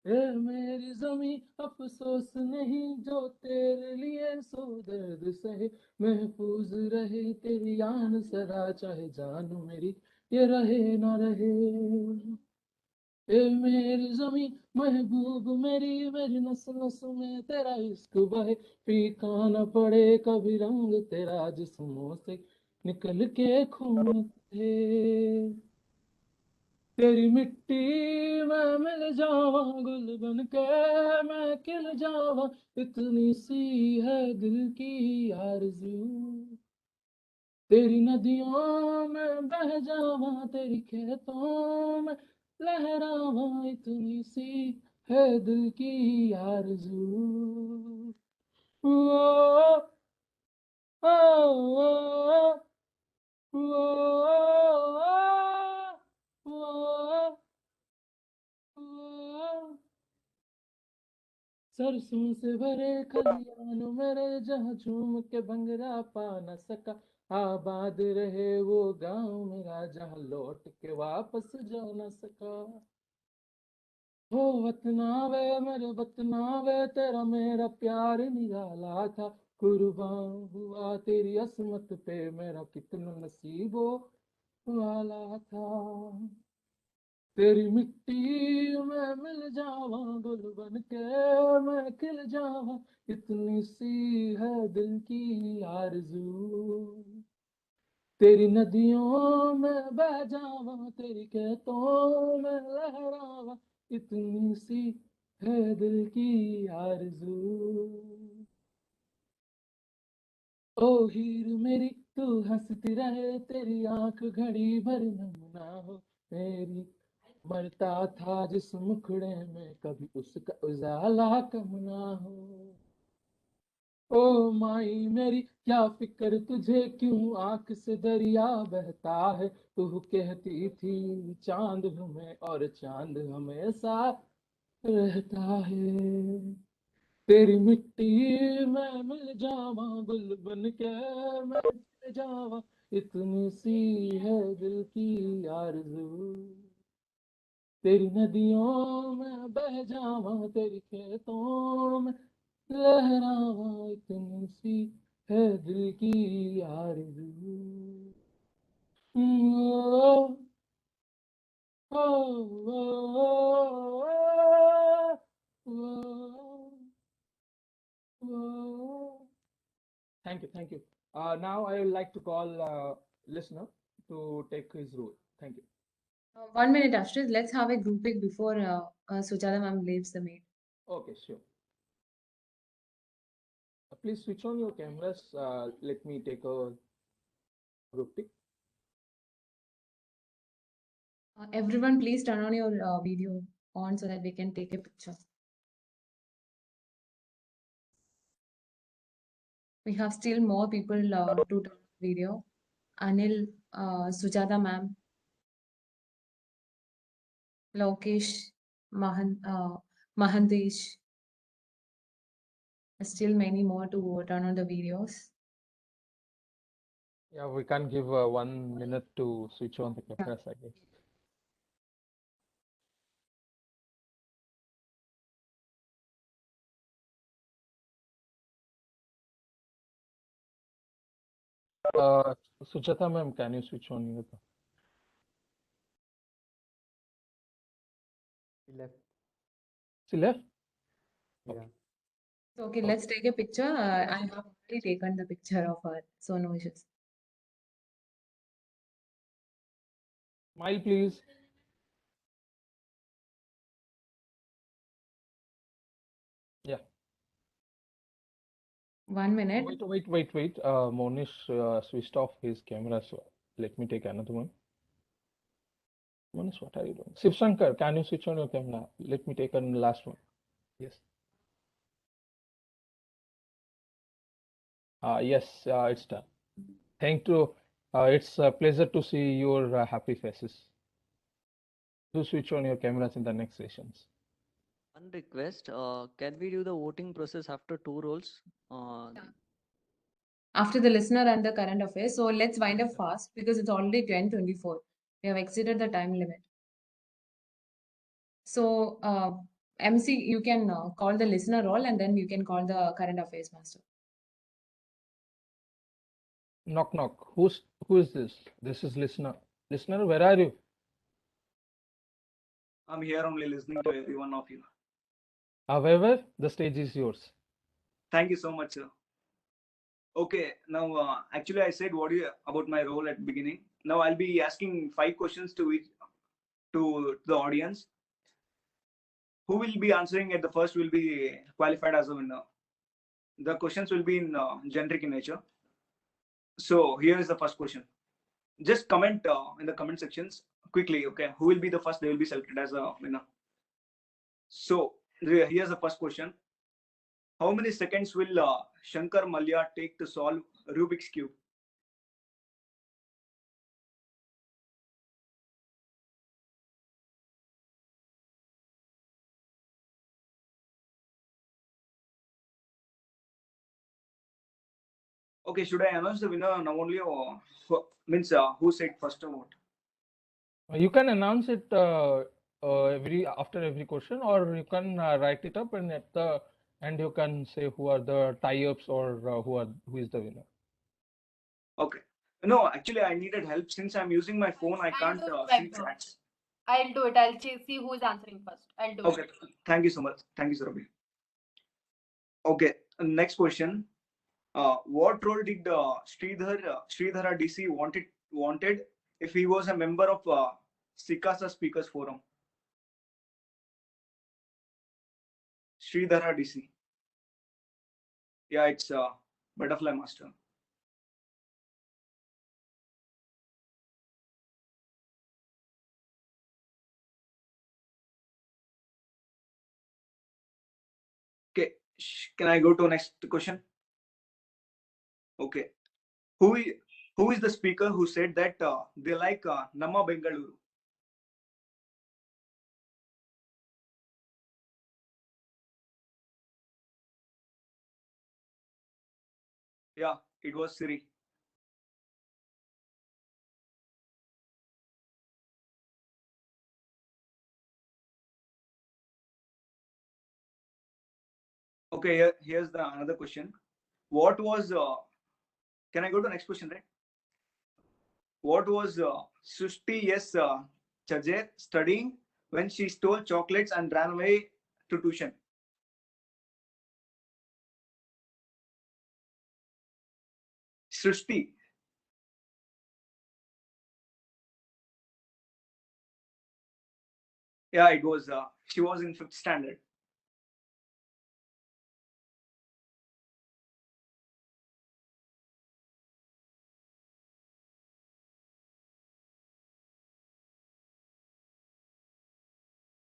ए मेरी जमी अफसोस नहीं जो तेरे लिए सो दर्द सहे, महफूज रहे तेरी आन सदा, चाहे जान मेरी ये रहे ना रहे। ए मेरी जमी महबूब मेरी, मेरी नस नस में तेरा इश्क बहे, फीका न पड़े कभी रंग तेरा जिस्मों से निकल के खून थे। तेरी मिट्टी में मिल जावा, गुल बन के मैं खिल जावा, इतनी सी है दिल की आरज़ू। तेरी नदियों में बह जावा, तेरी खेतों में लहरावा, इतनी सी है दिल की आरज़ू। ओ, ओ, ओ, ओ, ओ, ओ, सरसों से भरे खलियान मेरे, जहाँ झूम के भंगरा पा न सका, आबाद रहे वो गांव मेरा, जहाँ लौट के वापस जा न सका। हो वतना वे मेरे वतना वे, तेरा मेरा प्यार निराला था, कुर्बान हुआ तेरी असमत पे, मेरा कितना नसीबों वाला था। तेरी मिट्टी में मिल जावा, गुल बन के मैं खिल जावा, इतनी सी है दिल की आरज़ू। तेरी नदियों में बह जावा, तेरी खेतों में लहरावा, इतनी सी है दिल की आरज़ू। ओ हीर मेरी तू हंसती रहे, तेरी आंख घड़ी भर नम ना हो मेरी, मरता था जिस मुखड़े में कभी उसका उजाला कम ना हो। ओ माई मेरी क्या फिक्र तुझे, क्यों आंख से दरिया बहता है, तू कहती थी चांद हूं मैं और चांद हमेशा रहता है। तेरी मिट्टी में मिल जावा, गुल बन के मैं खिल जावा, इतनी सी है दिल की आरज़ू। तेरी नदियों में बह जावा, तेरी खेतों में लहरावा, इतनी सी है दिल की आरज़ू। ओ, ओ, ओ, ओ, Thank you, thank you. Now I would like to call listener to take his role. Thank you. 1 minute, Ashrit. Let's have a group pic before Sujata ma'am leaves the meet. Okay, sure. Please switch on your cameras. Let me take a group pic. Everyone, please turn on your video on so that we can take a picture. We have still more people to turn on video. Anil, Sujata ma'am, Lokesh, Mahandesh. Still many more to turn on the videos. Yeah, we can't give 1 minute to switch on the cameras, I guess. Sujata ma'am, can you switch on your? He left. She left? Yeah. So, okay, let's take a picture. I have already taken the picture of her, so no issues. Smile, please. Yeah. 1 minute. Wait. Monish switched off his camera, so let me take another one. Monish, what are you doing? Shiv Shankar, can you switch on your camera? Let me take a last one. Yes. Yes, it's done. Thank you. It's a pleasure to see your happy faces. Do switch on your cameras in the next sessions. One request, can we do the voting process after 2 roles? after the listener and the current affairs. So let's wind up fast because it's already 10:24. We have exceeded the time limit. So, MC, you can call the listener roll and then you can call the current affairs master. Knock knock. Who is this? This is listener. Listener, where are you? I'm here only listening to every one of you. However, the stage is yours. Thank you so much, sir. Okay, now actually I said what you about my role at beginning. Now I'll be asking 5 questions to the audience. Who will be answering at the first will be qualified as a winner. The questions will be in generic in nature. So here is the first question. Just comment in the comment sections quickly. Okay, who will be the first? They will be selected as a winner. So here's the first question. How many seconds will Shankar Malya take to solve Rubik's Cube? Okay, should I announce the winner now only, or means who said first or what? You can announce it after every question, or you can write it up, and at the end you can say who are the tie-ups or who is the winner. Okay. No, actually I needed help since I'm using my phone. I can't see chats. I'll do it. I'll see who is answering first. I'll do Okay. it. Thank you so much. Thank you, Sudabhita. Okay. Next question. What role did Sridhara DC wanted if he was a member of SICASA Speakers Forum? Sridhara DC. Yeah, it's Butterfly Master. Okay, can I go to next question? Okay, who is the speaker who said that they like Nama Bengaluru? Yeah, it was Siri. Okay, here's the another question. What was can I go to next question, right? What was Sushti Chajer studying when she stole chocolates and ran away to tuition? Srishti. Yeah, it was. She was in 5th standard.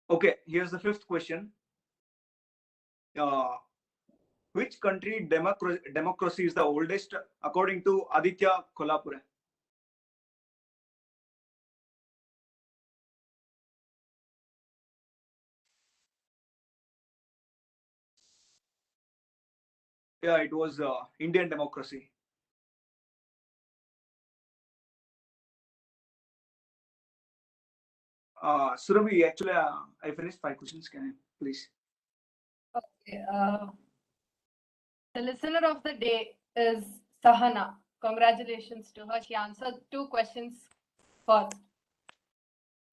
Okay, here's the 5th question. Which country democracy is the oldest according to Aditya Kolhapure? Yeah, it was Indian democracy. Surabhi, actually, I finished 5 questions. Can I please? Okay. The listener of the day is Sahana. Congratulations to her. She answered 2 questions first.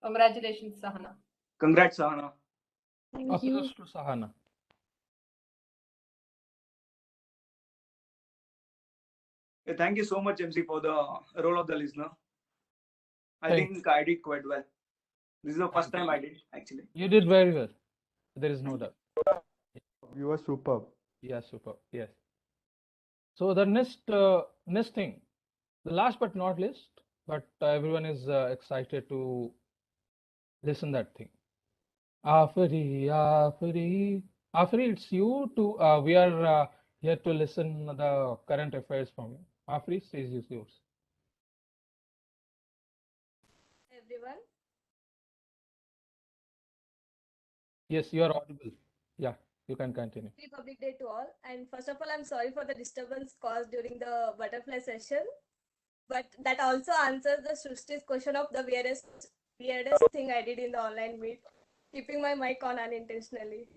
Congratulations, Sahana. Congrats, Sahana. Thank you. Applause to Sahana. Thank you so much, MC, for the role of the listener. I Thanks. think I did quite well. This is the first time I did, actually. You did very well. There is no doubt. You were superb. Yeah, superb. Yes. So the next thing, the last but not least, but everyone is excited to listen that thing. Afri, it's you to. We are here to listen the current affairs from you. Afri, stage is yours. Everyone. Yes, you are audible. Yeah. You can continue. Happy Public Day to all. And first of all, I'm sorry for the disturbance caused during the butterfly session. But that also answers the Srushti's question of the weirdest thing I did in the online meet, keeping my mic on unintentionally.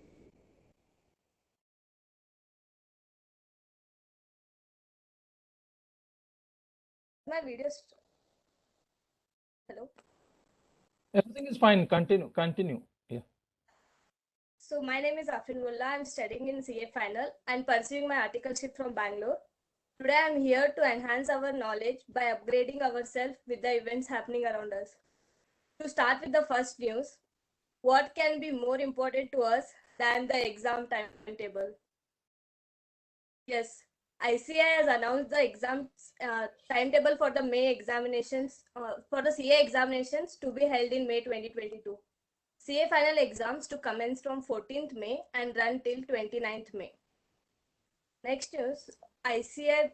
My videos. Hello. Everything is fine. Continue. Yeah. So my name is Afrin Mullah. I'm studying in CA final and pursuing my articleship from Bangalore. Today I'm here to enhance our knowledge by upgrading ourselves with the events happening around us. To start with the first news, what can be more important to us than the exam timetable? Yes, ICI has announced the exam timetable for the May examinations, for the CA examinations to be held in May 2022. CA final exams to commence from 14th May and run till 29th May. Next news, ICI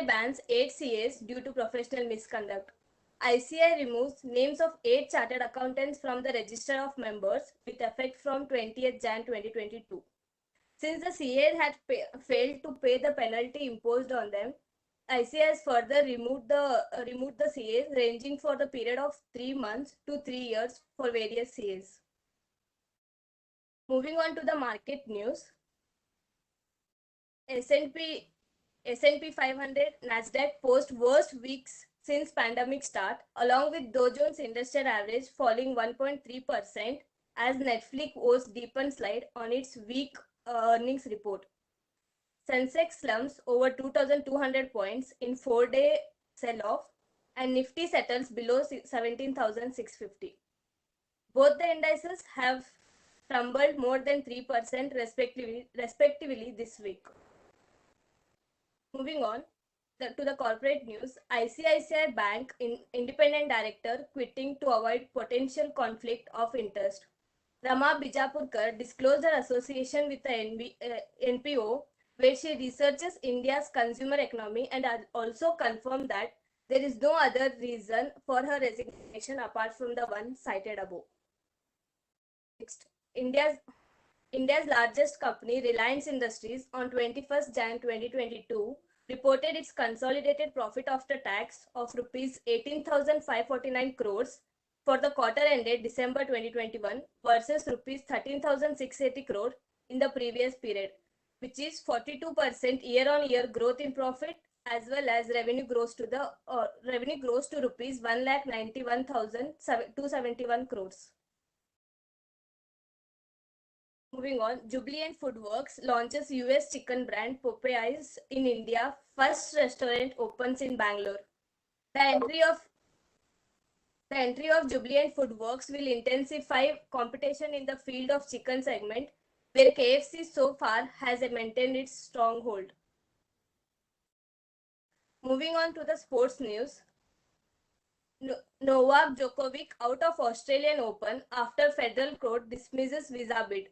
bans 8 CAs due to professional misconduct. ICI removes names of 8 chartered accountants from the register of members with effect from 20th Jan 2022. Since the CA had failed to pay the penalty imposed on them, ICI has further removed the CAs ranging for the period of 3 months to 3 years for various CAs. Moving on to the market news, S&P 500, Nasdaq post worst weeks since pandemic start, along with Dow Jones Industrial Average falling 1.3% as Netflix owes deepened slide on its weak earnings report. Sensex slumps over 2,200 points in 4-day sell-off, and Nifty settles below 17,650. Both the indices have tumbled more than 3% respectively this week. Moving on to the corporate news, ICICI Bank independent director quitting to avoid potential conflict of interest. Rama Bijapurkar disclosed her association with the NPO, where she researches India's consumer economy, and also confirmed that there is no other reason for her resignation apart from the one cited above. Next, India's largest company, Reliance Industries, on 21st Jan 2022, reported its consolidated profit after tax of rupees 18,549 crores for the quarter ended December 2021 versus rupees 13,680 crore in the previous period, which is 42% year-on-year growth in profit, as well as revenue grows to rupees 1,91,271 crores. Moving on, Jubilant Foodworks launches US chicken brand Popeyes in India. First restaurant opens in Bangalore. The entry of Jubilant Foodworks will intensify competition in the field of chicken segment, where KFC so far has maintained its stronghold. Moving on to the sports news. Novak Djokovic out of Australian Open after federal court dismisses visa bid.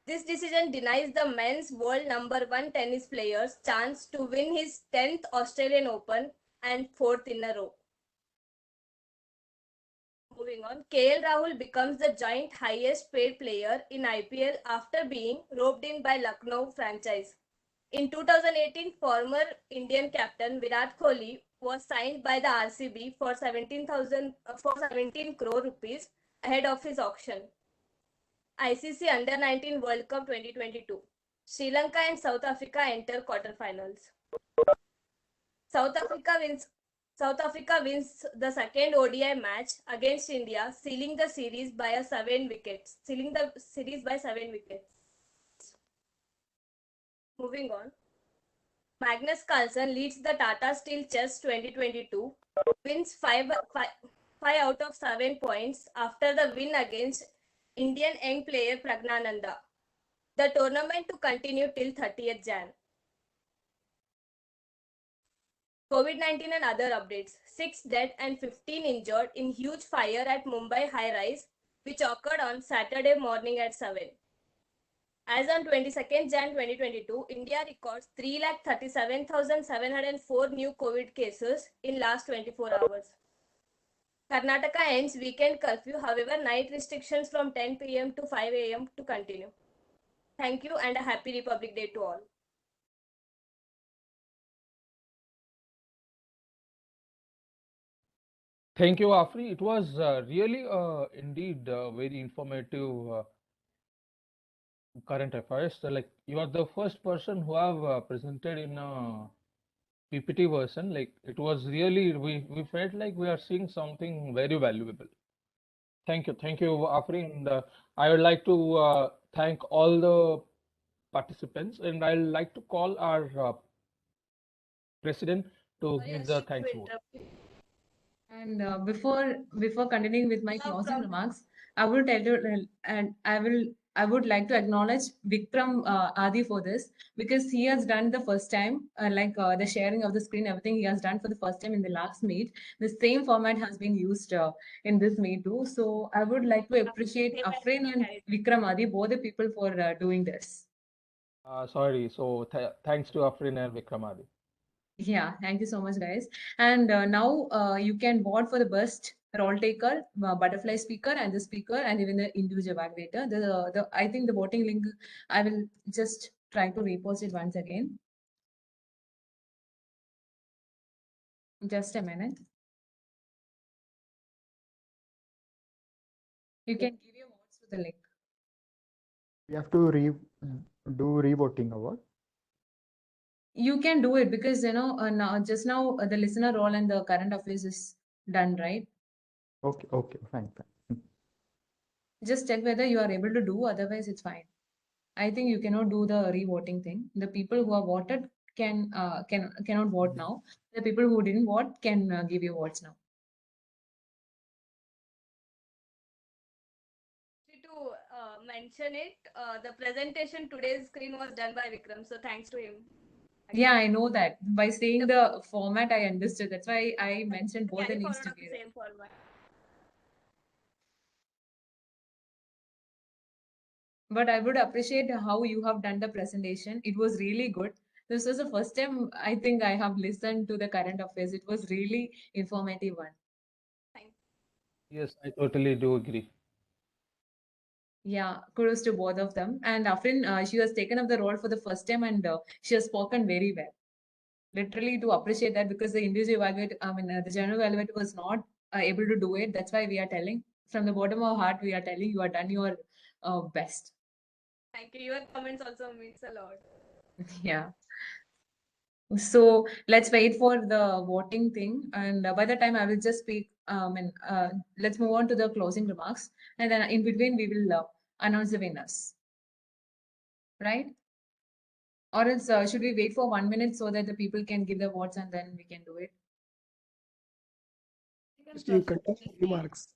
This decision denies the men's world #1 tennis player's chance to win his 10th Australian Open and 4th in a row. Moving on, KL Rahul becomes the joint highest paid player in IPL after being roped in by Lucknow franchise. In 2018, former Indian captain Virat Kohli was signed by the RCB for 17 crore rupees ahead of his auction. ICC Under-19 World Cup 2022. Sri Lanka and South Africa enter quarterfinals. South Africa wins the second ODI match against India, sealing the series by 7 wickets. Moving on. Magnus Carlsen leads the Tata Steel Chess 2022, wins 5 out of 7 points after the win against Indian young player Pragnananda. The tournament to continue till 30th Jan. COVID-19 and other updates. 6 dead and 15 injured in huge fire at Mumbai high-rise, which occurred on Saturday morning at 7. As on 22nd Jan 2022, India records 337,704 new COVID cases in last 24 hours. Karnataka ends weekend curfew, however, night restrictions from 10 p.m. to 5 a.m. to continue. Thank you and a happy Republic Day to all. Thank you, Afri. It was really, indeed, very informative current affairs. So, like, you are the first person who have presented in a PPT version. Like, it was really, we felt like we are seeing something very valuable. Thank you, Afri. And I would like to thank all the participants, and I'd like to call our president to give the thanks vote. And before continuing with my closing remarks, I will tell you, and I would like to acknowledge Vikram Adi for this, because he has done the first time, the sharing of the screen, everything he has done for the first time in the last meet. The same format has been used in this meet too. So I would like to appreciate Afrin and Vikram Adi, both the people, for doing this. Sorry. So thanks to Afrin and Vikramadi. Yeah, thank you so much, guys. And now you can vote for the best role taker, butterfly speaker, and the speaker, and even the individual evaluator. I think the voting link, I will just try to repost it once again. Just a minute. You can give your votes to the link. We have to do revoting or what? You can do it because just now the listener role and the current affairs is done, right? Okay, fine. Just check whether you are able to do, otherwise it's fine. I think you cannot do the re-voting thing. The people who have voted cannot vote now. The people who didn't vote can give you votes now. To mention it, the presentation today's screen was done by Vikram, so thanks to him. Yeah, I know that. By saying the format, I understood. That's why I mentioned both the names together. Same format. But I would appreciate how you have done the presentation. It was really good. This was the first time I think I have listened to the current affairs. It was really informative one. Yes, I totally do agree. Yeah, kudos to both of them. And Afrin, she has taken up the role for the first time, and she has spoken very well. Literally to appreciate that, because the individual evaluator, the general evaluator was not able to do it. That's why we are telling from the bottom of our heart, we are telling you are done your best. Thank you. Your comments also means a lot. Yeah. So let's wait for the voting thing, and by the time I will just speak. Let's move on to the closing remarks, and then in between we will announce the winners. Right? Or else should we wait for 1 minute so that the people can give the votes and then we can do it? You continue remarks.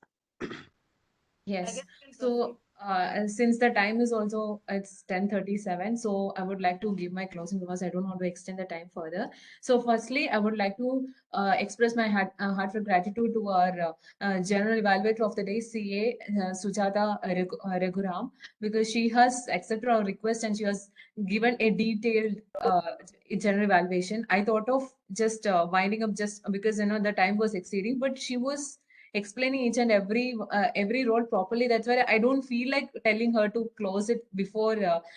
Yes. So since the time is also, it's 10:37, so I would like to give my closing remarks. I don't want to extend the time further. So firstly, I would like to express my heartfelt gratitude to our general evaluator of the day, CA Sujata Raghuram, because she has accepted our request and she has given a detailed general evaluation. I thought of just winding up just because the time was exceeding, but she was explaining each and every role properly. That's why I don't feel like telling her to close it before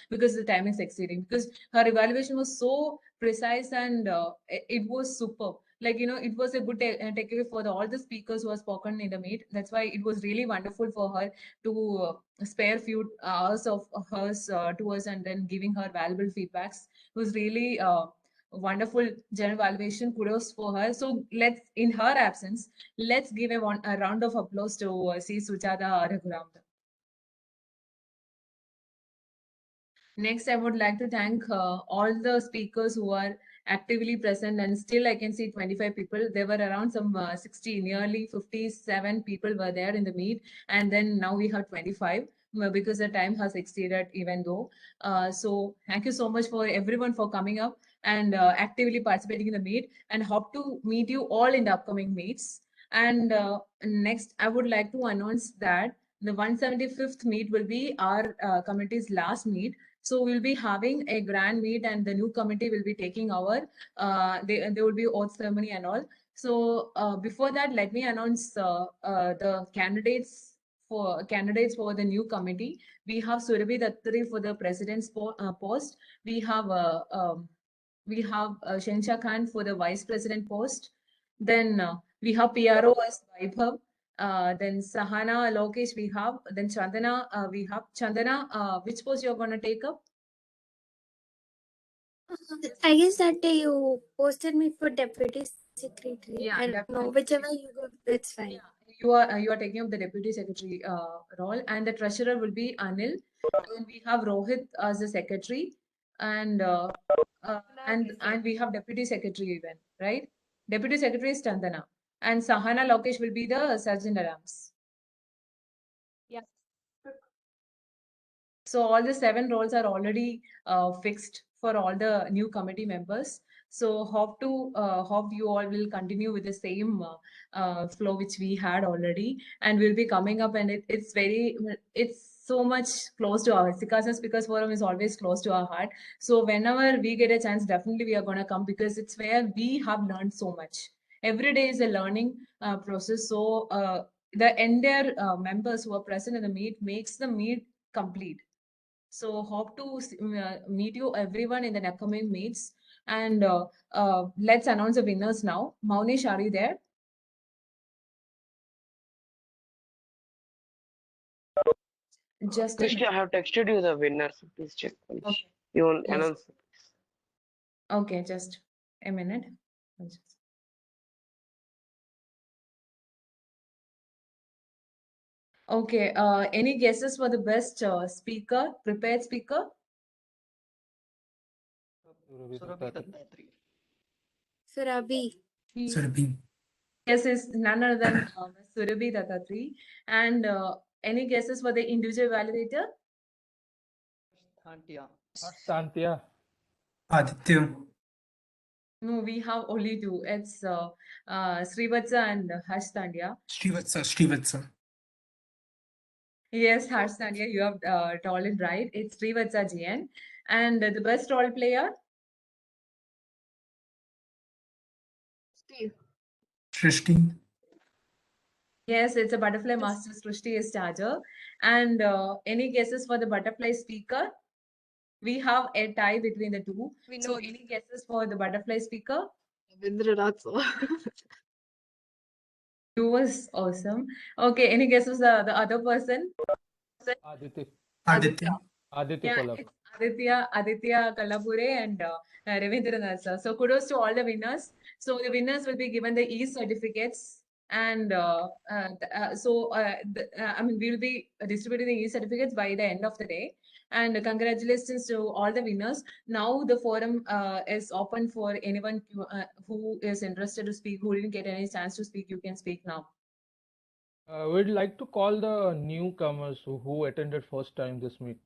because the time is exceeding, because her evaluation was so precise and it was superb. It was a good takeaway for all the speakers who have spoken in the meet. That's why it was really wonderful for her to spare few hours of hers to us and then giving her valuable feedbacks. It was really wonderful general evaluation. Kudos for her. So in her absence, let's give a round of applause to C. Sujata Raghuram. Next, I would like to thank all the speakers who are actively present, and still I can see 25 people. There were around some 60, nearly 57 people were there in the meet, and then now we have 25 because the time has exceeded even though. So thank you so much for everyone for coming up and actively participating in the meet, and hope to meet you all in the upcoming meets. And next, I would like to announce that the 175th meet will be our committee's last meet. So we'll be having a grand meet, and the new committee will be taking over. There will be oath ceremony and all. So before that, let me announce the candidates for candidates for the new committee. We have Sudabhita for the president's post. We have Shensha Khan for the vice president post. Then we have PRO as Vaibhav. Then Sahana Lokesh we have. Then Chandana we have. Chandana, which post you're going to take up? I guess that day you posted me for deputy secretary. Yeah, I don't know, whichever you go, that's fine. Yeah, you are taking up the deputy secretary role, and the treasurer will be Anil. And we have Rohit as the secretary, and we have deputy secretary even, right? Deputy secretary is Chandana, and Sahana Lokesh will be the sergeant at arms. Yeah. So all the 7 roles are already fixed for all the new committee members. So hope you all will continue with the same flow which we had already, and we'll be coming up. And it's so much close to our SICASA Speakers Forum is always close to our heart. So whenever we get a chance, definitely we are gonna come, because it's where we have learned so much. Every day is a learning process. So the entire members who are present in the meet makes the meet complete. So hope to meet you everyone in the upcoming meets. And let's announce the winners now. Maunesh, are you there? Just a Krishna, I minute. have texted you the winners. Please check. Please. Okay. You will Yes. announce. Okay, just a minute. Okay, any guesses for the best speaker, prepared speaker? Surabhi. Surabhi. Yes, is none other than Surabhi Dattatri. And any guesses for the individual validator? Santya. Aditya. No, we have only 2. It's Srivatsa and Harsh Tandya. Srivatsa. Yes, Harsh Tandya, you have told it right. It's Srivatsa GN. And the best role player? Steve. Srishti. Yes, it's a butterfly master, Srishti is charger. And any guesses for the butterfly speaker? We have a tie between the 2. So any guesses for the butterfly speaker? You was awesome. Okay, any guesses the other person? Aditya. Aditya. Aditya Yeah, Kolap. it's Aditya Kalapure and Ravindranath sir. So kudos to all the winners. So the winners will be given the e-certificates, and I mean, we will be distributing the e-certificates by the end of the day. And congratulations to all the winners. Now the forum is open for anyone who is interested to speak, who didn't get any chance to speak. You can speak now. We'd like to call the newcomers who attended first time this meet.